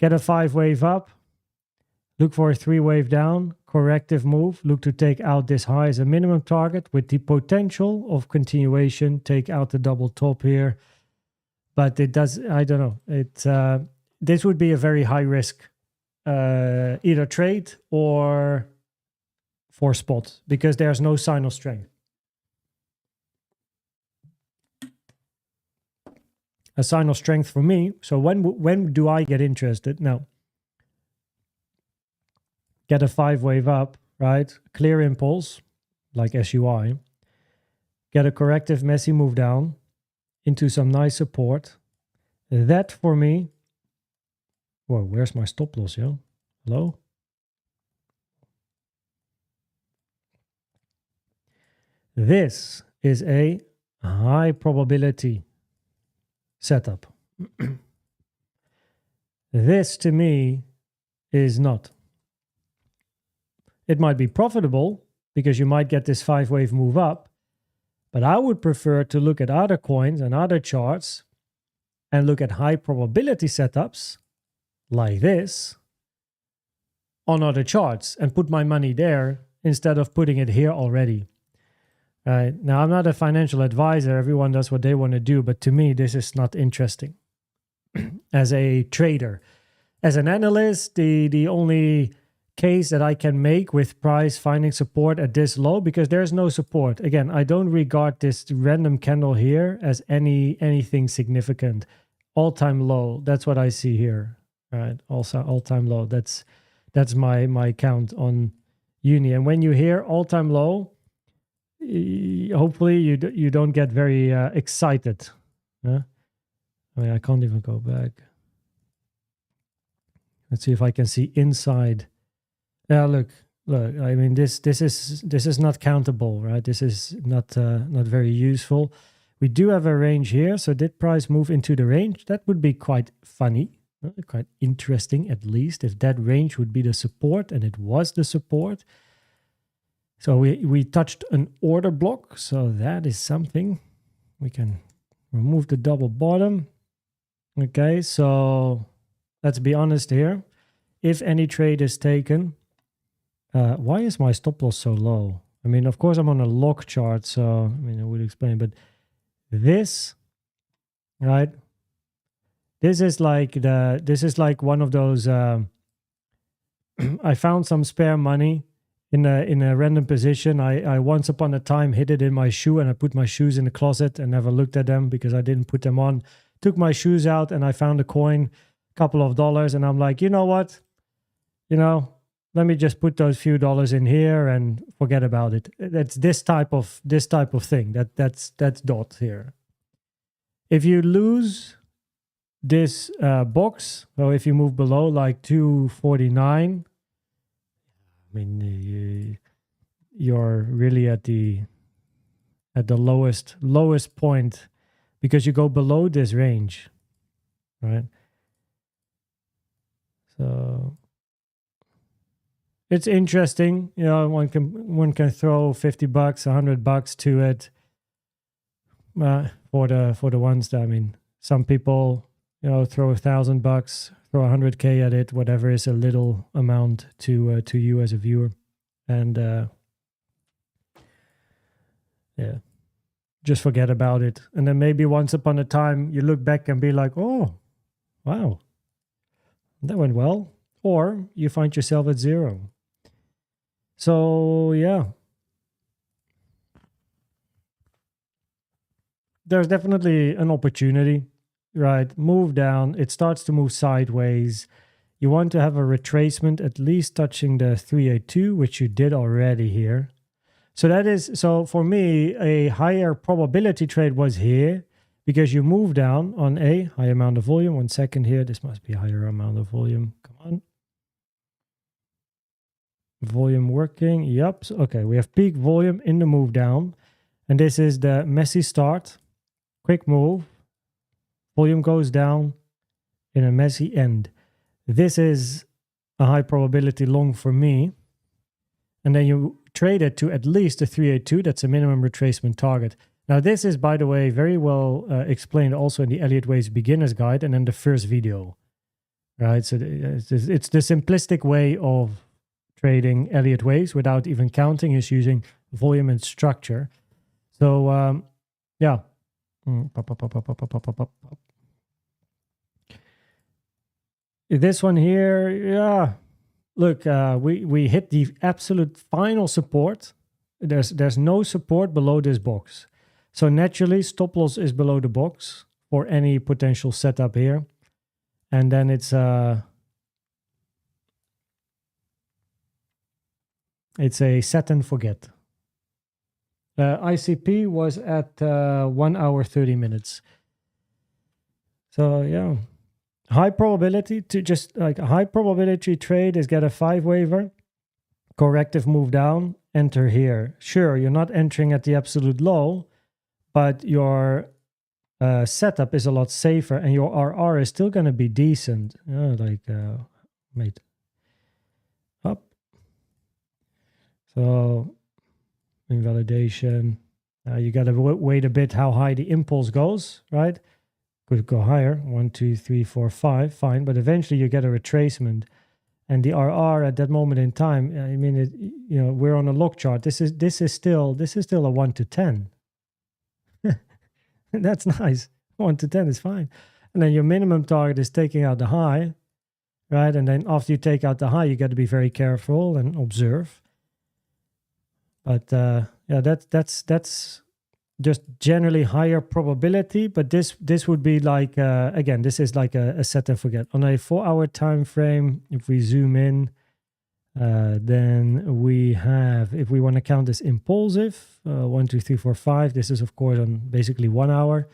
Get a 5-wave up, look for a 3-wave down, corrective move, look to take out this high as a minimum target with the potential of continuation, take out the double top here. But it does, I don't know, this would be a very high risk either trade or for spot because there's no sign of strength. A sign of strength for me. So when do I get interested? Now, get a 5-wave up, right? Clear impulse, like SUI. Get a corrective messy move down into some nice support. That for me, whoa, where's my stop loss, yo? Hello? This is a high probability setup. This to me is not. It might be profitable because you might get this 5-wave move up, but I would prefer to look at other coins and other charts and look at high probability setups like this on other charts and put my money there instead of putting it here already. Right. Now, I'm not a financial advisor. Everyone does what they want to do. But to me, this is not interesting as a trader. As an analyst, the only case that I can make with price finding support at this low, because there's no support. Again, I don't regard this random candle here as anything significant. All-time low. That's what I see here. Right. Also all-time low. That's my count on Uni. And when you hear all-time low, hopefully you don't get very excited. I mean, I can't even go back. Let's see if I can see inside. Yeah, look. I mean, this is not countable, right? This is not very useful. We do have a range here, so did price move into the range? That would be quite funny, quite interesting at least, if that range would be the support, and it was the support. So we touched an order block, so that is something. We can remove the double bottom. Okay, so let's be honest here. If any trade is taken, why is my stop loss so low? I mean, of course, I'm on a log chart, so I mean, I would explain, but this, right? This is like one of those. I found some spare money in a random position. I once upon a time hid it in my shoe, and I put my shoes in the closet and never looked at them because I didn't put them on. Took my shoes out and I found a coin, couple of dollars, and I'm like, you know what? Let me just put those few dollars in here and forget about it. That's this type of thing. That's DOT here. If you lose this box, or if you move below like 249, I mean, you're really at the lowest point because you go below this range, right? So it's interesting, you know. One can throw $50, $100 to it for the ones that, I mean, some people, you know, throw $1,000, throw 100K at it, whatever is a little amount to you as a viewer, and yeah, just forget about it. And then maybe once upon a time you look back and be like, oh, wow, that went well, or you find yourself at zero. So yeah, there's definitely an opportunity, right? Move down, it starts to move sideways. You want to have a retracement at least touching the 382, which you did already here. So that is, so for me, a higher probability trade was here, because you move down on a high amount of volume. 1 second here, this must be a higher amount of volume. Come on. Volume working, yep. So, okay, we have peak volume in the move down, and this is the messy start, quick move, volume goes down in a messy end. This is a high probability long for me, and then you trade it to at least a 382. That's a minimum retracement target. Now this is, by the way, very well explained also in the Elliott Waves beginner's guide and in the first video, right? So it's the simplistic way of trading Elliott Waves without even counting, is using volume and structure. So yeah. This one here, yeah. Look, we hit the absolute final support. There's no support below this box. So naturally, stop loss is below the box for any potential setup here. And then it's a set and forget. ICP was at 1 hour 30 minutes. So yeah, high probability to just like a high probability trade is get a 5 waiver, corrective move down, enter here. Sure, you're not entering at the absolute low, but your setup is a lot safer, and your RR is still going to be decent. Wait, up. So invalidation. You got to wait a bit how high the impulse goes, right? Could go higher, 1, 2, 3, 4, 5, fine. But eventually you get a retracement, and the RR at that moment in time. I mean, you know, we're on a log chart. This is still a 1 to 10. That's nice. 1 to 10 is fine. And then your minimum target is taking out the high, right? And then after you take out the high, you got to be very careful and observe. But yeah, that's just generally higher probability. But this would be like again, this is like a set and forget on a 4-hour time frame. If we zoom in, then we have, if we want to count this impulsive, 1, 2, 3, 4, 5. This is of course on basically 1 hour.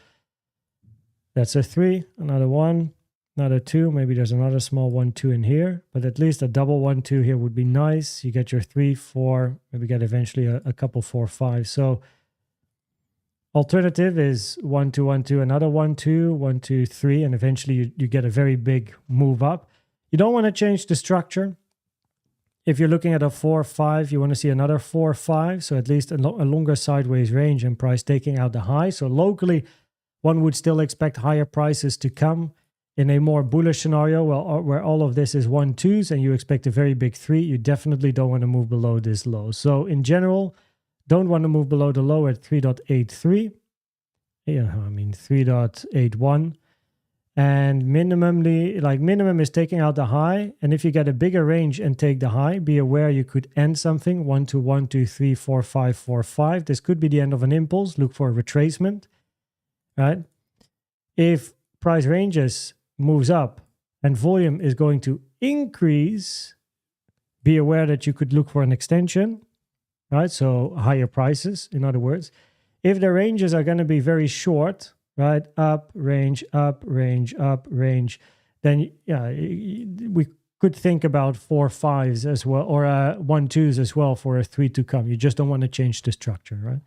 That's a 3, another 1, another 2. Maybe there's another small 1, 2 in here, but at least a double 1, 2 here would be nice. You get your 3, 4, maybe get eventually a couple 4, 5. So alternative is 1, 2, 1, 2, another 1, 2, 1, 2, 3, and eventually you get a very big move up. You don't want to change the structure. If you're looking at a 4, 5, you want to see another 4, 5. So at least a longer sideways range and price taking out the high. So locally, one would still expect higher prices to come. In a more bullish scenario, where all of this is 1, 2s and you expect a very big 3, you definitely don't want to move below this low. So in general, don't want to move below the low at 3.83. Yeah, I mean 3.81. And minimum is taking out the high. And if you get a bigger range and take the high, be aware you could end something 1 to 1, 2, 3, 4, 5, 4, 5. This could be the end of an impulse. Look for a retracement, right? If price ranges moves up and volume is going to increase, be aware that you could look for an extension, right? So higher prices, in other words. If the ranges are going to be very short, right? Up, range, up, range, up, range, then yeah, we could think about 4, 5s as well, or 1, 2s as well for a 3 to come. You just don't want to change the structure, right?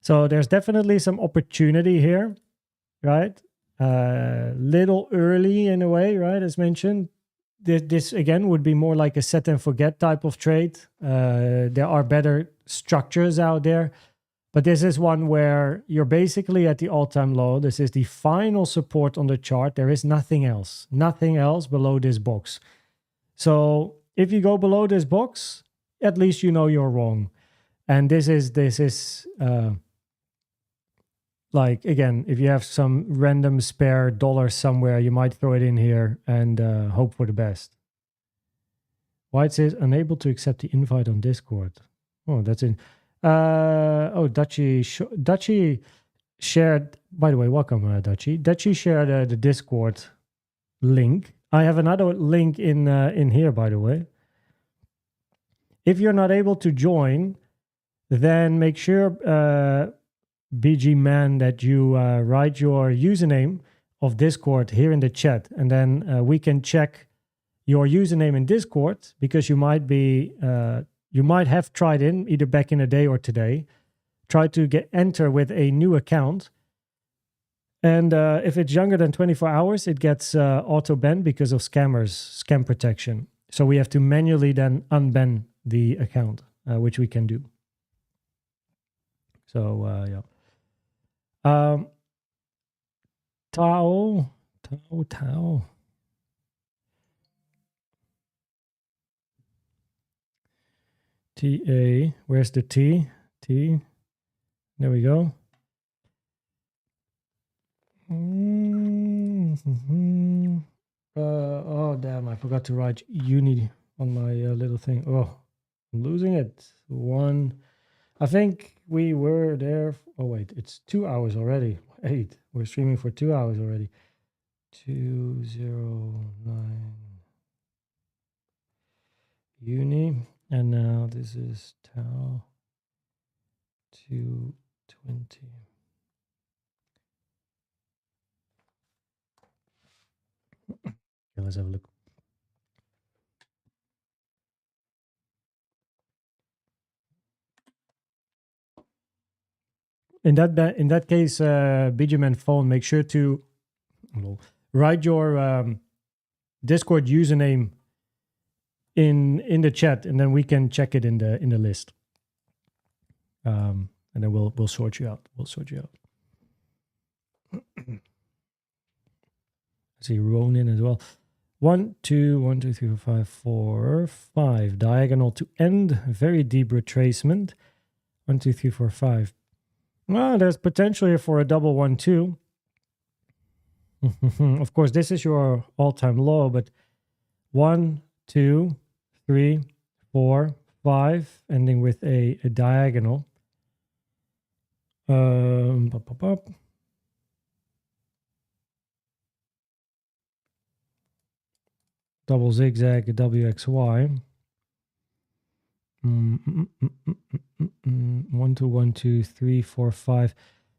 So there's definitely some opportunity here, right? Little early in a way, right? As mentioned, this again would be more like a set and forget type of trade. There are better structures out there, but this is one where you're basically at the all-time low. This is the final support on the chart. There is nothing else below this box. So if you go below this box, at least you know you're wrong. And this is like, again, if you have some random spare dollars somewhere, you might throw it in here and hope for the best. White says unable to accept the invite on Discord. Oh, that's in. Dutchie shared. By the way, welcome, Dutchie. Dutchie shared the Discord link. I have another link in here, by the way. If you're not able to join, then make sure, BG Man, that you write your username of Discord here in the chat, and then we can check your username in Discord, because you might have tried in either back in the day or today, try to enter with a new account, and if it's younger than 24 hours, it gets auto banned because of scam protection. So we have to manually then unban the account, which we can do. So yeah. Tao. TA. Where's the T? T. There we go. Oh damn! I forgot to write uni on my little thing. Oh, I'm losing it. One. I think we were there. Oh wait, it's 2 hours already. Wait, we're streaming for 2 hours already. 209 uni, and now this is tau 220. Okay, let's have a look. In that case, BGMan phone, make sure to write your Discord username in the chat, and then we can check it in the list. And then we'll sort you out. We'll sort you out. I see Ronin as well. 1, 2, 1, 2, 3, 4, 5, 4, 5. Diagonal to end. Very deep retracement. 1, 2, 3, 4, 5. Well, there's potential here for a double 1, 2. Of course, this is your all-time low, but 1, 2, 3, 4, 5, ending with a diagonal. Double zigzag, WXY. 1, 2, 1, 2, 3, 4, 5.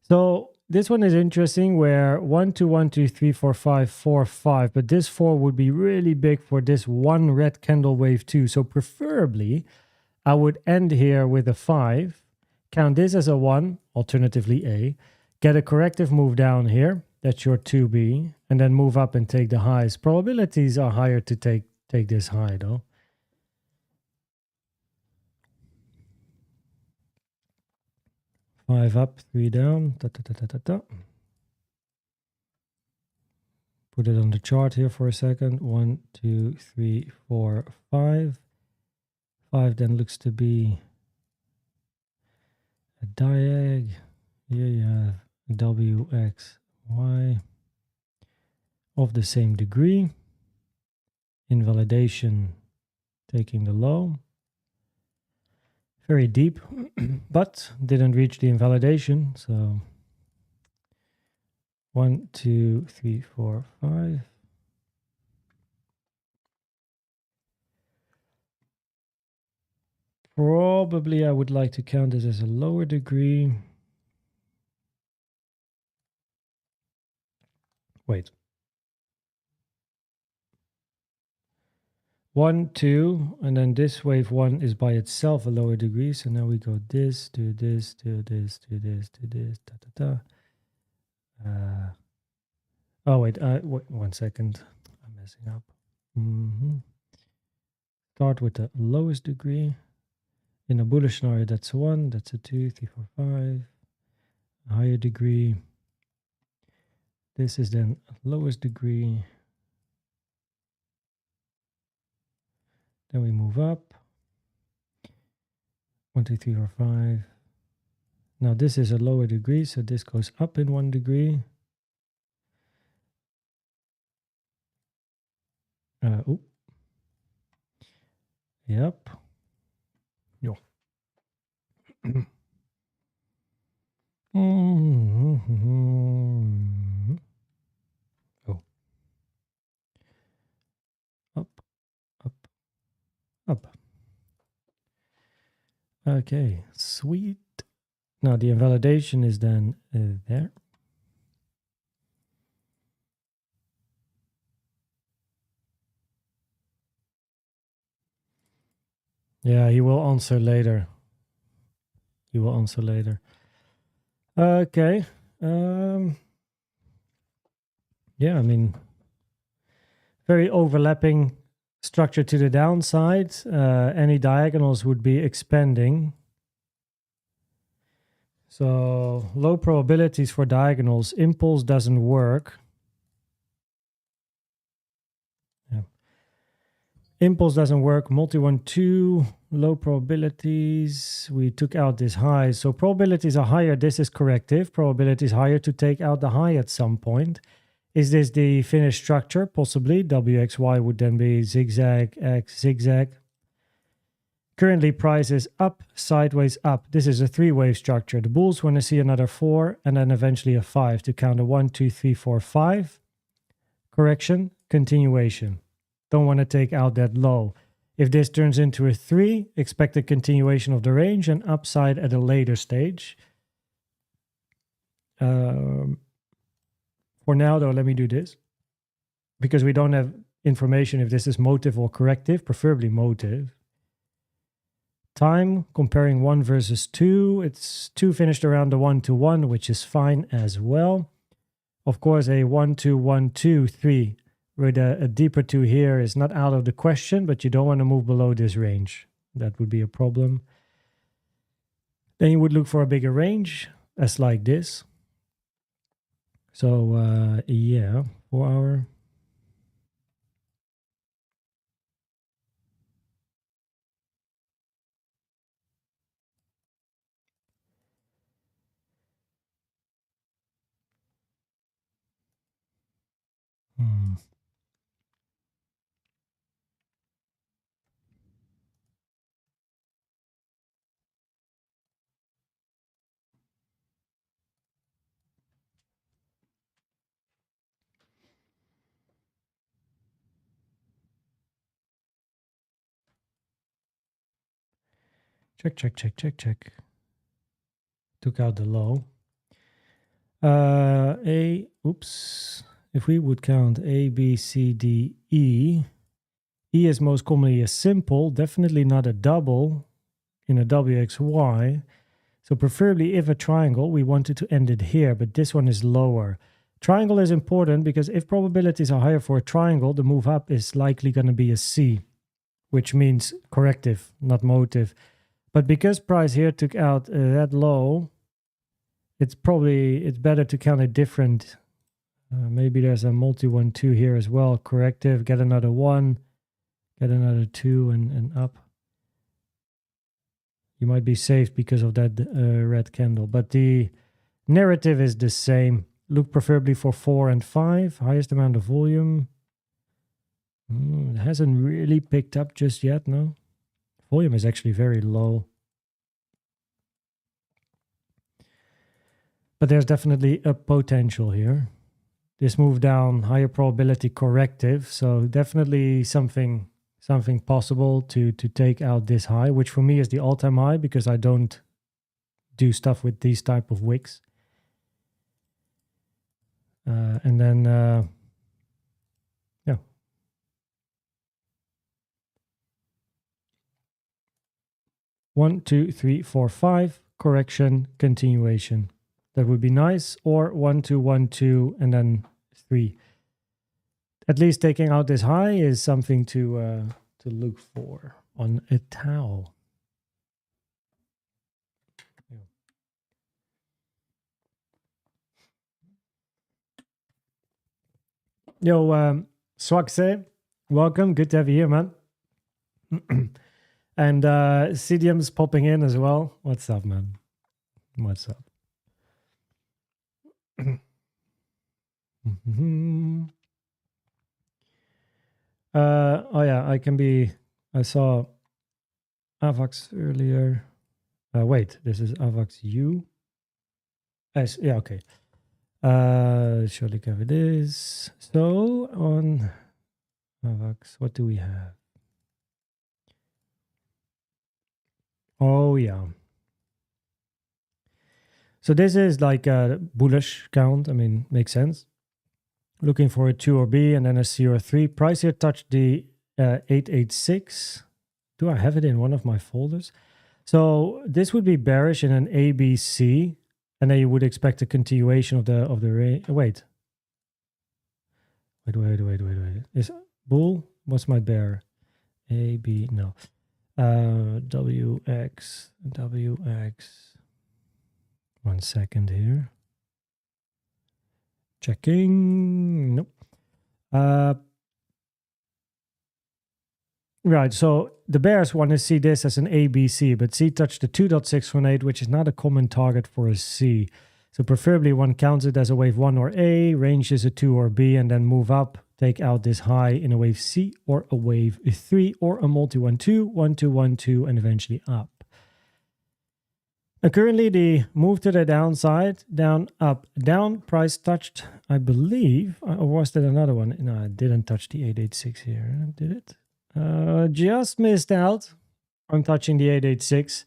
So this one is interesting, where 1, 2, 1, 2, 3, 4, 5, 4, 5. But this 4 would be really big for this one red candle wave too. So preferably, I would end here with a 5. Count this as a 1, alternatively A. Get a corrective move down here. That's your 2B. And then move up and take the highs. Probabilities are higher to take this high though. Five up, 3 down. Put it on the chart here for a second. 1, 2, 3, 4, 5. 5 then looks to be a diag. Here you have WXY of the same degree. Invalidation taking the low. Very deep, but didn't reach the invalidation. So 1, 2, 3, 4, 5. Probably I would like to count this as a lower degree. Wait. 1, 2, and then this wave 1 is by itself a lower degree. So now we go this, do this, do this, do this, do this, oh wait, wait, 1 second. I'm messing up. Start with the lowest degree. In a bullish scenario, that's 1, that's a 2, 3, 4, 5. A higher degree. This is then lowest degree. Then we move up. 1, 2, 3, 4, 5. Now this is a lower degree, so this goes up in 1 degree. Yep. Yo. Oh. Up, up, up. Okay, sweet. Now the invalidation is then there. Yeah, he will answer later. He will answer later. Okay. Yeah, I mean, very overlapping structure to the downside. Any diagonals would be expanding. So low probabilities for diagonals. Impulse doesn't work. Yeah. Impulse doesn't work. Multi 1, 2. Low probabilities. We took out this high. So probabilities are higher. This is corrective. Probability is higher to take out the high at some point. Is this the finished structure? Possibly. WXY would then be zigzag, X, zigzag. Currently, price is up, sideways up. This is a 3-wave structure. The bulls want to see another 4 and then eventually a 5 to count a 1, 2, 3, 4, 5. Correction, continuation. Don't want to take out that low. If this turns into a 3, expect a continuation of the range and upside at a later stage. For now, though, let me do this. Because we don't have information if this is motive or corrective, preferably motive. Time, comparing 1 versus 2. It's 2 finished around the 1 to 1, which is fine as well. Of course, a 1, 2, 1, 2, 3 with a deeper 2 here is not out of the question, but you don't want to move below this range. That would be a problem. Then you would look for a bigger range, as like this. So, yeah, 4 hour. Check, check, check, check, check. Took out the low. Oops. If we would count A, B, C, D, E. E is most commonly a simple, definitely not a double in a WXY. So preferably if a triangle, we wanted to end it here, but this one is lower. Triangle is important because if probabilities are higher for a triangle, the move up is likely going to be a C, which means corrective, not motive. But because price here took out that low, it's better to count a different. Maybe there's a multi 1, 2 here as well. Corrective, get another 1, get another 2 and up. You might be safe because of that red candle. But the narrative is the same. Look preferably for 4 and 5. Highest amount of volume. It hasn't really picked up just yet, no? Volume is actually very low. But there's definitely a potential here. This move down, higher probability corrective. So definitely something possible to take out this high, which for me is the all-time high because I don't do stuff with these type of wicks. And then, yeah. One, 2, 3, 4, 5, correction, continuation. That would be nice. Or 1, 2, 1, 2, and then 3. at least taking out this high is something to look for on a towel. Yo, Swakse, welcome. Good to have you here, man. And CDM's popping in as well. What's up, man? What's up? Oh yeah, I saw AVAX earlier. Wait, this is AVAX U. Yeah, okay. Surely cover this. So on AVAX, what do we have? Oh yeah. So this is like a bullish count. I mean, makes sense. Looking for a 2 or B and then a C or 3. Price here touched the 886. Do I have it in one of my folders? So this would be bearish in an ABC, and then you would expect a continuation of the range. Wait. Is bull? What's my bear? A, B, no. WX. 1 second here. Checking. Nope. Right, so the bears want to see this as an ABC, but C touched the 2.618, which is not a common target for a C. So preferably one counts it as a wave 1 or A, range is a 2 or B, and then move up, take out this high in a wave C or a wave 3 or a multi-1-2, 1-2-1-2, and eventually up. And currently the move to the downside, down, up, down, price touched, I believe, or was that another one? No, I didn't touch the 886 here, did it? Just missed out on touching the 886.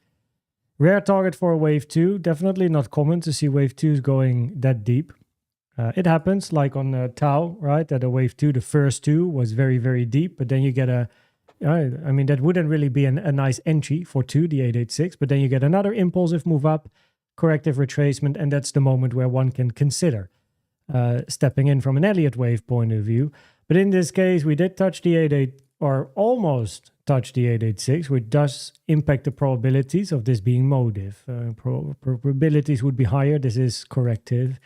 Rare target for a wave 2. Definitely not common to see wave 2s going that deep. It happens like on Tau, right? That a wave 2, the first 2 was very, very deep, but then you get a, I mean, that wouldn't really be a nice entry for 2, the 886, but then you get another impulsive move up, corrective retracement, and that's the moment where one can consider stepping in from an Elliott wave point of view. But in this case, we did touch the 88, or almost touch the 886, which does impact the probabilities of this being motive. Probabilities would be higher. This is corrective.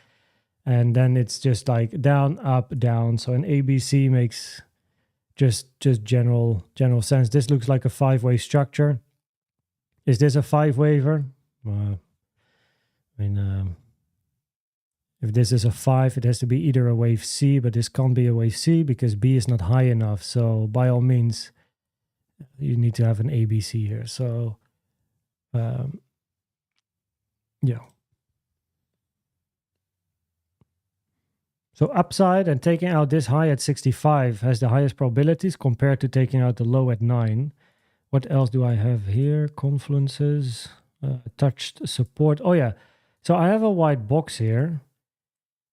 And then it's just like down, up, down. So an ABC makes just general sense. This looks like a 5-wave structure. Is this a 5-waver? I mean, if this is a 5, it has to be either a wave C, but this can't be a wave C because B is not high enough. So by all means, you need to have an ABC here. So, yeah. So upside and taking out this high at 65 has the highest probabilities compared to taking out the low at 9. What else do I have here? Confluences, touched support. Oh yeah, so I have a white box here.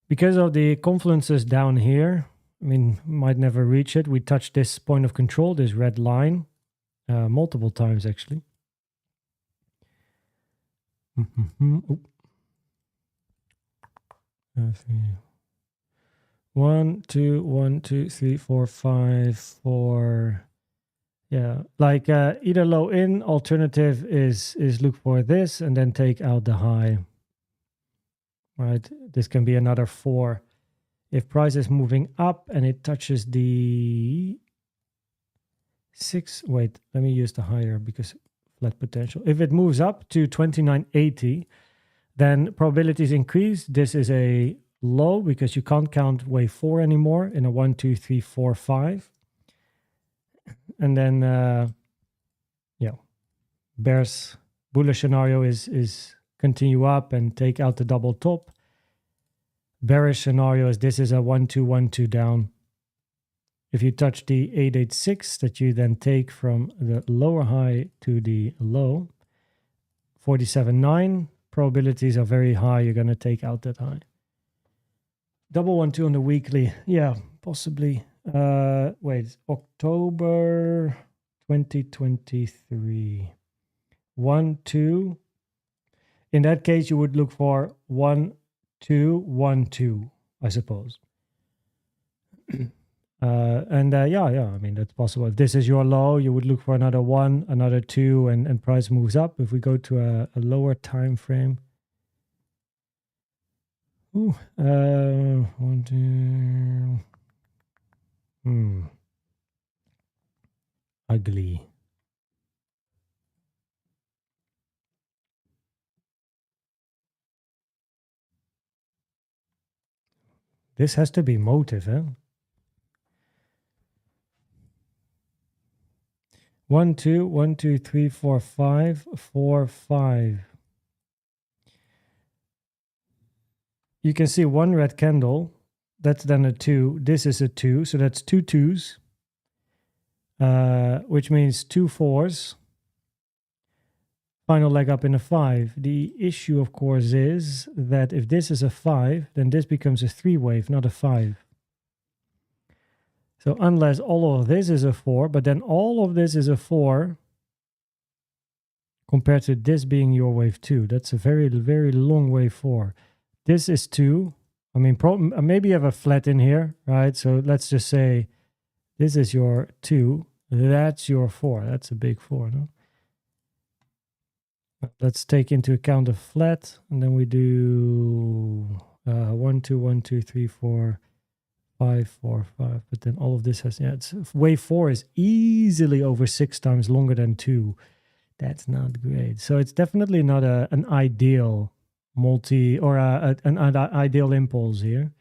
Because of the confluences down here, I mean, might never reach it. We touched this point of control, this red line, multiple times actually. Oh. 1, 2, 1, 2, 3, 4, 5, 4. Yeah, like either low in, alternative is look for this and then take out the high. Right, this can be another 4. If price is moving up and it touches the 6, wait, let me use the higher because flat potential. If it moves up to 2980, then probabilities increase. This is a low because you can't count wave 4 anymore in a 1, 2, 3, 4, 5. And then, yeah, bears bullish scenario is continue up and take out the double top. Bearish scenario is this is a 1, 2, 1, 2 down. If you touch the 886 that you then take from the lower high to the low, 47.9, probabilities are very high. You're going to take out that high. Double 1, 2 on the weekly. Yeah, possibly. Wait, October 2023. 1, 2. In that case, you would look for 1, 2, 1, 2, I suppose. Yeah, I mean, that's possible. If this is your low, you would look for another 1, another 2, and price moves up. If we go to a lower time frame. Ooh, 1, 2. Ugly. This has to be motive, huh? 1, 2, 1, 2, 3, 4, 5, 4, 5. You can see one red candle. That's then a 2. This is a 2, so that's 2 2s, which means 2 4s. Final leg up in a 5. The issue, of course, is that if this is a 5, then this becomes a 3 wave, not a 5. So unless all of this is a 4, but then all of this is a 4, compared to this being your wave 2, that's a very, very long wave 4. This is 2. I mean, maybe you have a flat in here, right? So let's just say this is your 2. That's your 4. That's a big 4, no? Let's take into account a flat, and then we do 1, 2, 1, 2, 3, 4, 5, 4, 5. But then all of this has, wave 4 is easily over 6 times longer than 2. That's not great. So it's definitely not an ideal multi or an ideal impulse here.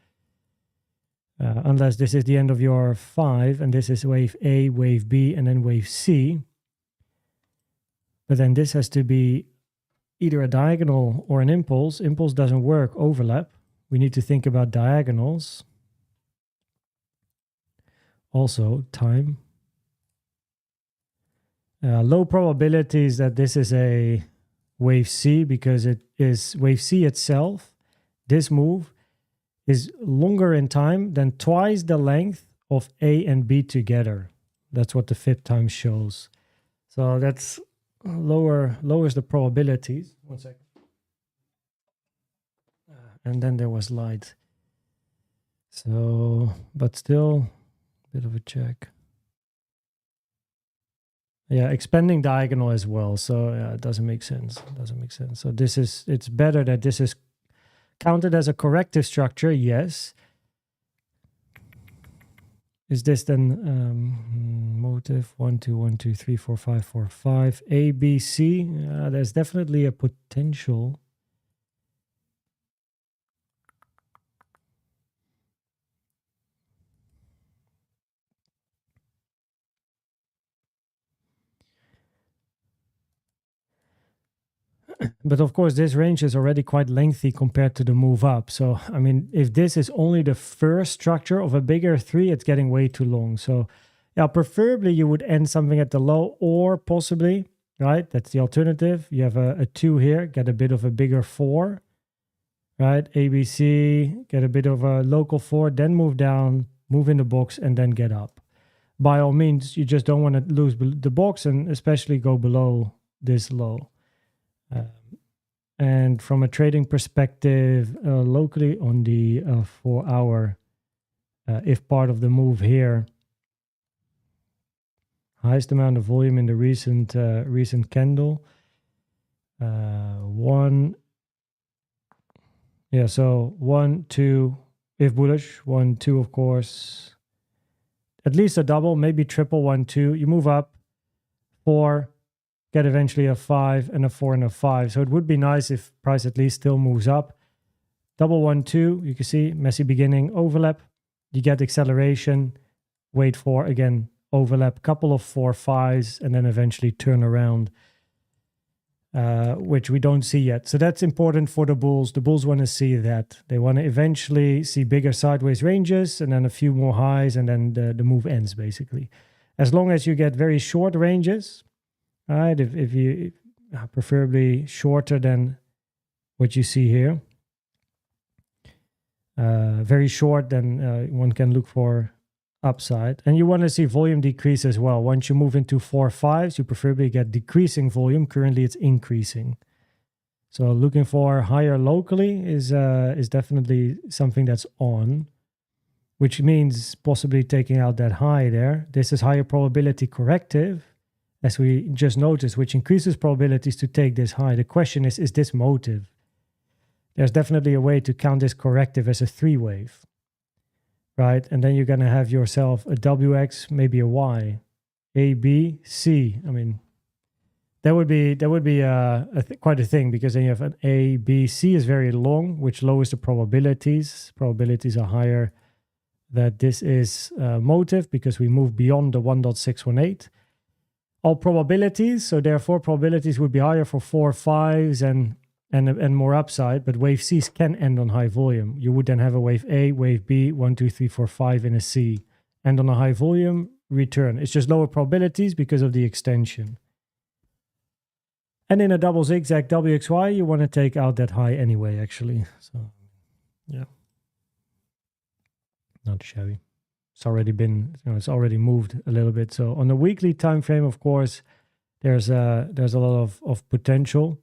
Unless this is the end of your 5, and this is wave A, wave B, and then wave C. But then this has to be either a diagonal or an impulse. Impulse doesn't work, overlap. We need to think about diagonals. Also, time. Low probabilities that this is a wave C, because it is wave C itself. This move is longer in time than twice the length of A and B together. That's what the FIB time shows. So that's lowers the probabilities. 1 second. And then there was light. So, but still, a bit of a check. Yeah, expanding diagonal as well. So yeah, it doesn't make sense. It doesn't make sense. So it's better that this is counted as a corrective structure, yes. Is this then motive 1, 2, 1, 2, 3, 4, 5, 4, 5, A, B, C? There's definitely a potential. But of course, this range is already quite lengthy compared to the move up. So, I mean, if this is only the first structure of a bigger 3, it's getting way too long. So, yeah, preferably you would end something at the low, or possibly, right? That's the alternative. You have a 2 here, get a bit of a bigger 4, right? ABC, get a bit of a local 4, then move down, move in the box, and then get up. By all means, you just don't want to lose the box, and especially go below this low. And from a trading perspective, locally on the 4 hour, if part of the move here, highest amount of volume in the recent candle, 1, yeah, so 1, 2, if bullish, 1, 2, of course, at least a double, maybe triple, 1, 2, you move up, 4, get eventually a 5 and a 4 and a 5. So it would be nice if price at least still moves up. Double 1, 2, you can see messy beginning, overlap. You get acceleration, wait for, again, overlap, couple of 4, 5s, and then eventually turn around, which we don't see yet. So that's important for the bulls. The bulls want to see that. They want to eventually see bigger sideways ranges and then a few more highs, and then the move ends, basically. As long as you get very short ranges, right, if you preferably shorter than what you see here, very short, then one can look for upside. And you want to see volume decrease as well. Once you move into 4 5s, you preferably get decreasing volume. Currently it's increasing. So looking for higher locally is definitely something that's on. which means possibly taking out that high there. This is higher probability corrective, as we just noticed, which increases probabilities to take this high. The question is this motive? There's definitely a way to count this corrective as a 3-wave, right? And then you're going to have yourself a WX, maybe a Y, A, B, C. I mean, that would be quite a thing, because then you have an A, B, C is very long, which lowers the probabilities. Probabilities are higher that this is motive, because we move beyond the 1.618. All probabilities, so therefore probabilities would be higher for 4, 5s and more upside, but wave C's can end on high volume. You would then have a wave A, wave B, 1, 2, 3, 4, 5 in a C, and on a high volume, return. It's just lower probabilities because of the extension. And in a double zigzag WXY, you want to take out that high anyway, actually. So, yeah. Not shabby. It's already been, it's already moved a little bit. So on the weekly time frame, of course, there's a lot of potential.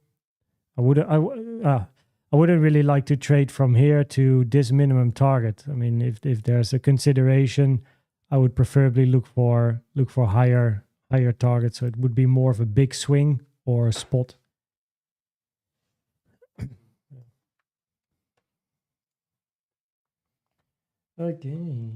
I wouldn't really like to trade from here to this minimum target. I mean, if there's a consideration, I would preferably look for higher targets. So it would be more of a big swing or a spot. Okay.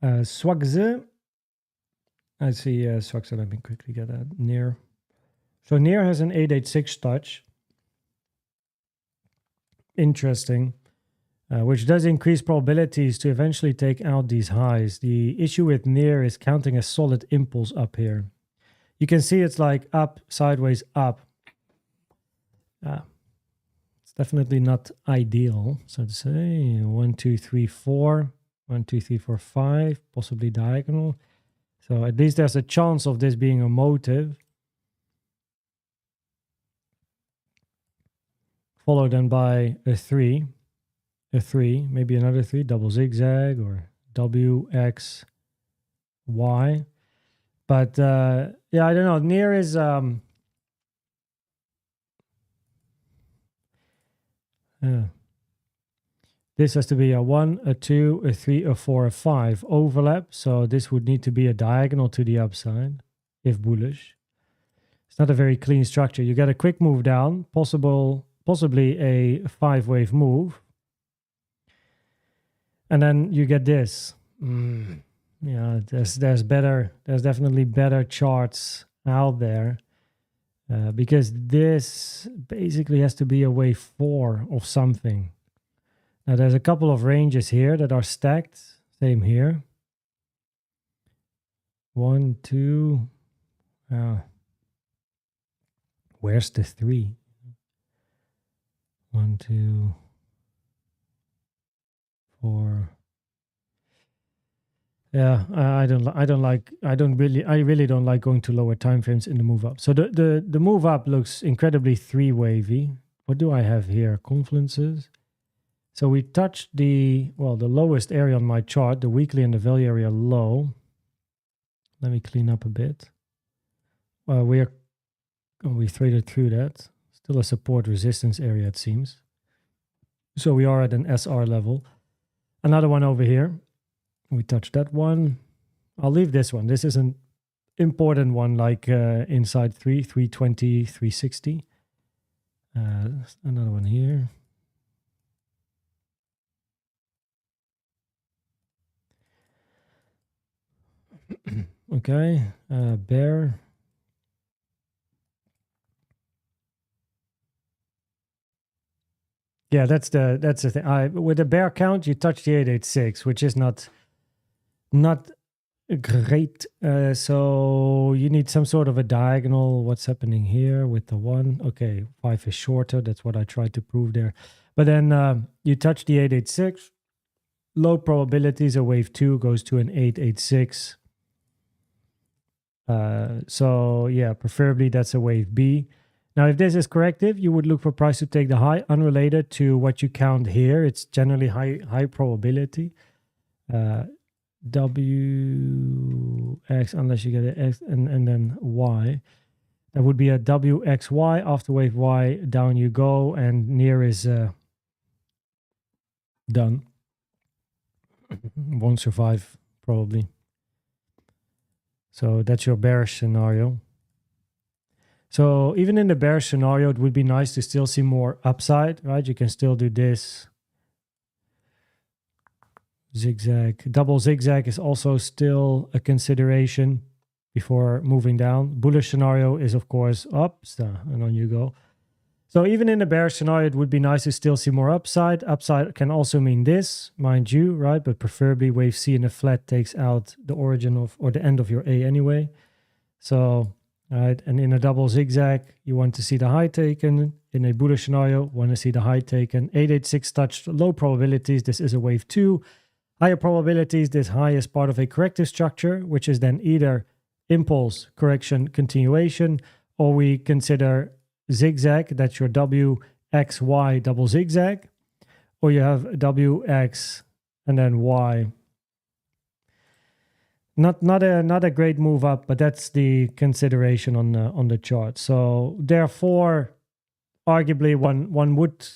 Swagze. I see Swagze. Let me quickly get that. Near. So Near has an 886 touch. Interesting. Which does increase probabilities to eventually take out these highs. The issue with Near is counting a solid impulse up here. You can see it's like up, sideways, up. It's definitely not ideal, so to say. 1, 2, 3, 4. 1, 2, 3, 4, 5. Possibly diagonal. So at least there's a chance of this being a motive. Followed then by a 3. A 3, maybe another 3, double zigzag or W, X, Y. But yeah, I don't know. Near is this has to be a 1, a 2, a 3, a 4, a 5 overlap. So this would need to be a diagonal to the upside, if bullish. It's not a very clean structure. You get a quick move down, possibly a 5-wave move. And then you get this. Yeah, there's definitely better charts out there. Because this basically has to be a wave 4 of something. Now there's a couple of ranges here that are stacked. Same here. 1, 2. Where's the 3? 1, 2, 4. Yeah, I really don't like going to lower time frames in the move up. So the move up looks incredibly 3-wavy. What do I have here? Confluences. So we touched the lowest area on my chart, the weekly and the value area low. Let me clean up a bit. We traded through that. Still a support resistance area, it seems. So we are at an SR level. Another one over here. We touched that one. I'll leave this one. This is an important one, like inside 320, 360. Another one here. Okay, bear. Yeah, that's the thing. With the bear count, you touch the 886, which is not great. So you need some sort of a diagonal. What's happening here with the 1? Okay, 5 is shorter. That's what I tried to prove there. But then you touch the 886. low probabilities, a wave 2 goes to an 886. So yeah, preferably that's a wave B. Now, if this is corrective, you would look for price to take the high unrelated to what you count here. It's generally high probability. WX, unless you get an X and then Y. That would be a WXY. After wave Y, down you go, and near is done. Won't survive, probably. So that's your bearish scenario. So even in the bearish scenario, it would be nice to still see more upside, right? You can still do this. Zigzag. Double zigzag is also still a consideration before moving down. Bullish scenario is, of course, up, and on you go. So even in the bearish scenario, it would be nice to still see more upside. Upside can also mean this, mind you, right? But preferably wave C in a flat takes out the origin of, or the end of your A anyway. So, right, and in a double zigzag, you want to see the high taken. In a bullish scenario, want to see the high taken. 886 touched low probabilities. This is a wave 2. Higher probabilities, this high is part of a corrective structure, which is then either impulse, correction, continuation, or we consider zigzag, that's your WXY double zigzag, or you have WX and then Y. Not a great move up, but that's the consideration on the chart. So therefore, arguably one would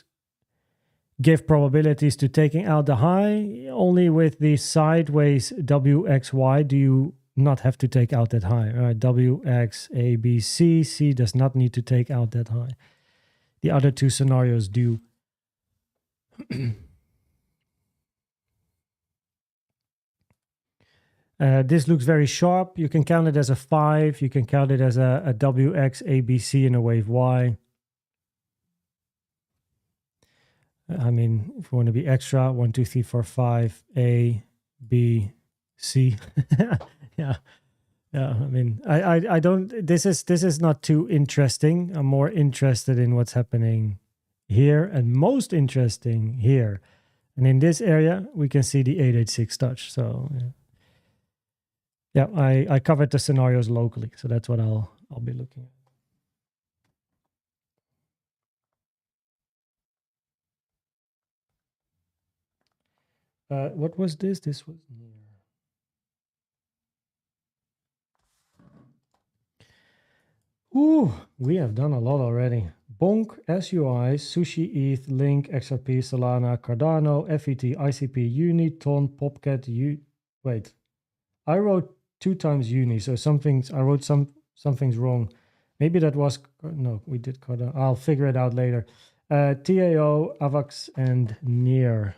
give probabilities to taking out the high. Only with the sideways WXY do you not have to take out that high. Right? WX, A, B, C. C does not need to take out that high. The other two scenarios do. This looks very sharp. You can count it as a 5. You can count it as a WX, A, B, C in a wave Y. I mean, if you want to be extra, 1, 2, 3, 4, 5, A, B, C. Yeah. I mean, I don't. This is not too interesting. I'm more interested in what's happening here, and most interesting here. And in this area, we can see the 886 touch. So yeah, I covered the scenarios locally, so that's what I'll be looking at. What was this? This was near. Ooh, we have done a lot already. BONK, SUI, SUSHI, ETH, Link, XRP, Solana, Cardano, FET, ICP, Uni, TON, POPCAT, Wait, I wrote 2 times Uni, so I wrote something's wrong. Maybe that was, no, we did Cardano. I'll figure it out later. TAO, AVAX, and NEAR.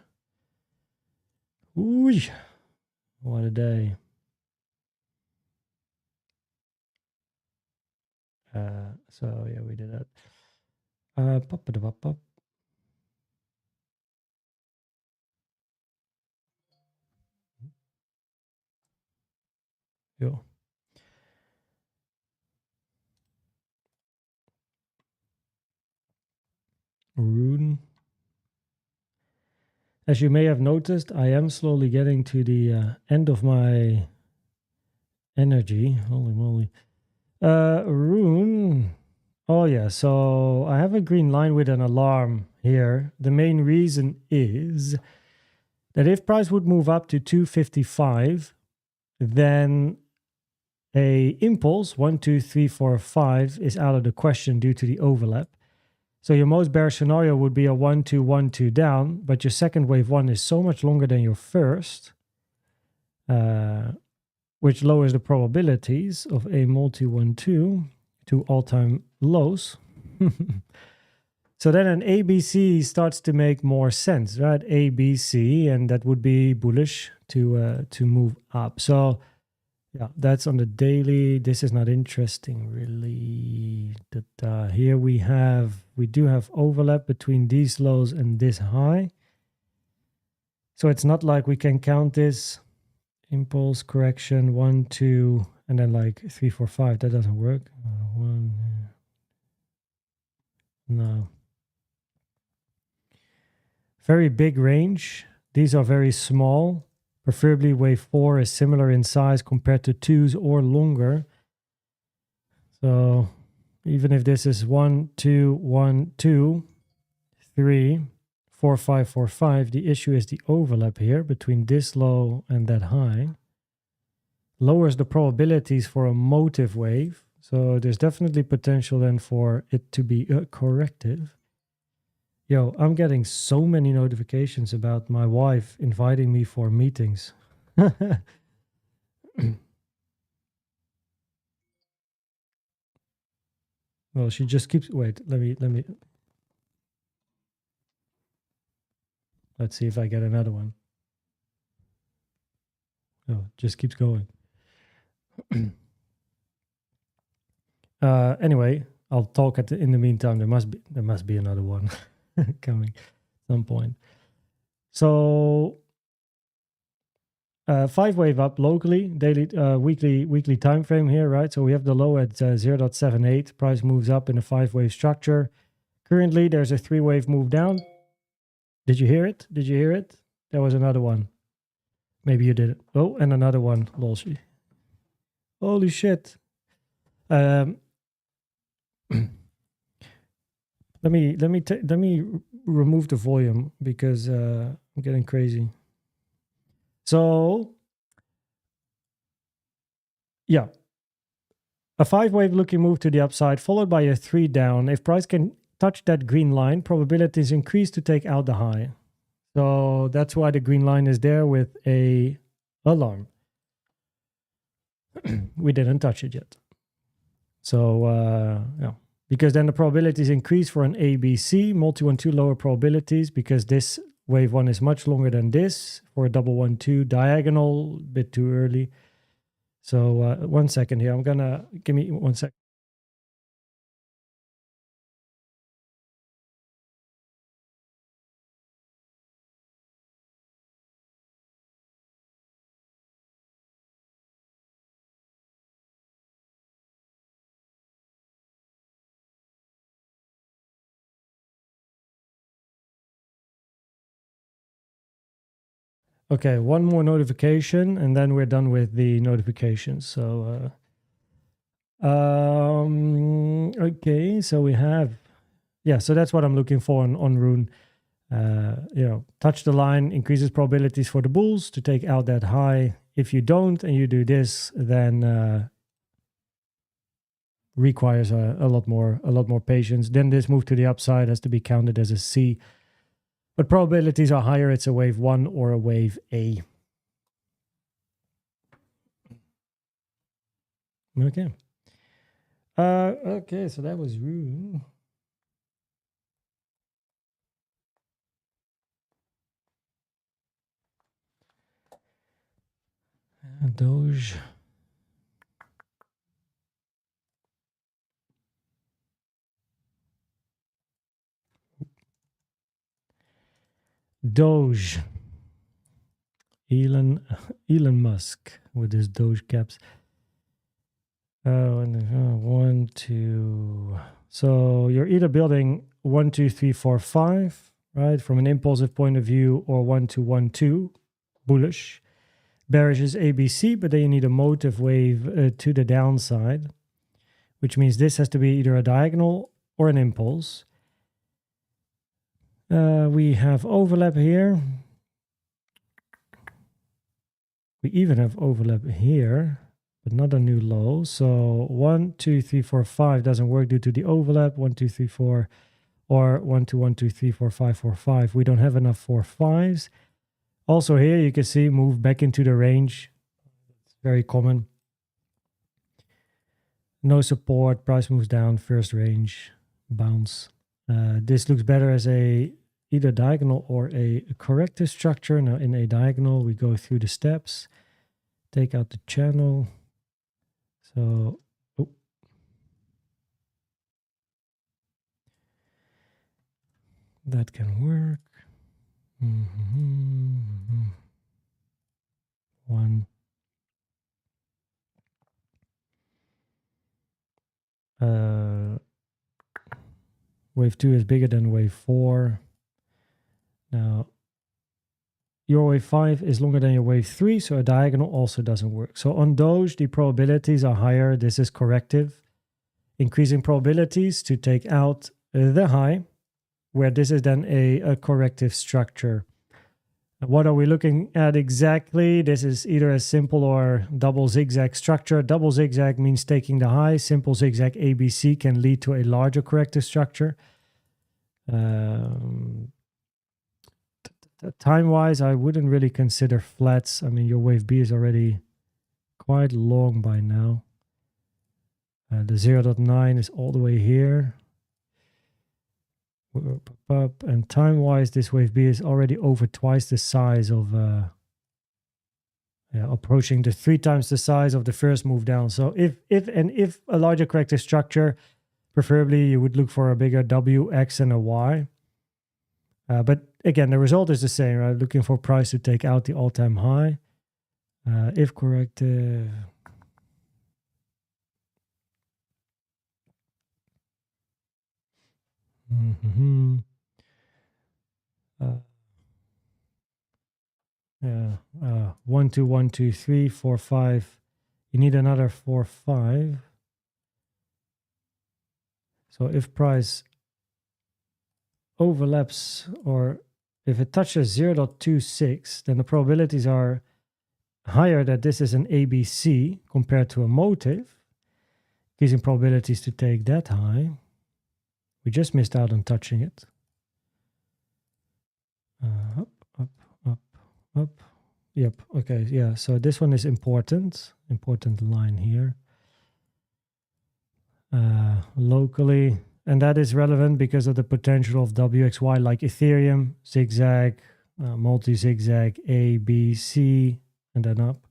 Ooh, what a day. So yeah, we did that. Pop. Yo. RUNE. As you may have noticed, I am slowly getting to the end of my energy. Holy moly. RUNE. Oh yeah, so I have a green line with an alarm here. The main reason is that if price would move up to 255, then a impulse 1, 2, 3, 4, 5 is out of the question due to the overlap. So your most bearish scenario would be a 1, 2, 1, 2 down, but your second wave 1 is so much longer than your first, which lowers the probabilities of a multi 1, 2 to all-time lows. So then an ABC starts to make more sense, right? ABC, and that would be bullish to move up. So yeah, that's on the daily. This is not interesting, really. Here we do have overlap between these lows and this high. So it's not like we can count this impulse correction 1, 2, and then like 3, 4, 5. That doesn't work. 1, no. Very big range. These are very small. Preferably wave 4 is similar in size compared to 2s or longer. So even if this is 1, 2, 1, 2, 3, 4, 5, 4, 5, the issue is the overlap here between this low and that high. Lowers the probabilities for a motive wave. So there's definitely potential then for it to be a corrective. Yo, I'm getting so many notifications about my wife inviting me for meetings. Well, she just keeps, wait, let me, let's see if I get another one. Oh, just keeps going. Anyway, I'll talk in the meantime. There must be another one coming at some point. So 5 wave up locally, daily, weekly time frame here, right? So we have the low at 0.78. Price moves up in a 5 wave structure. Currently, there's a 3 wave move down. Did you hear it? Did you hear it? There was another one. Maybe you didn't. Oh, and another one. Lolshy. Holy shit. Let me remove the volume because I'm getting crazy. So yeah, a 5 wave looking move to the upside followed by a 3 down. If price can touch that green line, probabilities increase to take out the high. So that's why the green line is there with a alarm. We didn't touch it yet. So yeah, because then the probabilities increase for an ABC, multi-1-2 lower probabilities because this wave 1 is much longer than this for a double 1-2 diagonal, a bit too early. So 1 second here. Give me 1 sec. Okay, one more notification and then we're done with the notifications. So okay, so we have, yeah, so that's what I'm looking for on RUNE. You know, touch the line, increases probabilities for the bulls to take out that high. If you don't and you do this, then requires a lot more patience. Then this move to the upside has to be counted as a C. But probabilities are higher. It's a wave 1 or a wave A. Okay. Okay, so that was RUNE. DOGE. DOGE. Elon Musk with his DOGE caps. Oh, and 1, 2. So you're either building 1, 2, 3, 4, 5, right? From an impulsive point of view, or 1, 2, 1, 2, bullish. Bearish is ABC, but then you need a motive wave to the downside, which means this has to be either a diagonal or an impulse. We have overlap here. We even have overlap here, but not a new low. So 1, 2, 3, 4, 5 doesn't work due to the overlap. 1, 2, 3, 4, or 1, 2, 1, 2, 3, 4, 5, 4, 5. We don't have enough 4, 5s. Also here you can see move back into the range. It's very common. No support, price moves down, first range, bounce. This looks better as a either diagonal or a corrective structure. Now in a diagonal, we go through the steps, take out the channel. So, oh. That can work. One. Wave 2 is bigger than wave 4. Now, your wave 5 is longer than your wave 3, so a diagonal also doesn't work. So on Doge, the probabilities are higher. This is corrective. Increasing probabilities to take out the high, where this is then a corrective structure. What are we looking at exactly? This is either a simple or double zigzag structure. Double zigzag means taking the high. Simple zigzag ABC can lead to a larger corrective structure. Time-wise, I wouldn't really consider flats. I mean, your wave B is already quite long by now. The 0.9 is all the way here. And time-wise, this wave B is already over twice the size of, approaching the 3 times the size of the first move down. So if a larger corrective structure, preferably you would look for a bigger W, X, and a Y. But again, the result is the same, right? Looking for price to take out the all-time high. If corrective. Mm-hmm. 1, 2, 1, 2, 3, 4, 5. You need another 4, 5. So if price overlaps, or if it touches 0.26, then the probabilities are higher that this is an ABC compared to a motive, increasing probabilities to take that high. We just missed out on touching it. Up, up, up, up. Yep, okay, yeah, so this one is important line here. Locally, and that is relevant because of the potential of WXY, like Ethereum, zigzag, multi-zigzag, A, B, C, and then up.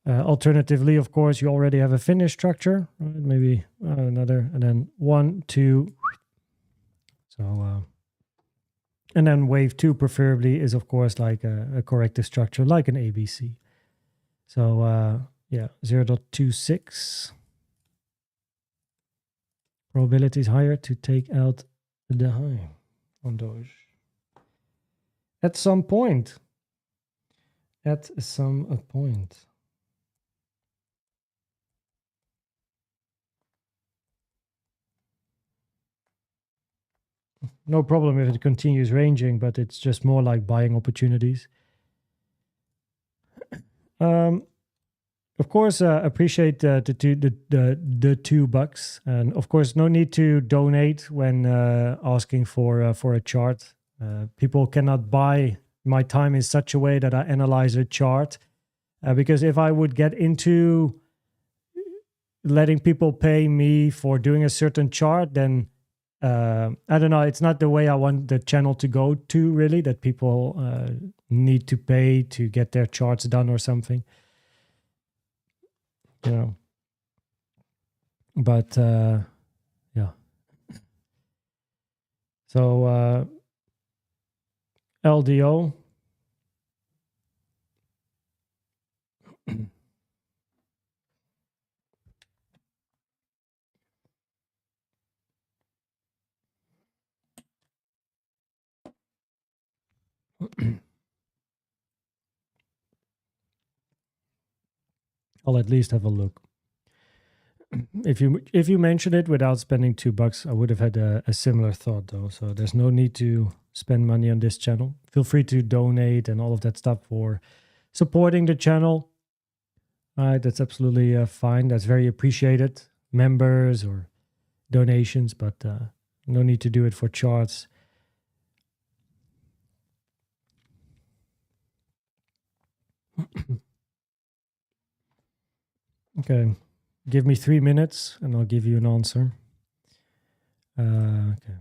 Alternatively, of course, you already have a finish structure, right? Maybe another, and then 1, 2. So, and then wave 2 preferably is, of course, like a corrective structure, like an ABC. So, yeah, 0.26. Probability is higher to take out the high on Doge. At some point. At some point. No problem if it continues ranging, but it's just more like buying opportunities. Of course, appreciate the $2, and of course, no need to donate when asking for a chart. People cannot buy my time in such a way that I analyze a chart, because if I would get into letting people pay me for doing a certain chart, then I don't know. It's not the way I want the channel to go to, really. That people need to pay to get their charts done or something. You know, but yeah. So LDO. I'll at least have a look. If you mention it without spending $2, I would have had a similar thought though. So there's no need to spend money on this channel. Feel free to donate and all of that stuff for supporting the channel. All right, that's absolutely fine. That's very appreciated. Members or donations, but no need to do it for charts. Okay. Give me 3 minutes and I'll give you an answer. Okay.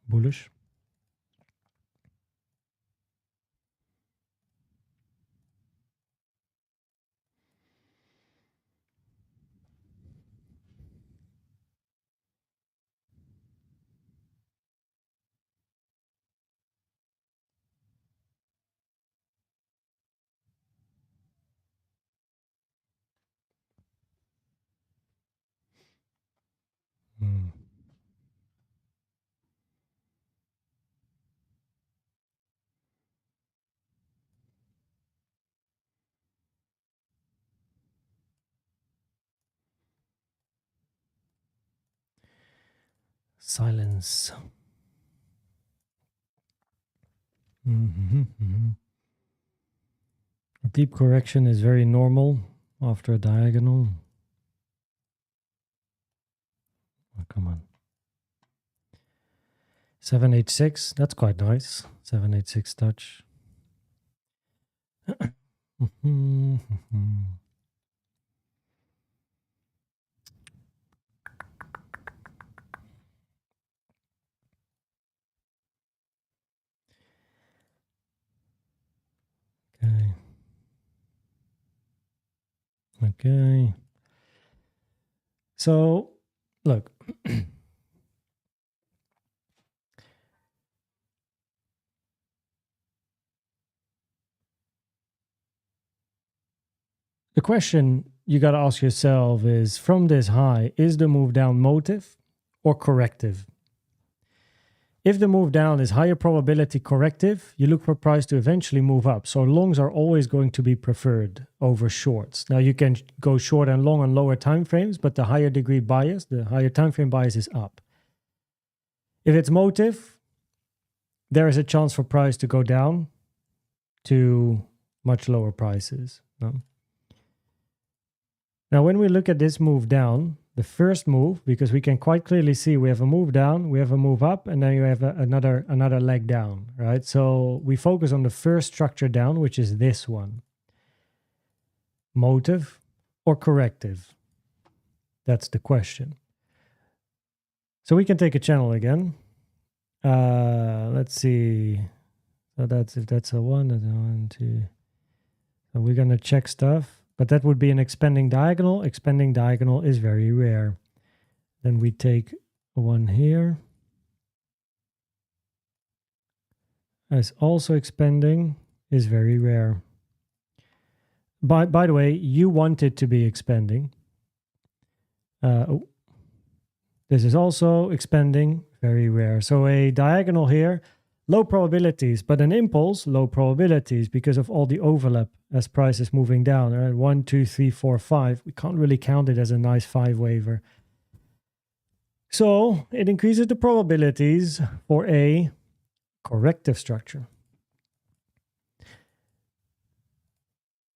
Bullish. Silence. A deep correction is very normal after a diagonal. Oh, come on. 786, that's quite nice. 786 touch. Okay. So, look. The question you got to ask yourself is, from this high, is the move down motive or corrective? If the move down is higher probability corrective, you look for price to eventually move up. So longs are always going to be preferred over shorts. Now you can go short and long on lower time frames, but the higher degree bias, the higher time frame bias is up. If it's motive, there is a chance for price to go down to much lower prices. No? Now, when we look at this move down, the first move, because we can quite clearly see we have a move down, we have a move up, and then you have another leg down, right? So we focus on the first structure down, which is this one. Motive or corrective? That's the question. So we can take a channel again. Let's see. So that's if that's a 1, that's a 1, 2. So we're going to check stuff. But that would be an expanding diagonal. Expanding diagonal is very rare. Then we take one here. As also expanding is very rare. By the way, you want it to be expanding. This is also expanding, very rare. So a diagonal here, low probabilities, but an impulse, low probabilities because of all the overlap as price is moving down. Right? 1, 2, 3, 4, 5. We can't really count it as a nice 5-waver. So it increases the probabilities for a corrective structure.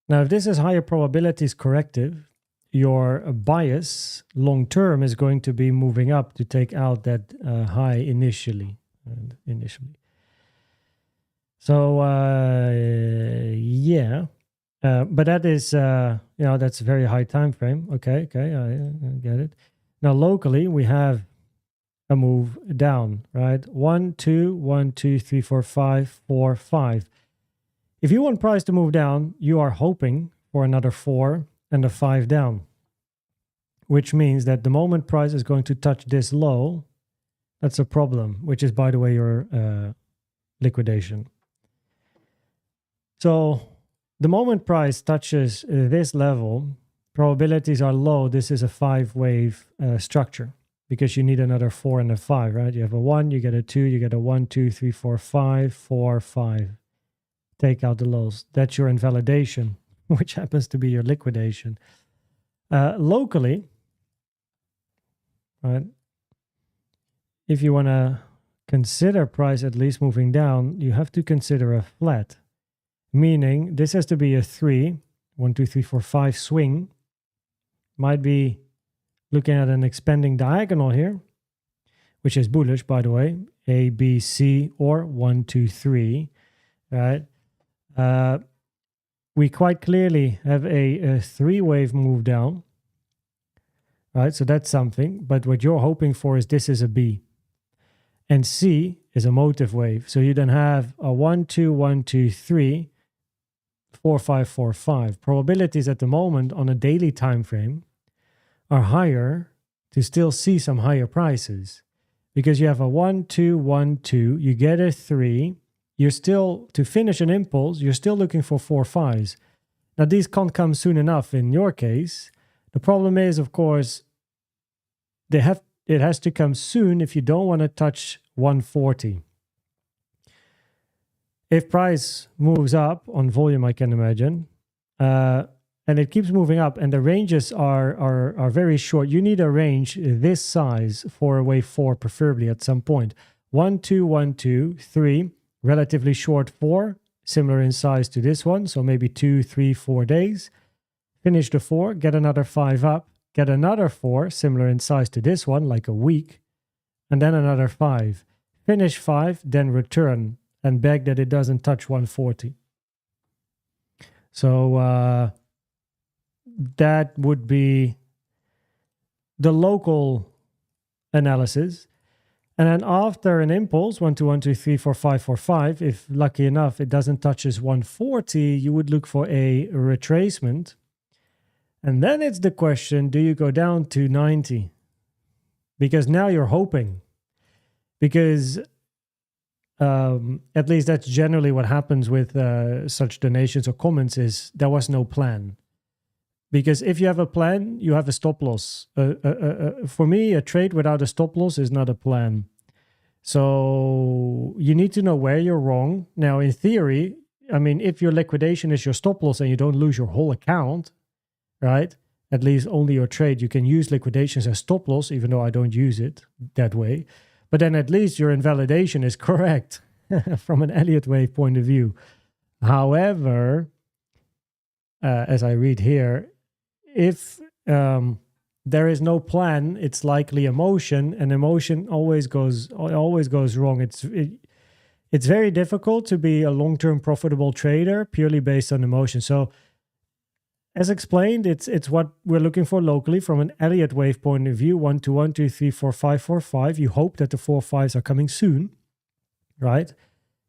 Now, if this is higher probabilities corrective, your bias long term is going to be moving up to take out that high initially. So yeah, but that is that's a very high time frame. Okay, I get it. Now locally we have a move down, right? 1, 2, 1, 2, 3, 4, 5, 4, 5. If you want price to move down, you are hoping for another 4 and a 5 down, which means that the moment price is going to touch this low, that's a problem, which is, by the way, your liquidation. So the moment price touches this level, probabilities are low. This is a 5-wave structure because you need another 4 and a 5, right? You have a 1, you get a 2, you get a 1, 2, 3, 4, 5, 4, 5. Take out the lows. That's your invalidation, which happens to be your liquidation. Locally, right? If you want to consider price at least moving down, you have to consider a flat. Meaning this has to be a 3, 1, 2, 3, 4, 5 swing. Might be looking at an expanding diagonal here, which is bullish, by the way. A, B, C, or 1, 2, 3, right? We quite clearly have a 3-wave move down, right? So that's something. But what you're hoping for is this is a B. And C is a motive wave. So you then have a 1, 2, 1, 2, 3, 4, 5, 4, 5. Probabilities at the moment on a daily time frame are higher to still see some higher prices. Because you have a 1, 2, 1, 2, you get a 3, you're still, to finish an impulse, you're still looking for 4 5s. Now, these can't come soon enough in your case. The problem is, of course, it has to come soon if you don't want to touch 140. If price moves up on volume, I can imagine, and and it keeps moving up, and the ranges are very short. You need a range this size for a wave 4, preferably at some point. 1, 2, 1, 2, 3, relatively short 4, similar in size to this one, so maybe 2, 3, 4 days. Finish the 4, get another 5 up, get another 4, similar in size to this one, like a week, and then another 5. Finish 5, then return, and beg that it doesn't touch 140. So that would be the local analysis. And then after an impulse, 1, 2, 1, 2, 3, 4, 5, 4, 5, if lucky enough it doesn't touch this 140, you would look for a retracement. And then it's the question, do you go down to 90? Because now you're hoping. Because at least that's generally what happens with such donations or comments, is there was no plan. Because if you have a plan, you have a stop loss. For me, a trade without a stop loss is not a plan. So you need to know where you're wrong. Now, in theory, I mean, if your liquidation is your stop loss and you don't lose your whole account, right? At least only your trade, you can use liquidations as stop loss, even though I don't use it that way. But then at least your invalidation is correct from an Elliott wave point of view. However, as I read here, if there is no plan, it's likely emotion, and emotion always goes wrong. It's very difficult to be a long-term profitable trader purely based on emotion. So, as explained, it's what we're looking for locally from an Elliott wave point of view. 1, 2, 1, 2, 3, 4, 5, 4, 5. You hope that the 4 5s are coming soon, right?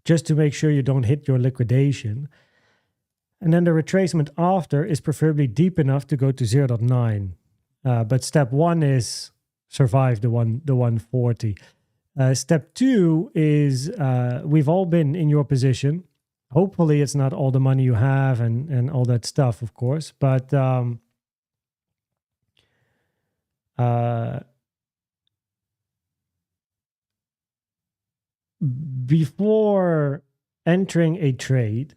Just to make sure you don't hit your liquidation. And then the retracement after is preferably deep enough to go to 0.9. But step 1 is survive the 140. Step 2 is we've all been in your position. Hopefully it's not all the money you have and all that stuff, of course. But before entering a trade,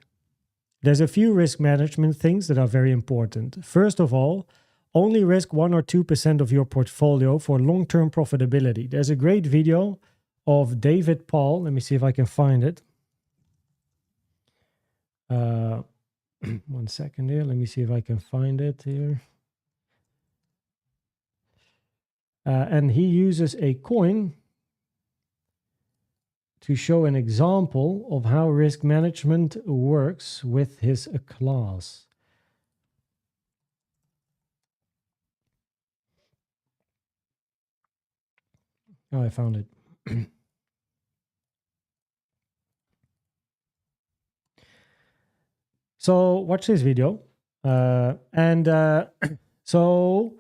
there's a few risk management things that are very important. First of all, only risk 1 or 2% of your portfolio for long-term profitability. There's a great video of David Paul. Let me see if I can find it. 1 second here. Let me see if I can find it here. And he uses a coin to show an example of how risk management works with his class. Oh, I found it. So watch this video. So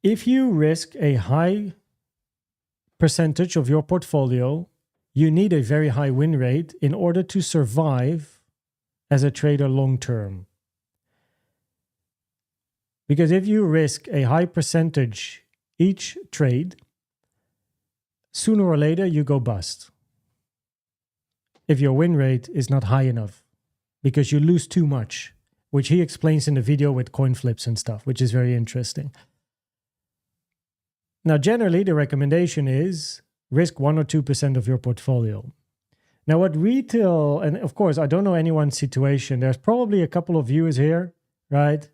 if you risk a high percentage of your portfolio, you need a very high win rate in order to survive as a trader long term. Because if you risk a high percentage each trade, sooner or later you go bust. If your win rate is not high enough, because you lose too much, which he explains in the video with coin flips and stuff, which is very interesting. Now, generally, the recommendation is risk 1 or 2% of your portfolio. Now, what retail, and of course, I don't know anyone's situation. There's probably a couple of viewers here, right,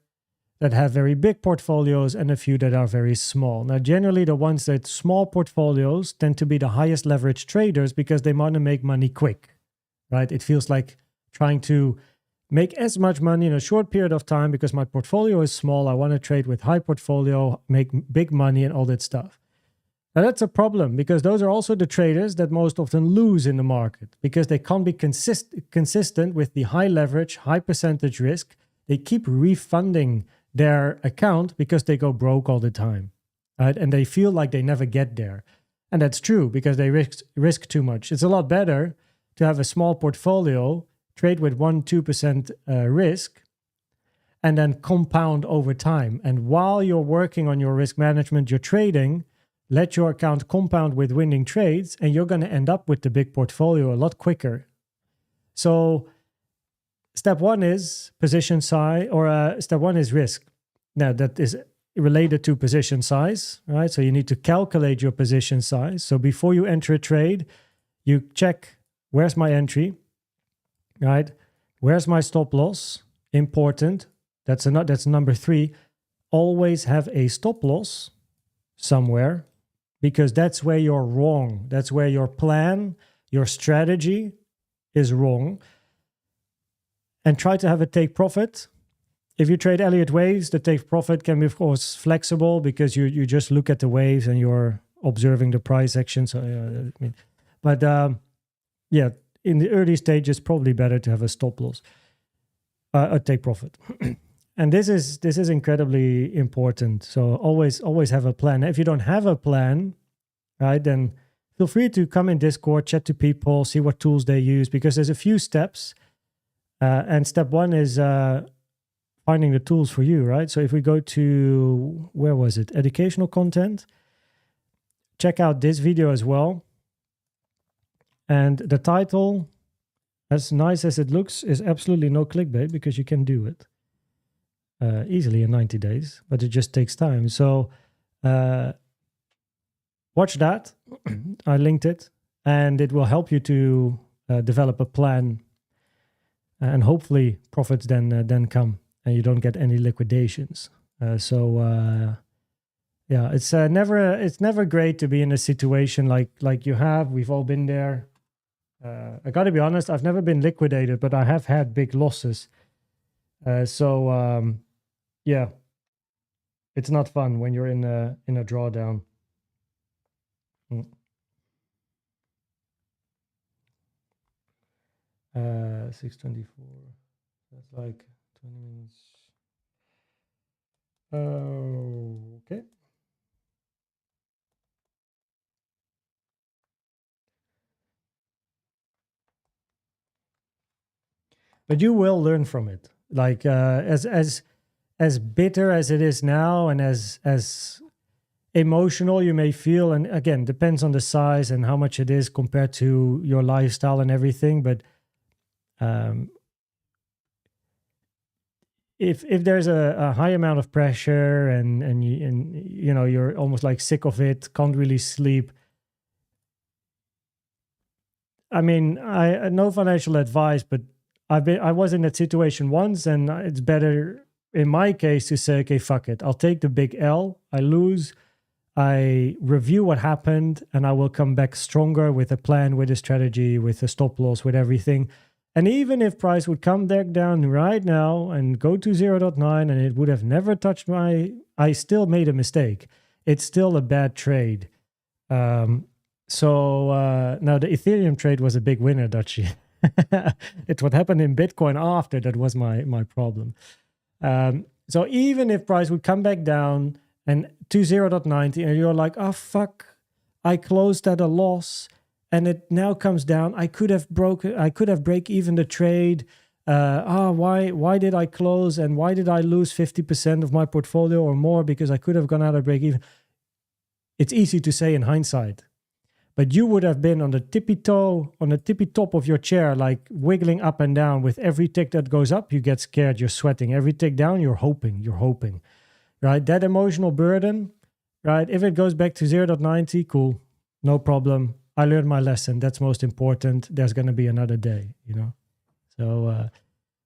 that have very big portfolios and a few that are very small. Now, generally, the ones that small portfolios tend to be the highest leverage traders because they want to make money quick, right? It feels like trying to make as much money in a short period of time because my portfolio is small. I want to trade with high portfolio, make big money and all that stuff. Now that's a problem because those are also the traders that most often lose in the market because they can't be consistent with the high leverage, high percentage risk. They keep refunding their account because they go broke all the time, right? And they feel like they never get there. And that's true because they risk too much. It's a lot better to have a small portfolio, trade with 1-2% risk, and then compound over time. And while you're working on your risk management, you're trading, let your account compound with winning trades, and you're going to end up with the big portfolio a lot quicker. So step one is position size, or step one is risk. Now that is related to position size, right? So you need to calculate your position size. So before you enter a trade, you check, where's my entry, right? Where's my stop loss? Important. That's number 3. Always have a stop loss somewhere, because that's where you're wrong. That's where your plan, your strategy is wrong. And try to have a take profit. If you trade Elliott waves, the take profit can be, of course, flexible, because you just look at the waves and you're observing the price action. So, yeah, in the early stage, it's probably better to have a stop loss, a take profit. And this is incredibly important. So always have a plan. If you don't have a plan, right, then feel free to come in Discord, chat to people, see what tools they use, because there's a few steps. And step one is finding the tools for you, right? So if we go to, where was it? Educational content. Check out this video as well. And the title, as nice as it looks, is absolutely no clickbait, because you can do it easily in 90 days, but it just takes time. So watch that. I linked it, and it will help you to develop a plan, and hopefully profits then come, and you don't get any liquidations. Yeah, it's never great to be in a situation like you have. We've all been there. I got to be honest, I've never been liquidated, but I have had big losses. Yeah, it's not fun when you're in a drawdown. 6:24. That's like 20 minutes. Okay. But you will learn from it. Like as bitter as it is now, and as emotional you may feel, and again, depends on the size and how much it is compared to your lifestyle and everything. But if there's a high amount of pressure and you know, you're almost like sick of it, can't really sleep. I mean, I no financial advice, but I was in that situation once, and it's better in my case to say, okay, fuck it. I'll take the big L. I lose. I review what happened, and I will come back stronger with a plan, with a strategy, with a stop loss, with everything. And even if price would come back down right now and go to 0.9, and it would have never touched I still made a mistake. It's still a bad trade. Now the Ethereum trade was a big winner, Dutchie. It's what happened in Bitcoin after that was my problem. So even if price would come back down and to 0.90, and you're like, oh fuck, I closed at a loss, and it now comes down. I could have break even the trade. Why did I close, and why did I lose 50% of my portfolio or more, because I could have gone out of break even? It's easy to say in hindsight. But you would have been on the tippy top of your chair, like wiggling up and down. With every tick that goes up, you get scared, you're sweating. Every tick down, you're hoping, right? That emotional burden, right? If it goes back to 0.90, cool, no problem. I learned my lesson. That's most important. There's going to be another day, you know? So,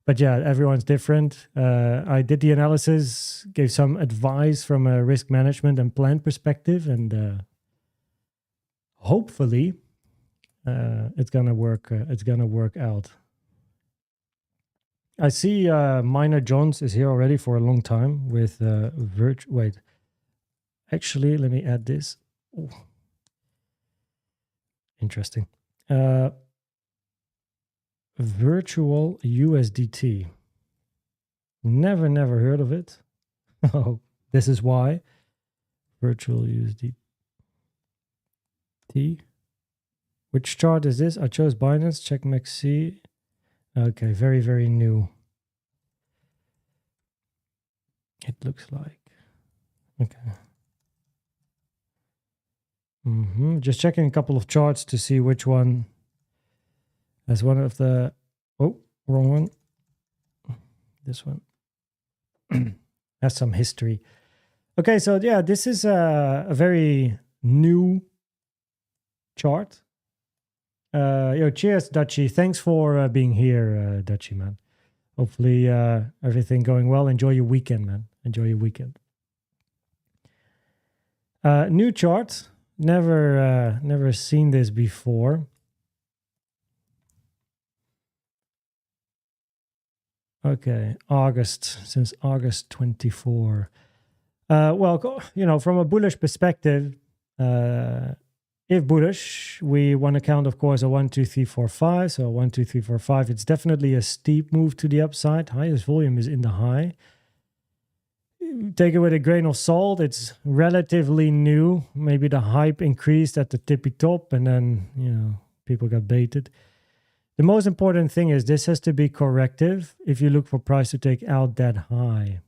but yeah, everyone's different. I did the analysis, gave some advice from a risk management and plan perspective, and hopefully it's gonna work. It's gonna work out. I see Minor Jones is here already for a long time with wait. Actually, let me add this. Ooh. Interesting. Virtual USDT. Never heard of it. Oh, this is why. Virtual USDT. Which chart is this? I chose Binance. Check MaxC. Okay, very new. It looks like. Okay. Just checking a couple of charts to see which one as one of the. Oh, wrong one. This one has some history. Okay, so yeah, this is a very new chart. Cheers, Dutchy. Thanks for being here, Dutchy, man. Hopefully everything going well. Enjoy your weekend, man. Enjoy your weekend. New chart. Never seen this before. Okay, since August 24. Well, from a bullish perspective, if bullish, we want to count, of course, a 1, 2, 3, 4, 5. So 1, 2, 3, 4, 5. It's definitely a steep move to the upside. Highest volume is in the high. Take it with a grain of salt. It's relatively new. Maybe the hype increased at the tippy top and then, people got baited. The most important thing is this has to be corrective if you look for price to take out that high.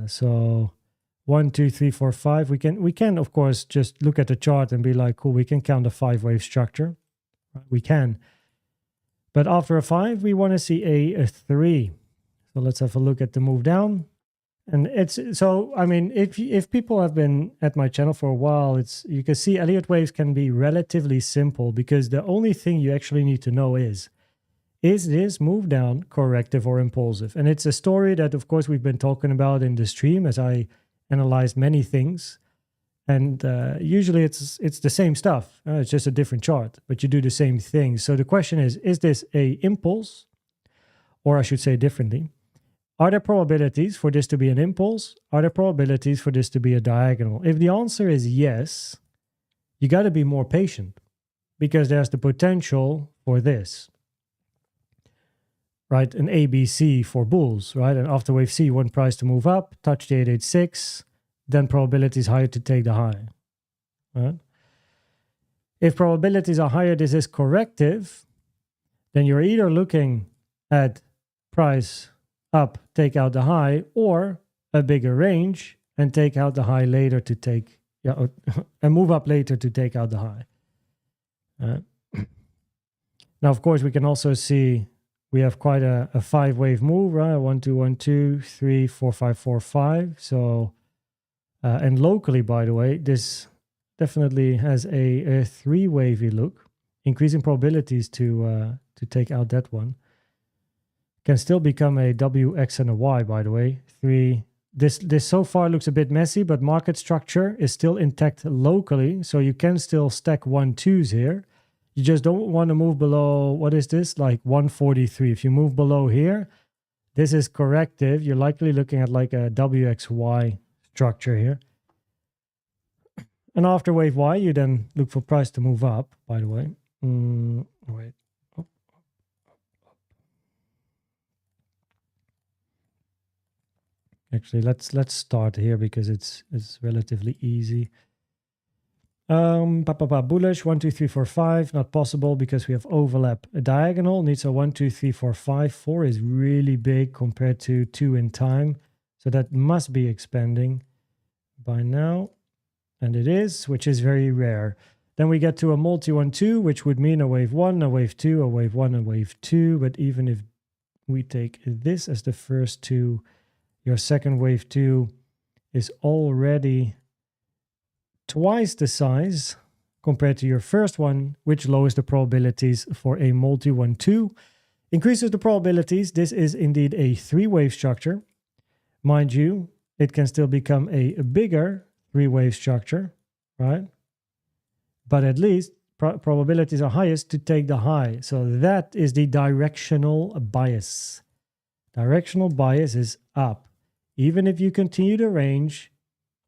So 1, 2, 3, 4, 5. We can of course just look at the chart and be like, cool, we can count a 5-wave structure. We can. But after a 5, we want to see a 3. So let's have a look at the move down. And if people have been at my channel for a while, you can see Elliott waves can be relatively simple because the only thing you actually need to know is this move down corrective or impulsive? And it's a story that, of course, we've been talking about in the stream as I analyzed many things. And usually it's the same stuff. It's just a different chart, but you do the same thing. So the question is this a impulse? Or I should say differently. Are there probabilities for this to be an impulse? Are there probabilities for this to be a diagonal? If the answer is yes, you got to be more patient because there's the potential for this. Right? An ABC for bulls, right? And after wave C, one price to move up, touch the 886, then probability is higher to take the high. Right? If probabilities are higher, this is corrective, then you're either looking at price up, take out the high, or a bigger range and take out the high later to take, and move up later to take out the high. Now, of course, we can also see we have quite a 5-wave move, right? 1, 2, 1, 2, 3, 4, 5, 4, 5. So, and locally, by the way, this definitely has a 3-wavy look, increasing probabilities to take out that one. Can still become a W, X, and a Y, by the way. 3. This so far looks a bit messy, but market structure is still intact locally. So you can still stack 1, 2s here. You just don't want to move below, what is this? Like 143. If you move below here, this is corrective. You're likely looking at like a WXY structure here. And after wave Y, you then look for price to move up, by the way. Wait. Actually, let's start here because it's relatively easy. Bullish 1, 2, 3, 4, 5. Not possible because we have overlap. A diagonal needs a 1, 2, 3, 4, 5. 4 is really big compared to 2 in time, so that must be expanding by now, and it is, which is very rare. Then we get to a multi 1, 2, which would mean a wave 1, a wave 2, a wave 1, and wave 2. But even if we take this as the first 2. Your second wave 2 is already twice the size compared to your first one, which lowers the probabilities for a multi 1, 2. Increases the probabilities. This is indeed a 3-wave structure. Mind you, it can still become a bigger 3-wave structure, right? But at least probabilities are highest to take the high. So that is the directional bias. Directional bias is up. Even if you continue the range,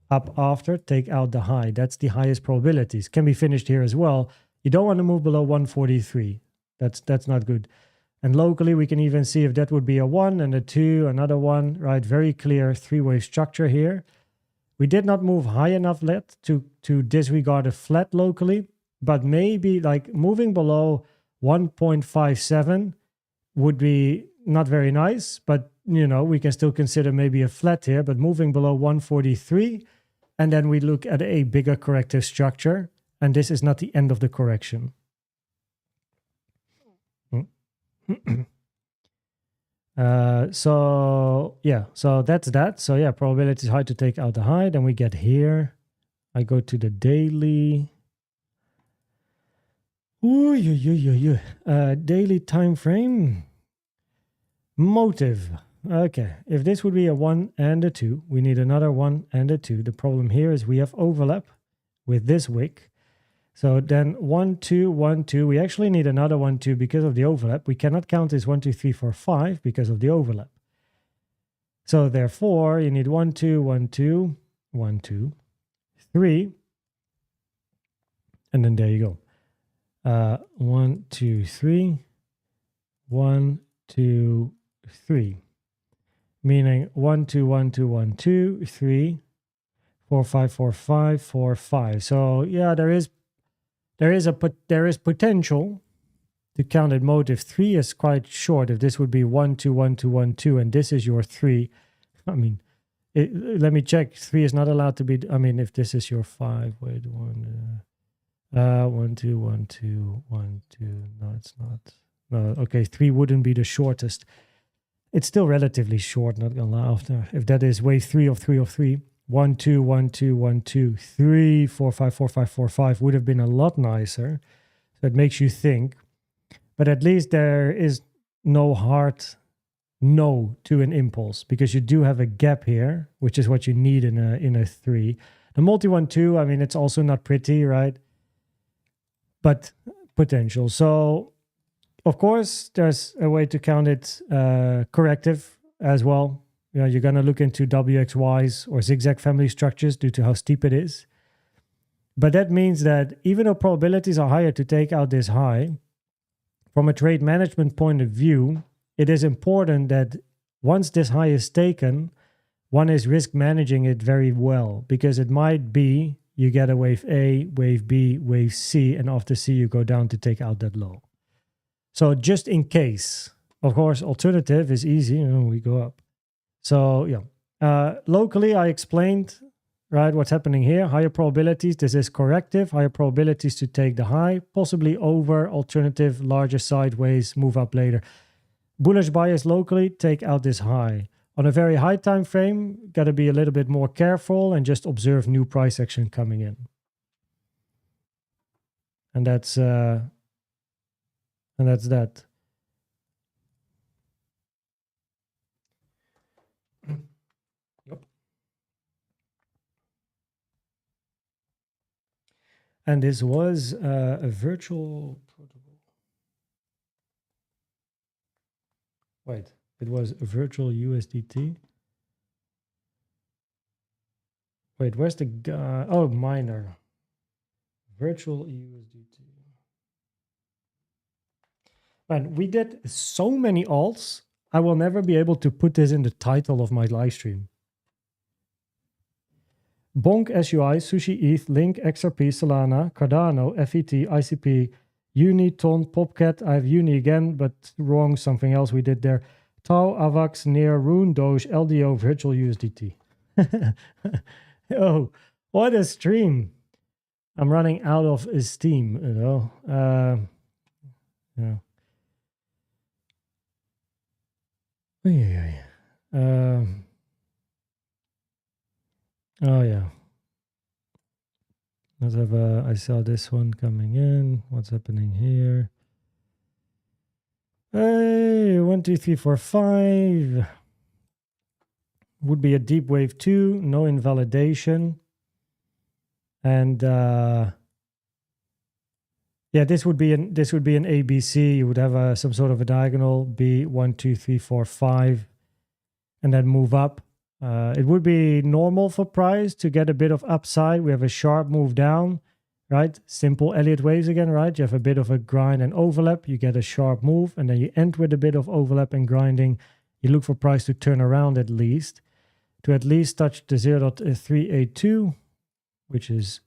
up after, take out the high. That's the highest probabilities. Can be finished here as well. You don't want to move below 143. That's not good. And locally, we can even see if that would be a 1 and a 2, another 1, right? Very clear 3-wave structure here. We did not move high enough yet to disregard a flat locally, but maybe like moving below 1.57 would be not very nice, but we can still consider maybe a flat here, but moving below 143, and then we look at a bigger corrective structure, and this is not the end of the correction. So yeah, so that's that. So yeah, probability is high to take out the high. Then we get here. I go to the daily. Ooh, daily time frame. Motive. Okay, if this would be a 1 and a 2, we need another 1 and a 2. The problem here is we have overlap with this wick. So then 1, 2, 1, 2. We actually need another 1, 2 because of the overlap. We cannot count this 1, 2, 3, 4, 5 because of the overlap. So therefore, you need 1, 2, 1, 2, 1, 2, 3. And then there you go. 1, 2, 3. 1, 2, 3. Meaning 1, 2, 1, 2, 1, 2, 3, 4, 5, 4, 5, 4, 5. So yeah, there is potential to count at motive. 3 is quite short. If this would be 1, 2, 1, 2, 1, 2, and this is your 3, I mean, let me check. 3 is not allowed to be. I mean, if this is your 5, wait, 1, 1, 2, 1, 2, 1, 2. No, it's not. No, okay, 3 wouldn't be the shortest. It's still relatively short, not gonna lie. After, if that is wave 3 of 3 of 3, 1, 2, 1, 2, 1, 2, 3, 4, 5, 4, 5, 4, 5 would have been a lot nicer. So it makes you think. But at least there is no hard no to an impulse, because you do have a gap here, which is what you need in a 3. The multi 1, 2, I mean, it's also not pretty, right? But potential. So of course, there's a way to count it corrective as well. You know, you're going to look into WXYs or zigzag family structures due to how steep it is. But that means that even though probabilities are higher to take out this high, from a trade management point of view, it is important that once this high is taken, one is risk managing it very well, because it might be you get a wave A, wave B, wave C, and after C you go down to take out that low. So just in case, of course, alternative is easy, you know, we go up. So yeah, locally I explained, right, what's happening here. Higher probabilities, this is corrective. Higher probabilities to take the high, possibly over, alternative, larger sideways, move up later. Bullish bias locally, take out this high. On a very high time frame, got to be a little bit more careful and just observe new price action coming in. And that's that. Yep. And this was a virtual protocol. Wait, it was a virtual USDT. Wait, where's the guy? Oh, miner. Virtual USDT. Man, we did so many alts. I will never be able to put this in the title of my live stream. BONK, SUI, SUSHI, ETH, Link, XRP, Solana, Cardano, FET, ICP, Uni, TON, POPCAT. I have Uni again, but wrong, something else we did there. Tau, AVAX, NEAR, RUNE, DOGE, LDO, Virtual USDT. Oh, what a stream. I'm running out of steam, you know. Yeah. Oh yeah. Let's have I saw this one coming in. What's happening here? Hey, 1, 2, 3, 4, 5. Would be a deep wave 2, no invalidation. And yeah, this would be an ABC. You would have some sort of a diagonal B 1, 2, 3, 4, 5, and then move up. It would be normal for price to get a bit of upside. We have a sharp move down, right? Simple Elliott waves again, right? You have a bit of a grind and overlap. You get a sharp move, and then you end with a bit of overlap and grinding. You look for price to turn around at least touch the 0.382, which is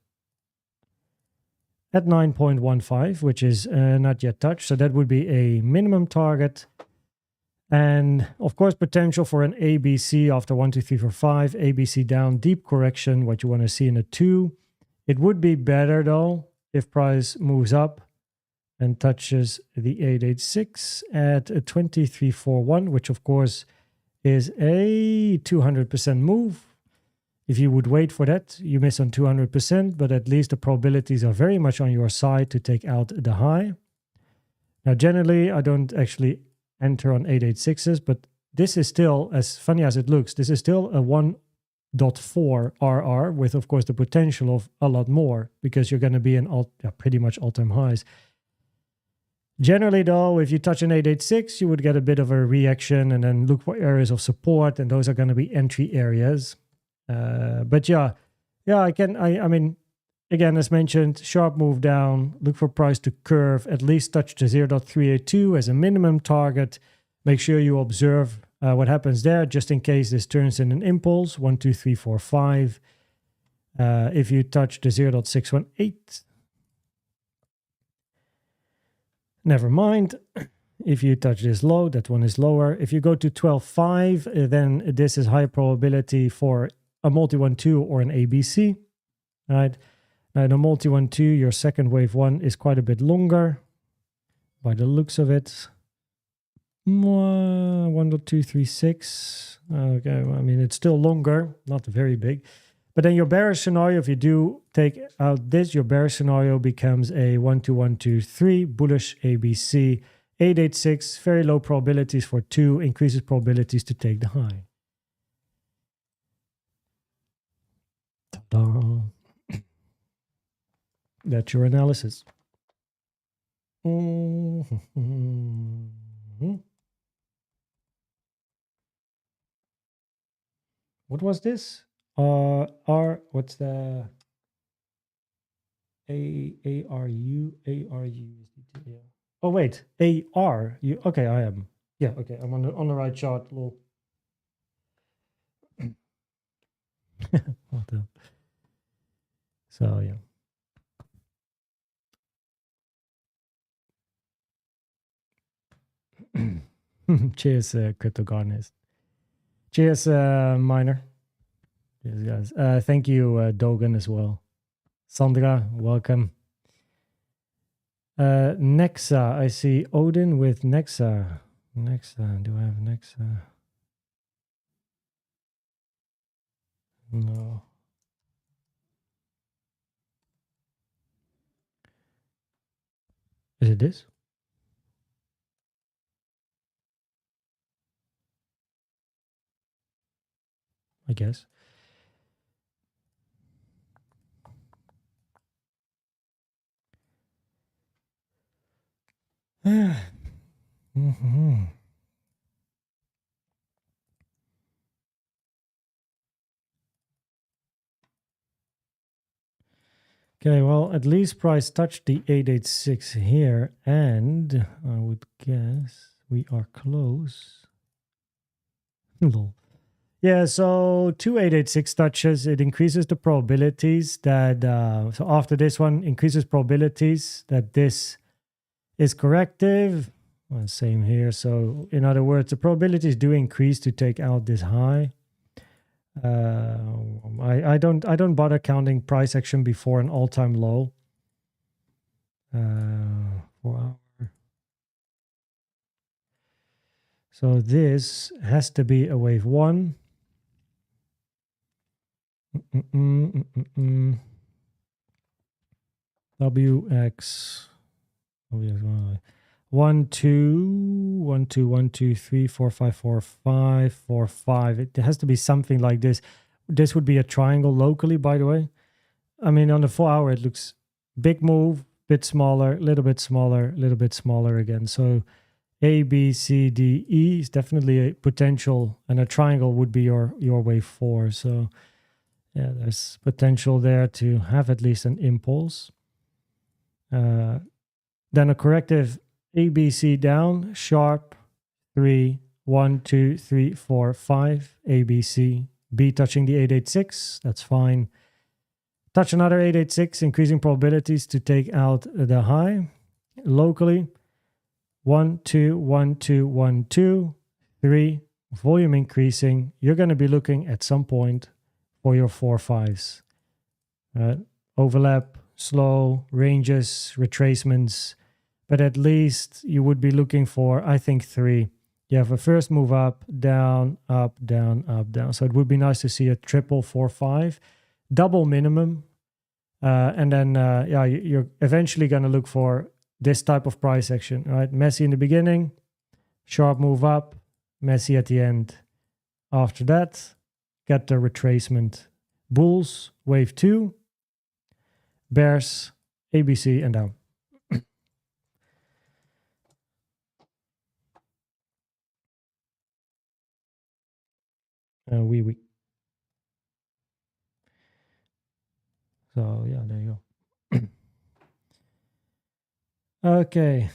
at 9.15, which is not yet touched. So that would be a minimum target. And of course, potential for an ABC after 1, 2, 3, 4, 5, ABC down, deep correction, what you want to see in a 2. It would be better though if price moves up and touches the 886 at a 2341, which of course is a 200% move. If you would wait for that, you miss on 200%, but at least the probabilities are very much on your side to take out the high. Now, generally, I don't actually enter on 886s, but this is still, as funny as it looks, this is still a 1.4 RR with, of course, the potential of a lot more because you're going to be in pretty much all-time highs. Generally, though, if you touch an 886, you would get a bit of a reaction and then look for areas of support, and those are going to be entry areas. But I mean, again, as mentioned, sharp move down, look for price to curve, at least touch the 0.382 as a minimum target. Make sure you observe what happens there, just in case this turns in an impulse, 1, 2, 3, 4, 5. If you touch the 0.618, never mind. If you touch this low, that one is lower. If you go to 12.5, then this is high probability for a multi-1-2 or an ABC. Right? Now, in a multi-1-2, your second wave one is quite a bit longer by the looks of it. 1.236. Okay, well, I mean, it's still longer, not very big. But then your bearish scenario, if you do take out this, your bearish scenario becomes a 1-2-1-2-3, bullish ABC, 886, very low probabilities for 2, increases probabilities to take the high. Ta-da. That's your analysis. What was this? What's the ARU? Yeah. Oh wait, AR. Okay, I am. Yeah, okay, I'm on the right chart. Lol. What the? So yeah. Cheers, cryptogornist. Cheers, Miner. Cheers, guys. Thank you, Dogan, as well. Sandra, welcome. NEXA. I see Odin with NEXA. NEXA. Do I have NEXA? No. Is it this? I guess. Mm-hmm. Okay, well, at least price touched the 886 here, and I would guess we are close. Lol. Yeah, so 2886 touches, it increases the probabilities that, so after this one, increases probabilities that this is corrective. Well, same here. So in other words, the probabilities do increase to take out this high. I don't bother counting price action before an all-time low. 4 hour. So this has to be a wave one. WX 1 2 1 2 1 2 3 4 5 4 5 4 5. It has to be something like this. This would be a triangle locally, by the way. I mean, on the 4 hour, it looks big move, bit smaller, little bit smaller, little bit smaller again. So A, B, C, D, E is definitely a potential, and a triangle would be your wave 4. So yeah, there's potential there to have at least an impulse. Then a corrective A, B, C down, sharp 3, 1, 2, 3, 4, 5, A, B, C, B touching the 886, that's fine. Touch another 886, increasing probabilities to take out the high. Locally, 1, 2, 1, 2, 1, 2, 3, volume increasing. You're going to be looking at some point for your 4 5s. Overlap, slow, ranges, retracements, but at least you would be looking for, I think, 3. You have a first move up, down, up, down, up, down. So it would be nice to see a triple 4, 5, double minimum. And then, yeah, you're eventually going to look for this type of price action, right? Messy in the beginning, sharp move up, messy at the end. After that, get the retracement. Bulls, wave 2, bears, ABC, and down. Oui. So, yeah, there you go. Okay.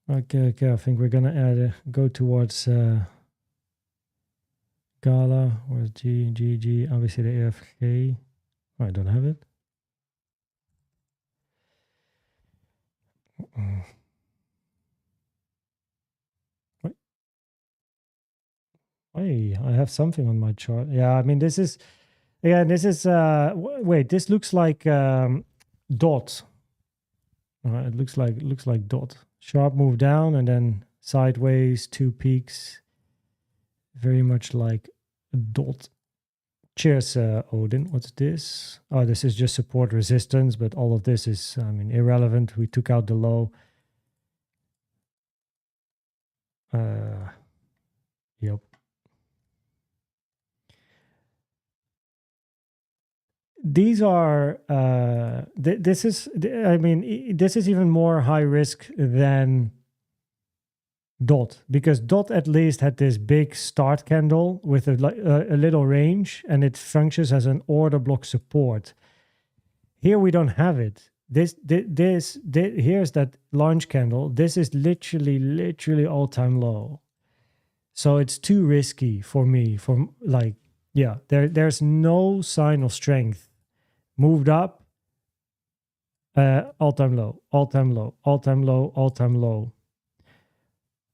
I think we're going to go towards GALA. Where's G? Obviously the AFK. Oh, I don't have it. Wait, I have something on my chart. Yeah, I mean, this is, wait, this looks like dot. It looks like dot. Sharp move down and then sideways, 2 peaks. Very much like a dot. Cheers, Odin. What's this? Oh, this is just support resistance, but all of this is, I mean, irrelevant. We took out the low. Yep. These are this is, I mean, this is even more high risk than dot, because dot at least had this big start candle with a little range, and it functions as an order block support. Here we don't have it. This here's that launch candle. This is literally all-time low. So it's too risky for me. From like, yeah, there's no sign of strength. Moved up, all-time low, all-time low, all-time low, all-time low.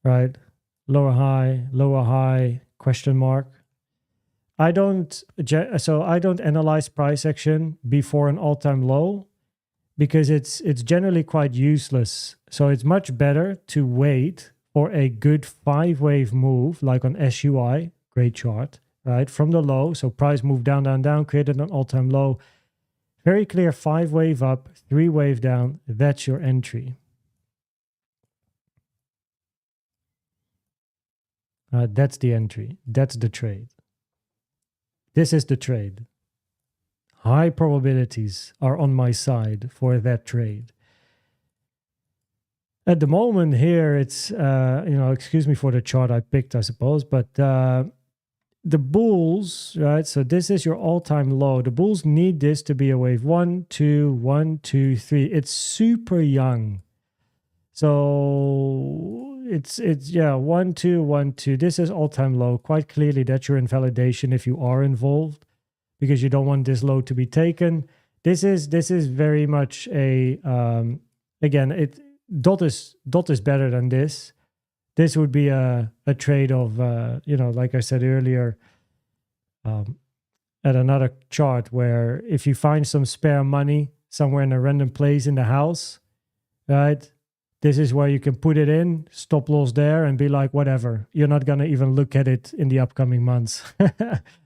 Right? Lower high, question mark. I don't analyze price action before an all-time low because it's generally quite useless. So it's much better to wait for a good 5-wave move, like on SUI, great chart, right? From the low, so price moved down, created an all-time low. Very clear 5-wave up, 3-wave down. That's your entry. That's the entry. That's the trade. This is the trade. High probabilities are on my side for that trade. At the moment here, it's, excuse me for the chart I picked, I suppose, but the bulls, right? So this is your all-time low. The bulls need this to be a wave 1, 2, 1, 2, 3. It's super young. So it's 1, 2, 1, 2. This is all-time low. Quite clearly that's your invalidation if you are involved, because you don't want this low to be taken. This is very much a again, dot is better than this. This would be a trade of, like I said earlier, at another chart, where if you find some spare money somewhere in a random place in the house, right? This is where you can put it in, stop loss there, and be like, whatever. You're not going to even look at it in the upcoming months.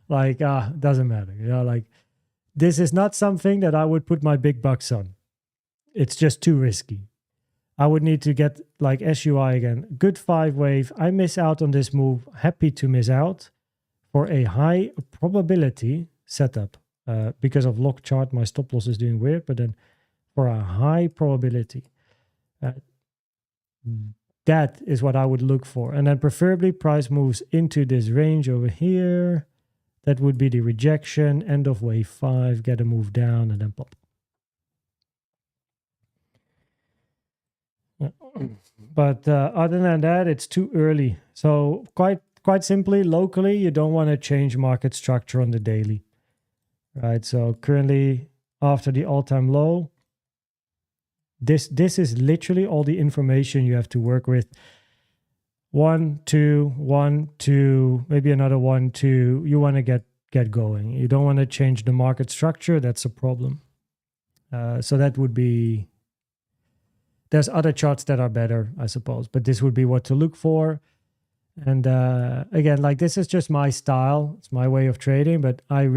Like, doesn't matter. Like, this is not something that I would put my big bucks on. It's just too risky. I would need to get like SUI again. Good 5-wave. I miss out on this move. Happy to miss out for a high probability setup. Because of lock chart, my stop loss is doing weird. But then for a high probability, that is what I would look for. And then preferably price moves into this range over here. That would be the rejection. End of wave 5. Get a move down and then pop. But other than that, it's too early. So quite simply, locally, you don't want to change market structure on the daily, right? So currently, after the all-time low, this is literally all the information you have to work with. 1, 2, 1, 2, maybe another 1, 2. You want to get going. You don't want to change the market structure. That's a problem. So that would be there's other charts that are better, I suppose, but this would be what to look for. And again, like this is just my style. It's my way of trading, but I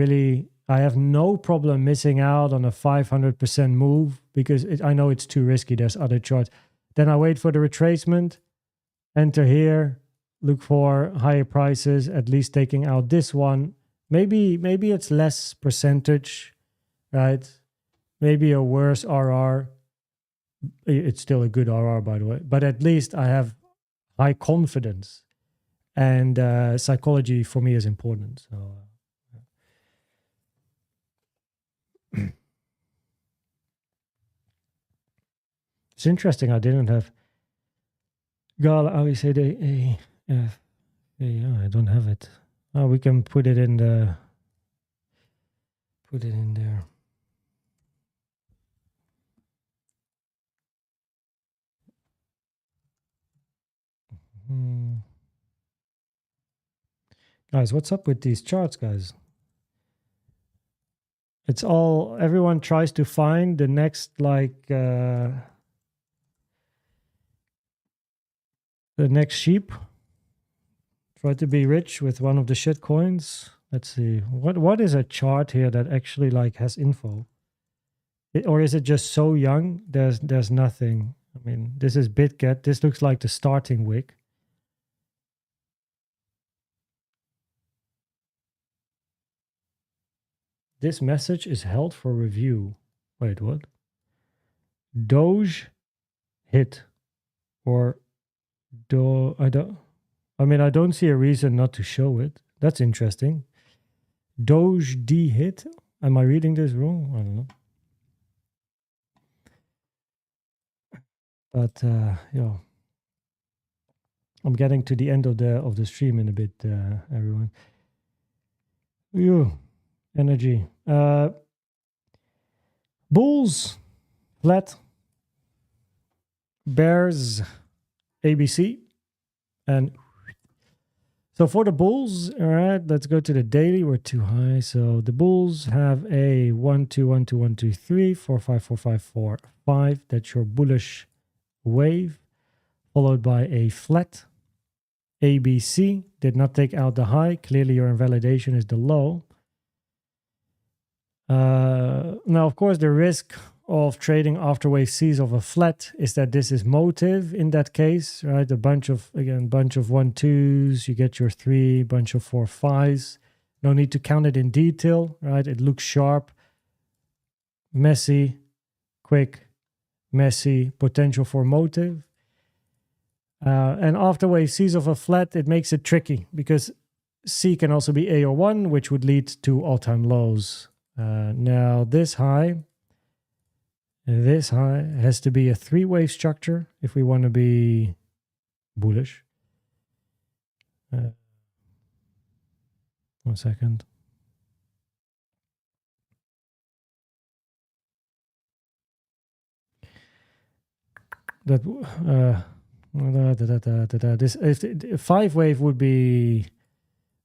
have no problem missing out on a 500% move because I know it's too risky. There's other charts. Then I wait for the retracement, enter here, look for higher prices, at least taking out this one. Maybe it's less percentage, right? Maybe a worse RR. It's still a good RR, by the way, but at least I have high confidence. And psychology for me is important. So it's interesting. I didn't have GALA. How we say the yeah, I don't have it. Oh, we can put it in there. Guys, what's up with these charts, guys? It's all, everyone tries to find the next, like, the next sheep. Try to be rich with one of the shit coins. Let's see. What is a chart here that actually, like, has info? Or is it just so young? There's nothing. I mean, this is BitGet. This looks like the starting wick. This message is held for review. Wait, what? DOGE hit. Or I don't see a reason not to show it. That's interesting. DOGE D hit? Am I reading this wrong? I don't know. But yeah. I'm getting to the end of the stream in a bit, everyone. Ew. Energy. Bulls, flat. Bears, ABC. And so for the bulls, all right, let's go to the daily. We're too high. So the bulls have a 1, 2, 1, 2, 1, 2, 3, 4, 5, 4, 5, 4, 5. That's your bullish wave, followed by a flat. ABC did not take out the high. Clearly your invalidation is the low. Now, of course, the risk of trading after wave C's of a flat is that this is motive in that case, right? A bunch of 1-2s, you get your 3, bunch of 4-5s. No need to count it in detail, right? It looks sharp, messy, quick, messy, potential for motive. And after wave C's of a flat, it makes it tricky because C can also be A or 1, which would lead to all-time lows. Now this high has to be a 3-wave structure if we want to be bullish. 1 second. That this 5-wave would be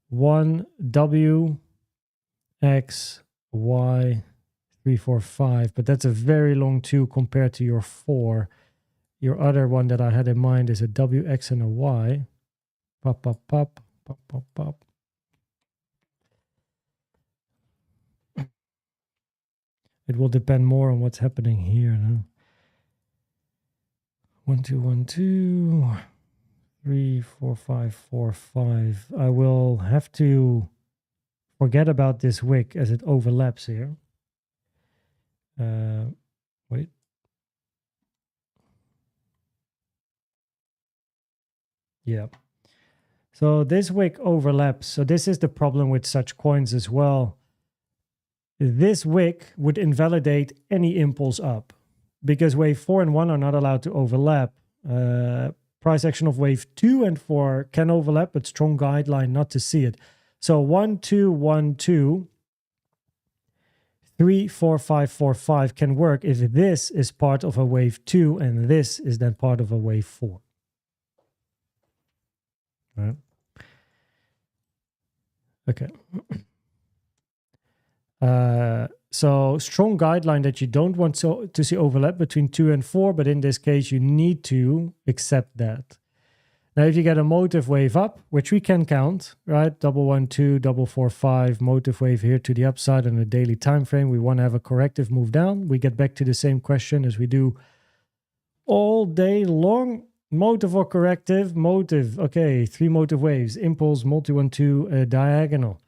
1 W X Y 3, 4, 5, but that's a very long 2 compared to your 4. Your other one that I had in mind is a W, X, and a Y. Pop, pop, pop, pop, pop, pop. It will depend more on what's happening here. No? 1, 2, 1, 2, 3, 4, 5, 4, 5. I will have to forget about this wick as it overlaps here. Wait. Yeah. So this wick overlaps. So this is the problem with such coins as well. This wick would invalidate any impulse up because wave 4 and 1 are not allowed to overlap. Price action of wave 2 and 4 can overlap, but strong guideline not to see it. So 1, 2, 1, 2, 3, 4, 5, 4, 5 can work if this is part of a wave 2 and this is then part of a wave 4. All right. Okay. So strong guideline that you don't want to see overlap between 2 and 4, but in this case, you need to accept that. Now, if you get a motive wave up, which we can count, right? 112, 445, motive wave here to the upside on a daily time frame. We want to have a corrective move down. We get back to the same question as we do all day long. Motive or corrective? Motive. Okay, 3 motive waves. Impulse, multi-1-2, diagonal.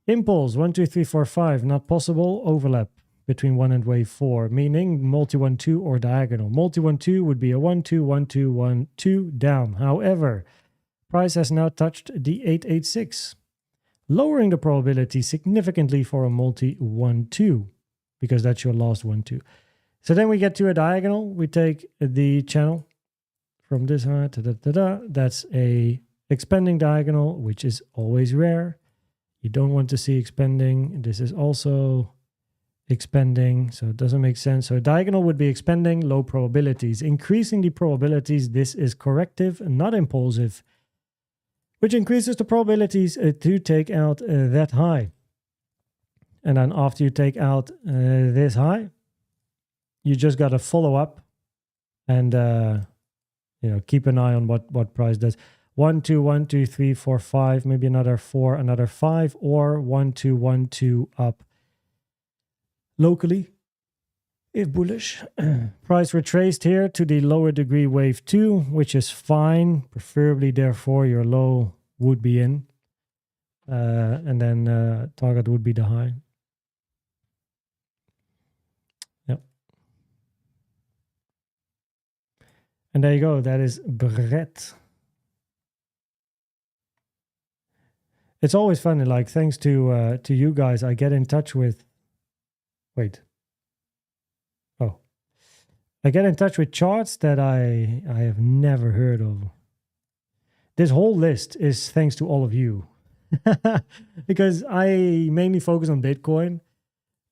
Impulse, 1, 2, 3, 4, 5. Not possible. Overlap between 1 and wave 4, meaning multi-1-2 or diagonal. Multi-1-2 would be a 1-2, 1-2, 1-2 down. However, price has now touched the 886, lowering the probability significantly for a multi-1-2, because that's your last 1-2. So then we get to a diagonal. We take the channel from this high to that's a expanding diagonal, which is always rare. You don't want to see expanding. This is also expanding, so it doesn't make sense. So diagonal would be expanding, low probabilities. Increasing the probabilities, this is corrective, not impulsive, which increases the probabilities to take out that high. And then after you take out this high, you just got to follow up and keep an eye on what price does. 1, 2, 1, 2, 3, 4, 5, maybe another 4, another 5, or 1, 2, 1, 2 up locally if bullish. Price retraced here to the lower degree wave 2, which is fine. Preferably, therefore, your low would be in. And then target would be the high. Yep. And there you go. That is Brett. It's always funny, like, thanks to you guys, I get in touch with... Wait. Oh. I get in touch with charts that I have never heard of. This whole list is thanks to all of you. Because I mainly focus on Bitcoin.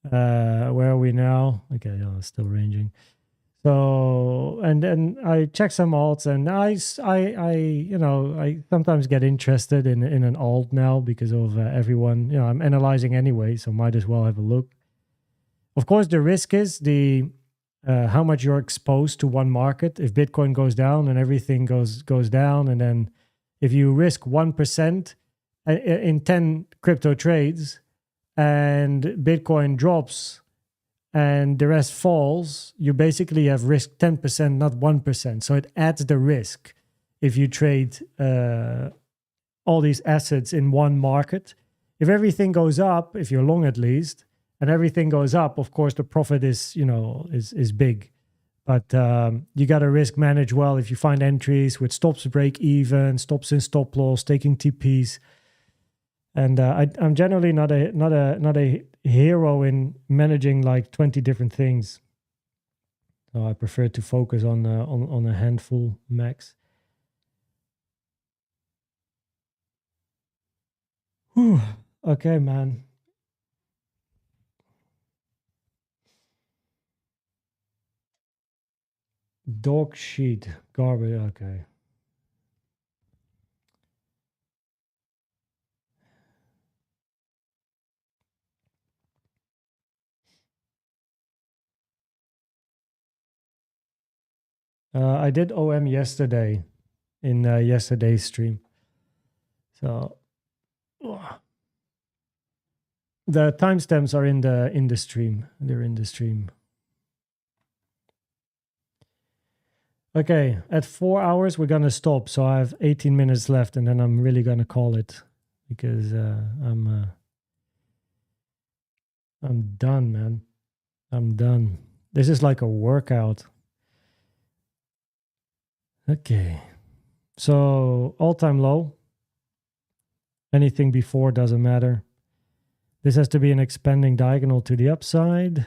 Where are we now? Okay, it's still ranging. So, and then I check some alts, and I sometimes get interested in an alt now because of everyone. I'm analyzing anyway, so might as well have a look. Of course, the risk is the how much you're exposed to one market. If Bitcoin goes down and everything goes down, and then if you risk 1% in 10 crypto trades and Bitcoin drops and the rest falls, you basically have risked 10%, not 1%. So it adds the risk if you trade all these assets in one market. If everything goes up, if you're long at least, and everything goes up, of course, the profit is big. But you got to risk manage well if you find entries with stops break even, stops in stop loss, taking TPs. And I'm generally not a hero in managing like 20 different things. So I prefer to focus on a handful max. Whew. Okay, man. Dog sheet, garbage, okay. I did OM yesterday in yesterday's stream. So the timestamps are in the stream. They're in the stream. Okay, at 4 hours we're gonna stop. So I have 18 minutes left, and then I'm really gonna call it because I'm done, man. I'm done. This is like a workout. Okay, so all-time low. Anything before doesn't matter. This has to be an expanding diagonal to the upside.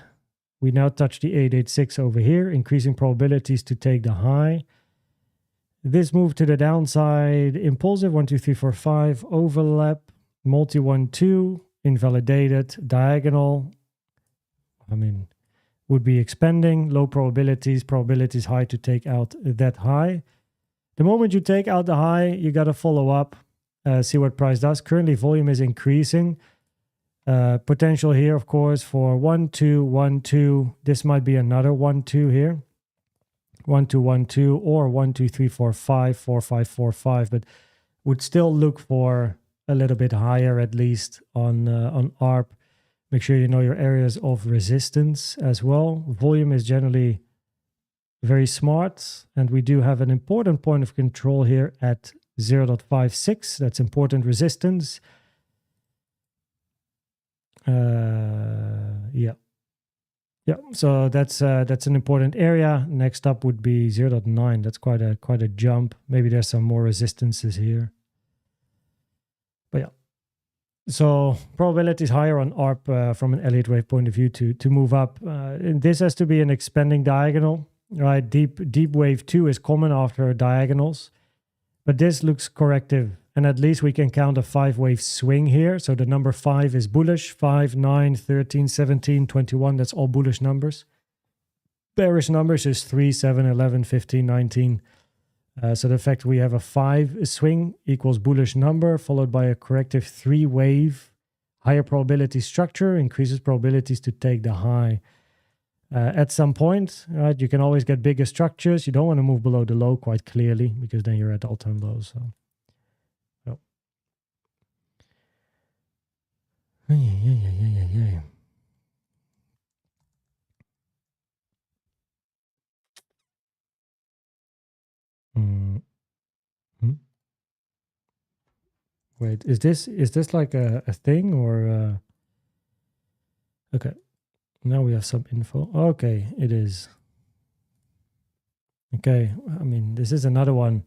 We now touch the 886 over here, increasing probabilities to take the high. This move to the downside, impulsive, 1, 2, 3, 4, 5, overlap, multi 1, 2, invalidated, diagonal. Would be expanding, low probabilities high to take out that high. The moment you take out the high, you got to follow up, see what price does. Currently, volume is increasing. Potential here, of course, for 1 2 1 2. This might be another 1 2 here. 1 2 1 2 or 1 2 3 4 5 4 5 4 5, but would still look for a little bit higher at least on ARP. Make sure you know your areas of resistance as well. Volume is generally very smart, and we do have an important point of control here at 0.56. That's important resistance. Yeah, so that's an important area. Next up would be 0.9. That's quite a jump. Maybe there's some more resistances here. But yeah, so probability is higher on ARP from an Elliott wave point of view to move up. And this has to be an expanding diagonal, right? Deep wave 2 is common after diagonals, but this looks corrective. And at least we can count a 5-wave swing here. So the number 5 is bullish. 5, 9, 13, 17, 21. That's all bullish numbers. Bearish numbers is 3, 7, 11, 15, 19. So the fact we have a 5 swing equals bullish number, followed by a corrective 3-wave. Higher probability structure increases probabilities to take the high. At some point, right, you can always get bigger structures. You don't want to move below the low quite clearly, because then you're at all-time lows. So. Yeah. Wait, is this like a thing or okay? Now we have some info. Okay, it is. Okay, I mean, this is another one.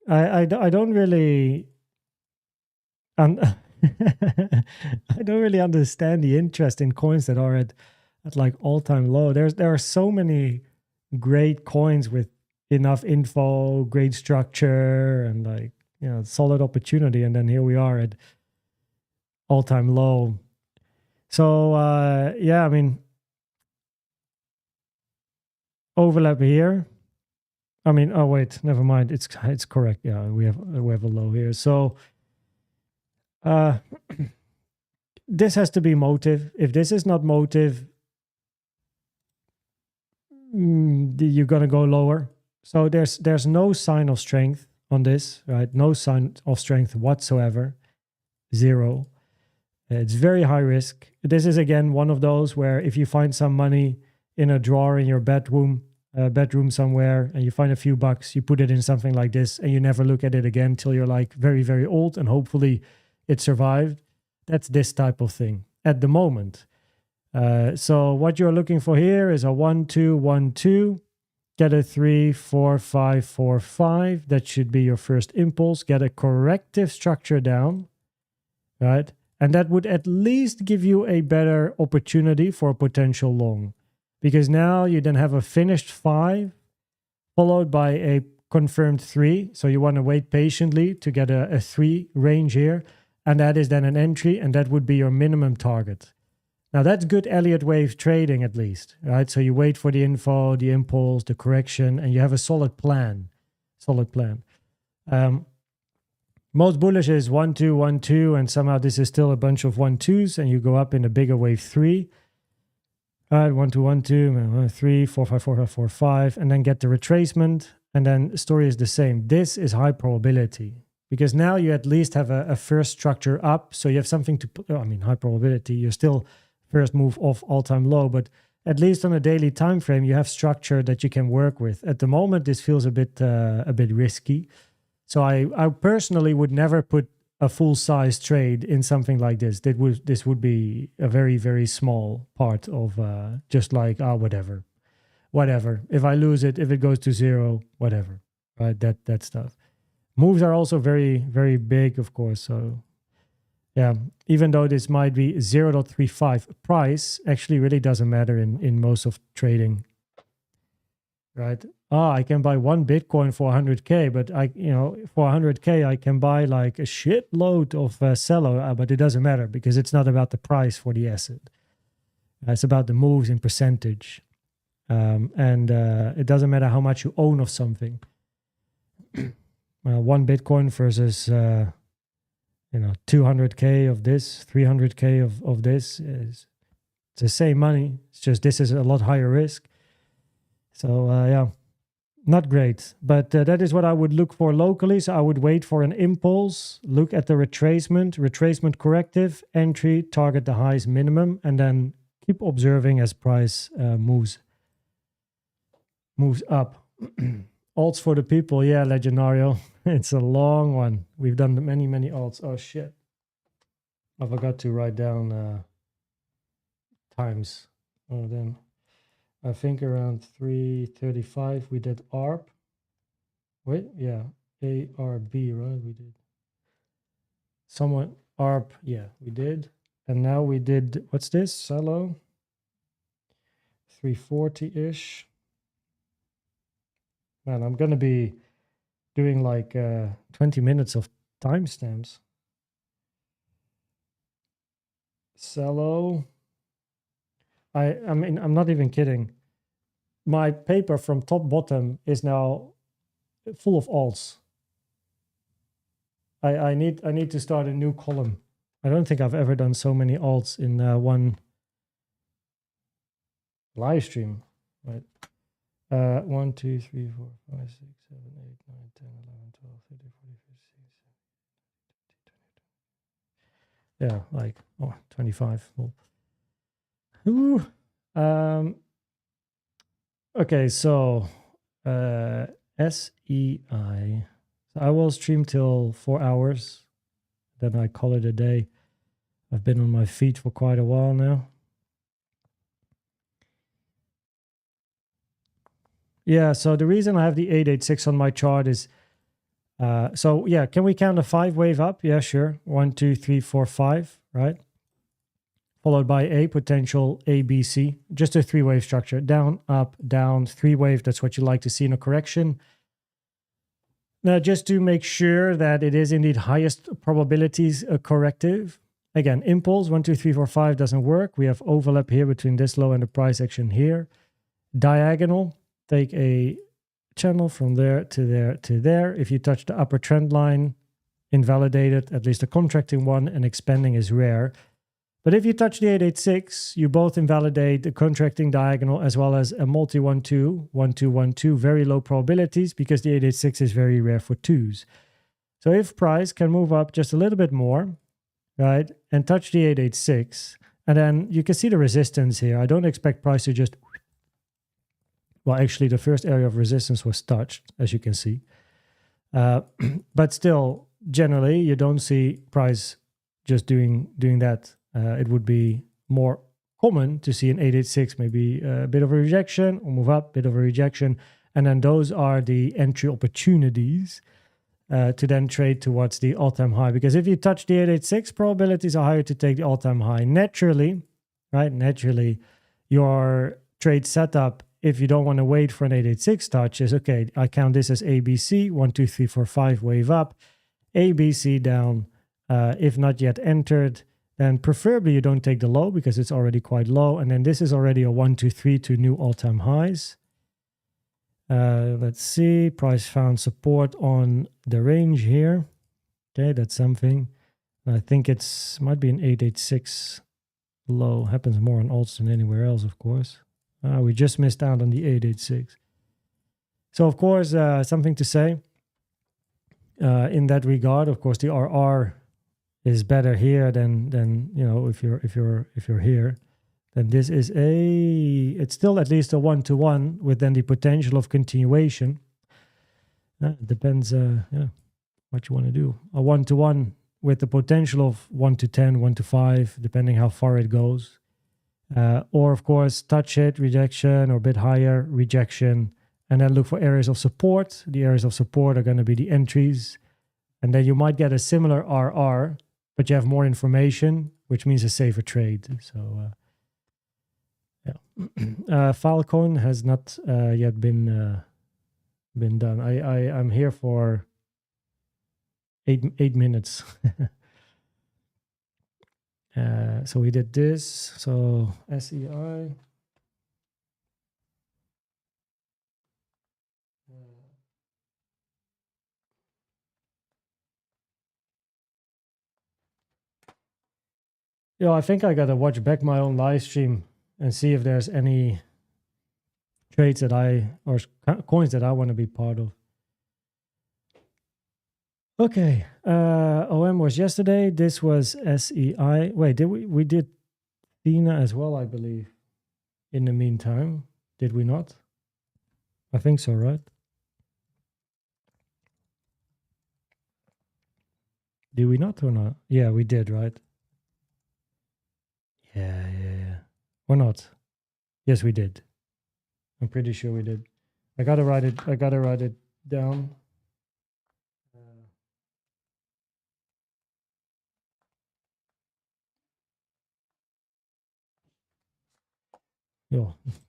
I don't really I don't really understand the interest in coins that are at like all-time low. There are so many great coins with enough info, great structure, and like, you know, solid opportunity, and then here we are at all-time low. So yeah, I mean, overlap here. I mean, oh wait, never mind. It's correct. Yeah, we have a low here. So this has to be motive. If this is not motive, you're gonna go lower. So there's no sign of strength on this, right? No sign of strength whatsoever. Zero. It's very high risk. This is again one of those where if you find some money in a drawer in your bedroom somewhere, and you find a few bucks, you put it in something like this, and you never look at it again till you're like very, very old, and hopefully it survived. That's this type of thing at the moment. So what you're looking for here is a 1 2 1 2, get a 3 4 5 4 5. That should be your first impulse. Get a corrective structure down, right? And that would at least give you a better opportunity for a potential long. Because now you then have a finished 5 followed by a confirmed 3. So you want to wait patiently to get a 3 range here. And that is then an entry, and that would be your minimum target. Now that's good Elliott wave trading at least, right? So you wait for the info, the impulse, the correction, and you have a solid plan. Most bullish is 1 2 1 2, and somehow this is still a bunch of 1 2s, and you go up in a bigger wave 3. All right, 1 2 1 2, 3 4 5 4 5 4 5, and then get the retracement, and then the story is the same. This is high probability, because now you at least have a first structure up, so you have something to put. I mean, high probability. You're still first move off all-time low, but at least on a daily time frame, you have structure that you can work with. At the moment, this feels a bit risky. So I personally would never put a full-size trade in something like this. This would be a very, very small part of just like, whatever. If I lose it, if it goes to 0, whatever, right? That stuff. Moves are also very, very big, of course. So yeah, even though this might be 0.35 price, actually really doesn't matter in most of trading, right? I can buy 1 Bitcoin for 100K, but for 100K, I can buy like a shitload of CELO, but it doesn't matter because it's not about the price for the asset. It's about the moves in percentage. And it doesn't matter how much you own of something. 1 Bitcoin versus, you know, 200K of this, 300K of this. It's the same money. It's just this is a lot higher risk. So yeah, not great. But that is what I would look for locally. So I would wait for an impulse, look at the retracement corrective, entry, target the highs minimum, and then keep observing as price moves up. Alts for the people. Yeah, Legendario. It's a long one. We've done many alts. Oh, shit. I forgot to write down times. Oh, then I think around 3:35 we did ARP. Wait, yeah. ARB, right? We did. Someone ARP. Yeah, we did. And now we did, what's this? CELO. 340-ish. Man, I'm going to be doing like 20 minutes of timestamps. CELO. I mean, I'm not even kidding. My paper from top bottom is now full of alts. I need to start a new column. I don't think I've ever done so many alts in one live stream. Right. 1, 2, 3, 4, 5, 6, 7, 8, 9, 10, 11, 12, 13, 14, 15, 16, 17, 18, 19, 20. Yeah, like 25. Ooh. Okay, so SEI. So I will stream till 4 hours. Then I call it a day. I've been on my feet for quite a while now. Yeah, so the reason I have the 886 on my chart is, so yeah, can we count a 5 wave up? Yeah, sure. 1, 2, 3, 4, 5, right? Followed by a potential ABC, just a 3-wave structure. Down, up, down, 3-wave. That's what you like to see in a correction. Now, just to make sure that it is indeed highest probabilities corrective. Again, impulse 1, 2, 3, 4, 5 doesn't work. We have overlap here between this low and the price action here. Diagonal, take a channel from there to there to there. If you touch the upper trend line, invalidated, at least the contracting one, and expanding is rare. But if you touch the 886, you both invalidate the contracting diagonal as well as a multi 1-2, 1-2, 1-2, very low probabilities because the 886 is very rare for twos. So if price can move up just a little bit more, right, and touch the 886, and then you can see the resistance here. I don't expect price to just, well, actually the first area of resistance was touched, as you can see. But still, generally, you don't see price just doing that. It would be more common to see an 886, maybe a bit of a rejection or move up, bit of a rejection. And then those are the entry opportunities to then trade towards the all-time high. Because if you touch the 886, probabilities are higher to take the all-time high. Naturally, right? Naturally, your trade setup, if you don't want to wait for an 886 touch, is okay, I count this as ABC, 1, 2, 3, 4, 5, wave up, ABC down, if not yet entered, then preferably you don't take the low because it's already quite low. And then this is already a 1, 2, 3 to new all-time highs. Let's see, price found support on the range here. Okay, that's something. I think it's might be an 886 low. Happens more on alts than anywhere else, of course. We just missed out on the 886. So, of course, something to say in that regard. Of course, the RR is better here than you know, if you're here, then this is it's still at least a 1-to-1 with then the potential of continuation. It depends yeah, what you want to do. A 1-to-1 with the potential of 1-to-10, 1-to-5, depending how far it goes. Or of course touch it, rejection, or a bit higher, rejection, and then look for areas of support. The areas of support are going to be the entries, and then you might get a similar RR, but you have more information, which means a safer trade. So, yeah. Falcon has not yet been done. I'm here for 8 minutes. So we did this. So SEI. I think I gotta watch back my own live stream and see if there's any trades that or coins that I want to be part of. Okay, OM was yesterday. This was SEI. Wait, we did THETA as well, I believe. In the meantime, did we not? I think so, right? Did we not or not? Yeah, we did, right? Yeah. Or not? Yes, we did. I'm pretty sure we did. I gotta write it down.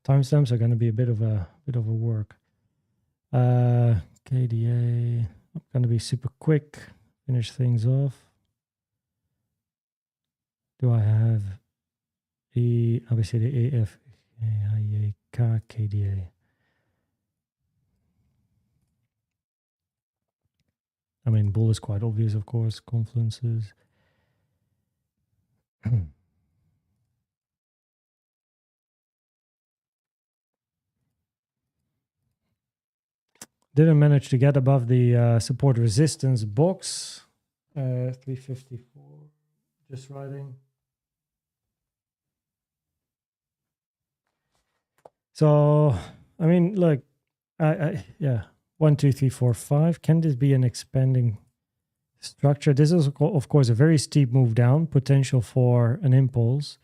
Timestamps are gonna be a bit of a work. KDA. I'm gonna be super quick. Finish things off. Do I have obviously the AF, KDA, KDA. I mean, bull is quite obvious, of course. Confluences. Didn't manage to get above the support resistance box. 354. Just writing. So, I mean, look, yeah, 1, 2, 3, 4, 5. Can this be an expanding structure? This is, of course, a very steep move down, potential for an impulse.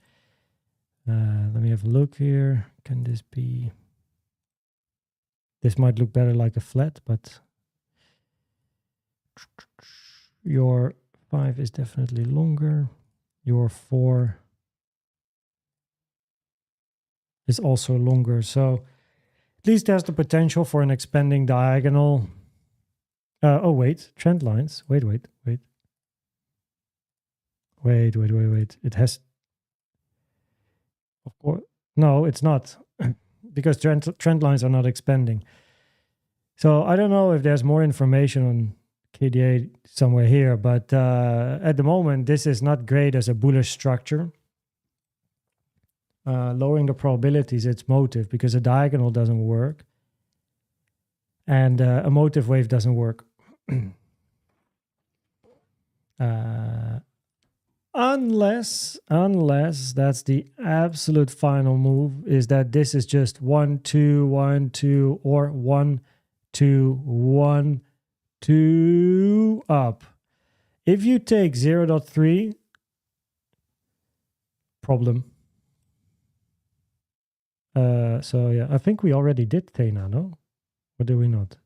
Let me have a look here. Can this be? This might look better like a flat, but your 5 is definitely longer. Your 4 is also longer. So at least there's the potential for an expanding diagonal. Oh, wait. Trend lines. Wait. It has... Of course. No, it's not. Because trend lines are not expanding. So I don't know if there's more information on KDA somewhere here, but at the moment, this is not great as a bullish structure. Lowering the probabilities, it's motive, because a diagonal doesn't work. And a motive wave doesn't work. Unless that's the absolute final move, is that this is just 1, 2, 1, 2, or 1, 2, 1, 2 up. If you take 0.3, problem. So yeah, I think we already did THETA, no? Or did we not?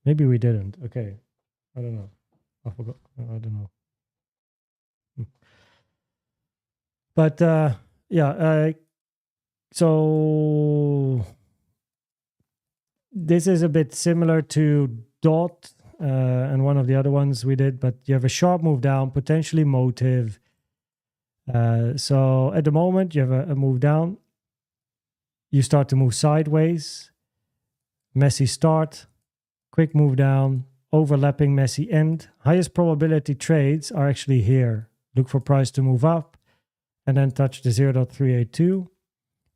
Maybe we didn't. Okay, I don't know. I forgot. I don't know. But yeah, so this is a bit similar to DOT and one of the other ones we did, but you have a sharp move down, potentially motive. So at the moment, you have a move down. You start to move sideways, messy start, quick move down, overlapping messy end. Highest probability trades are actually here. Look for price to move up and then touch the 0.382,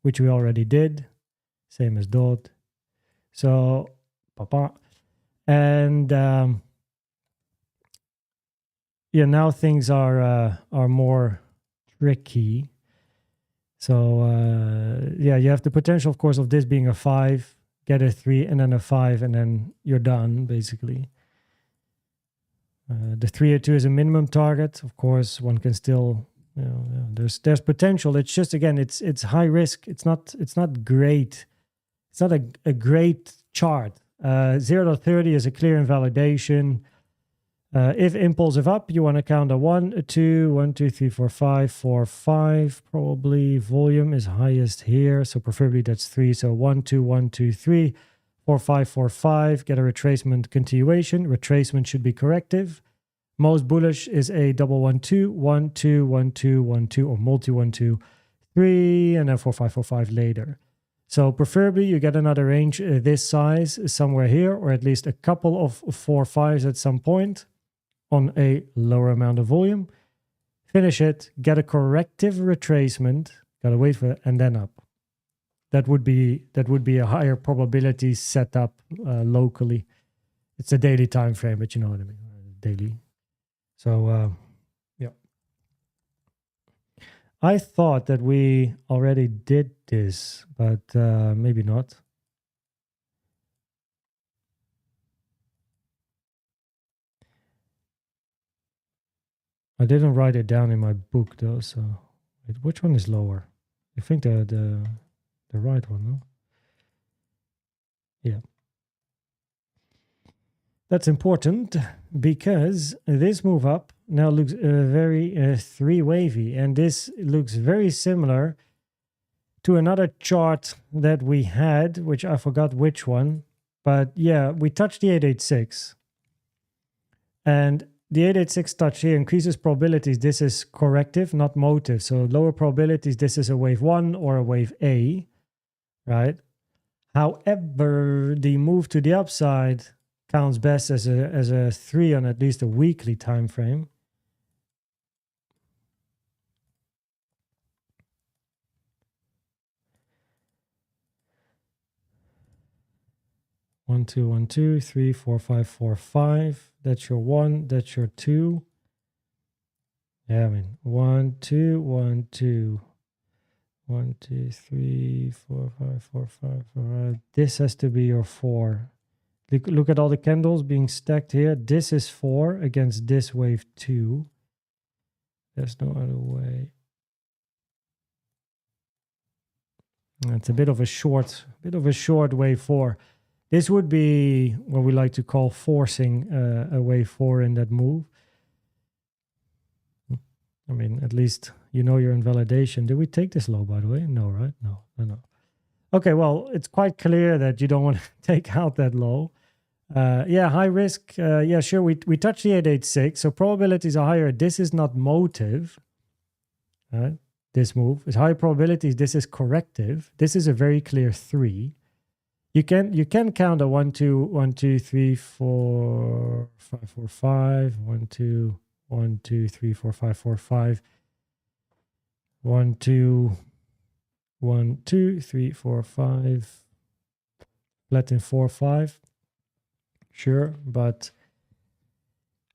which we already did. Same as DOT. So, and yeah, now things are more tricky. So yeah, you have the potential, of course, of this being a 5, get a 3, and then a 5, and then you're done, basically. The 302 is a minimum target. Of course, one can still, there's potential. It's just, again, it's high risk. It's not great. It's not a great chart. 0.30 is a clear invalidation. If impulsive up, you want to count a 1, a 2, 1, 2, 3, 4, 5, 4, 5. Probably volume is highest here. So preferably that's 3. So 1, 2, 1, 2, 3, 4, 5, 4, 5. Get a retracement continuation. Retracement should be corrective. Most bullish is a double 1, 2, 1, 2, 1, 2, 1, 2, or multi 1, 2, 3, and then 4, 5, 4, 5 later. So preferably you get another range this size somewhere here, or at least a couple of 4, 5s at some point on a lower amount of volume. finish it, get a corrective retracement, gotta wait for it, and then up. That would be a higher probability setup locally. It's a daily time frame, but you know what I mean, daily. So yeah, I thought that we already did this, but maybe not. I didn't write it down in my book though, so wait, which one is lower? I think the right one, no? Yeah. That's important because this move up now looks very three wavy, and this looks very similar to another chart that we had, which I forgot which one, but yeah, we touched the 886, and the 886 touch here increases probabilities. This is corrective, not motive. So lower probabilities, this is a wave 1 or a wave A, right? However, the move to the upside counts best as a 3 on at least a weekly time frame. One, two, 1, 2, 3, 4, 5, 4, 5. That's your 1. That's your 2. Yeah, I mean 1, 2, 1, 2. 1, 2, 3, 4, 5, 4, 5, 4. This has to be your 4. Look at all the candles being stacked here. This is 4 against this wave 2. There's no other way. It's a bit of a short wave 4. This would be what we like to call forcing a wave 4 in that move. I mean, at least you know you're in validation. Did we take this low, by the way? No, right? No. Okay, well, it's quite clear that you don't want to take out that low. Yeah, high risk. Yeah, sure. We touched the 886, so probabilities are higher. This is not motive. Right? This move is high probabilities. This is corrective. This is a very clear 3. You can count a 1, 2, 1, 2, 3, 4, 5, 4, 5. 1, 2, 1, 2, 3, 4, 5, 4, 5. 1, 2, 1, 2, 3, 4, 5. Latin 4, 5. Sure, but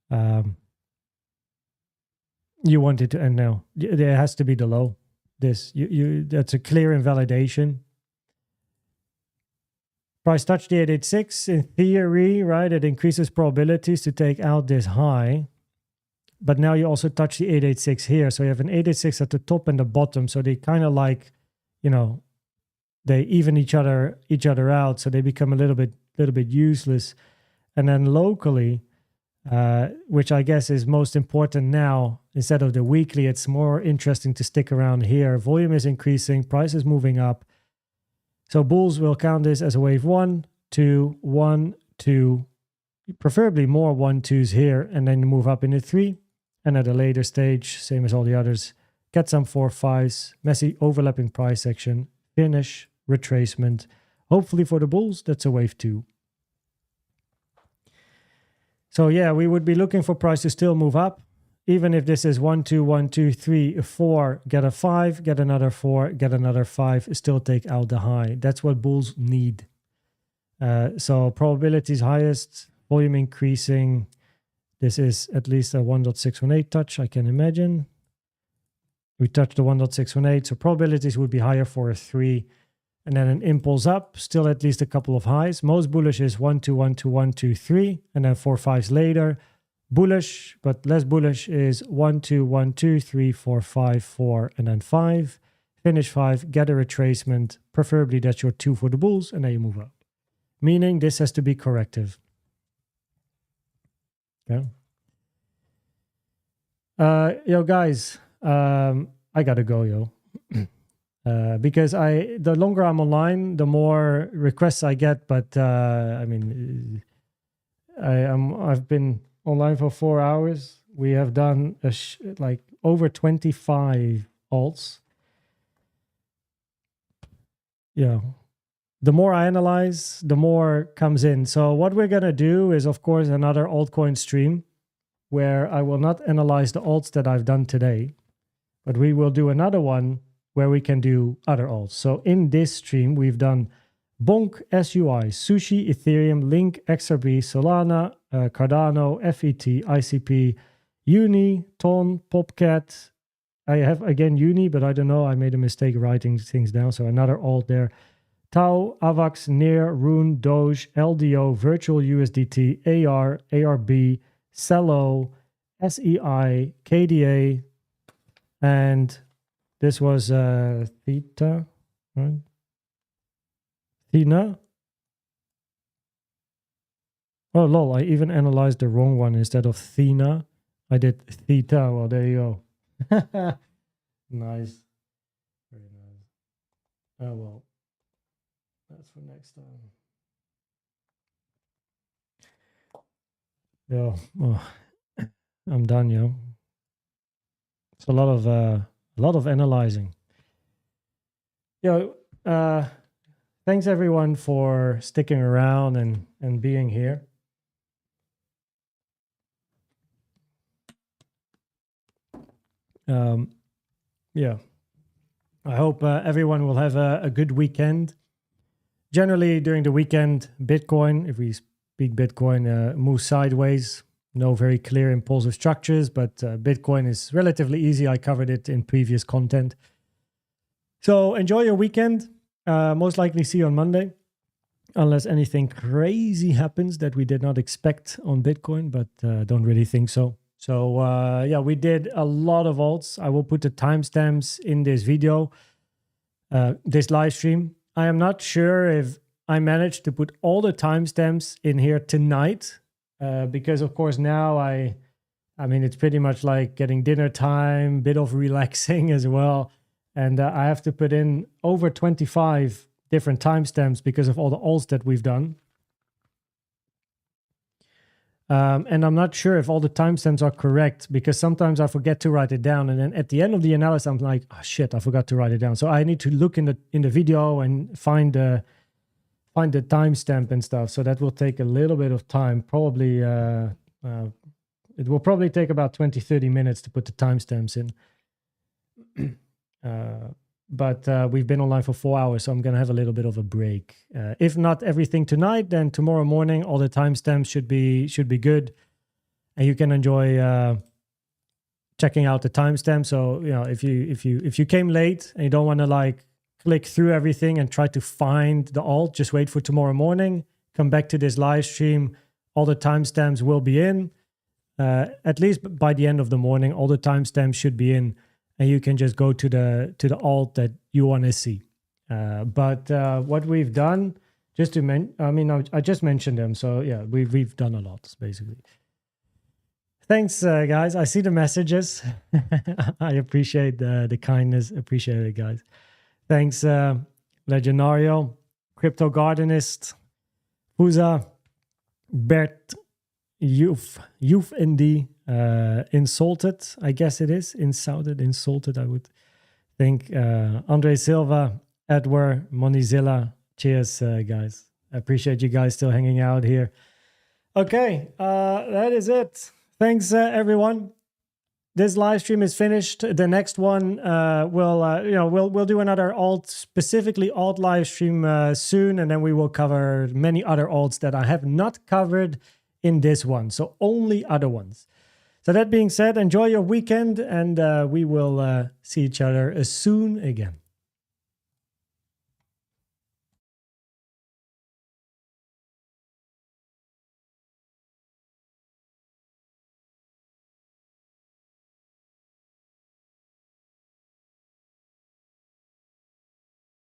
you want it to end now. There has to be the low. This that's a clear invalidation. Price touch the 886 in theory, right? It increases probabilities to take out this high. But now you also touch the 886 here. So you have an 886 at the top and the bottom. So they kind of like, you know, they even each other out. So they become a little bit useless. And then locally, which I guess is most important now, instead of the weekly, it's more interesting to stick around here. Volume is increasing, price is moving up. So bulls will count this as a wave 1, 2, 1, 2, preferably more 1, 2s here, and then move up into 3. And at a later stage, same as all the others, get some 4, 5s, messy overlapping price action, finish, retracement. Hopefully for the bulls, that's a wave 2. So yeah, we would be looking for price to still move up. Even if this is 1, 2, 1, 2, 3, 4, get a 5, get another 4, get another 5, still take out the high. That's what bulls need. So probability is highest, volume increasing. This is at least a 1.618 touch, I can imagine. We touched the 1.618, so probabilities would be higher for a 3. And then an impulse up, still at least a couple of highs. Most bullish is 1, 2, 1, 2, 1, 2, 3, and then 4, 5s later. Bullish, but less bullish is 1, 2, 1, 2, 3, 4, 5, 4, and then 5. Finish 5, get a retracement. Preferably that's your 2 for the bulls, and then you move up. Meaning this has to be corrective. Okay. Yo, guys, I gotta go, yo. Because the longer I'm online, the more requests I get. But I mean, I've been online for 4 hours. We have done like over 25 alts. Yeah. The more I analyze, the more comes in. So what we're gonna do is, of course, another altcoin stream. where I will not analyze the alts that I've done today, but we will do another one where we can do other alts. So in this stream, we've done BONK, SUI, SUSHI, Ethereum, Link, XRP, Solana, Cardano, FET, ICP, Uni, TON, POPCAT. I have again Uni, but I don't know. I made a mistake writing things down. So another alt there. Tau, AVAX, NER, RUNE, DOGE, LDO, Virtual USDT, AR, ARB, CELO, SEI, KDA, and this was THETA, right? THETA. Oh, lol, I even analyzed the wrong one. Instead of THETA, I did THETA. Well, there you go. Nice. Very nice. Oh, well. That's for next time. Yeah, well, I'm done, yo. It's a lot of analyzing. Yo, thanks everyone for sticking around and being here. Yeah, I hope everyone will have a good weekend. Generally, during the weekend, Bitcoin, if we speak Bitcoin, moves sideways. No very clear impulsive structures, but Bitcoin is relatively easy. I covered it in previous content. So enjoy your weekend. Most likely see you on Monday, unless anything crazy happens that we did not expect on Bitcoin, but don't really think so. So yeah, we did a lot of alts. I will put the timestamps in this video, this live stream. I am not sure if I managed to put all the timestamps in here tonight, because of course now I mean, it's pretty much like getting dinner time, bit of relaxing as well. And I have to put in over 25 different timestamps because of all the alts that we've done. And I'm not sure if all the timestamps are correct because sometimes I forget to write it down. And then at the end of the analysis, I'm like, oh shit, I forgot to write it down. So I need to look in the video and find the timestamp and stuff. So that will take a little bit of time. Probably, it will probably take about 20, 30 minutes to put the timestamps in. But we've been online for 4 hours, so I'm going to have a little bit of a break. If not everything tonight, then tomorrow morning, all the timestamps should be good. And you can enjoy checking out the timestamp. So, you know, if you came late and you don't want to like click through everything and try to find the alt, just wait for tomorrow morning. Come back to this live stream. All the timestamps will be in. At least by the end of the morning, all the timestamps should be in. And you can just go to the alt that you want to see. But what we've done, just to I just mentioned them. So yeah, we've done a lot basically. Thanks, guys. I see the messages. I appreciate the kindness. Appreciate it, guys. Thanks, Legendario, Crypto Gardenist, Fuza, Bert, Youth ND. Insulted, I guess it is. Insulted, I would think. Andre Silva, Edward, Monizilla. Cheers, guys. I appreciate you guys still hanging out here. Okay, that is it. Thanks, everyone. This live stream is finished. The next one, we'll do another specifically alt live stream soon, and then we will cover many other alts that I have not covered in this one. So only other ones. So that being said, enjoy your weekend, and we will see each other soon again.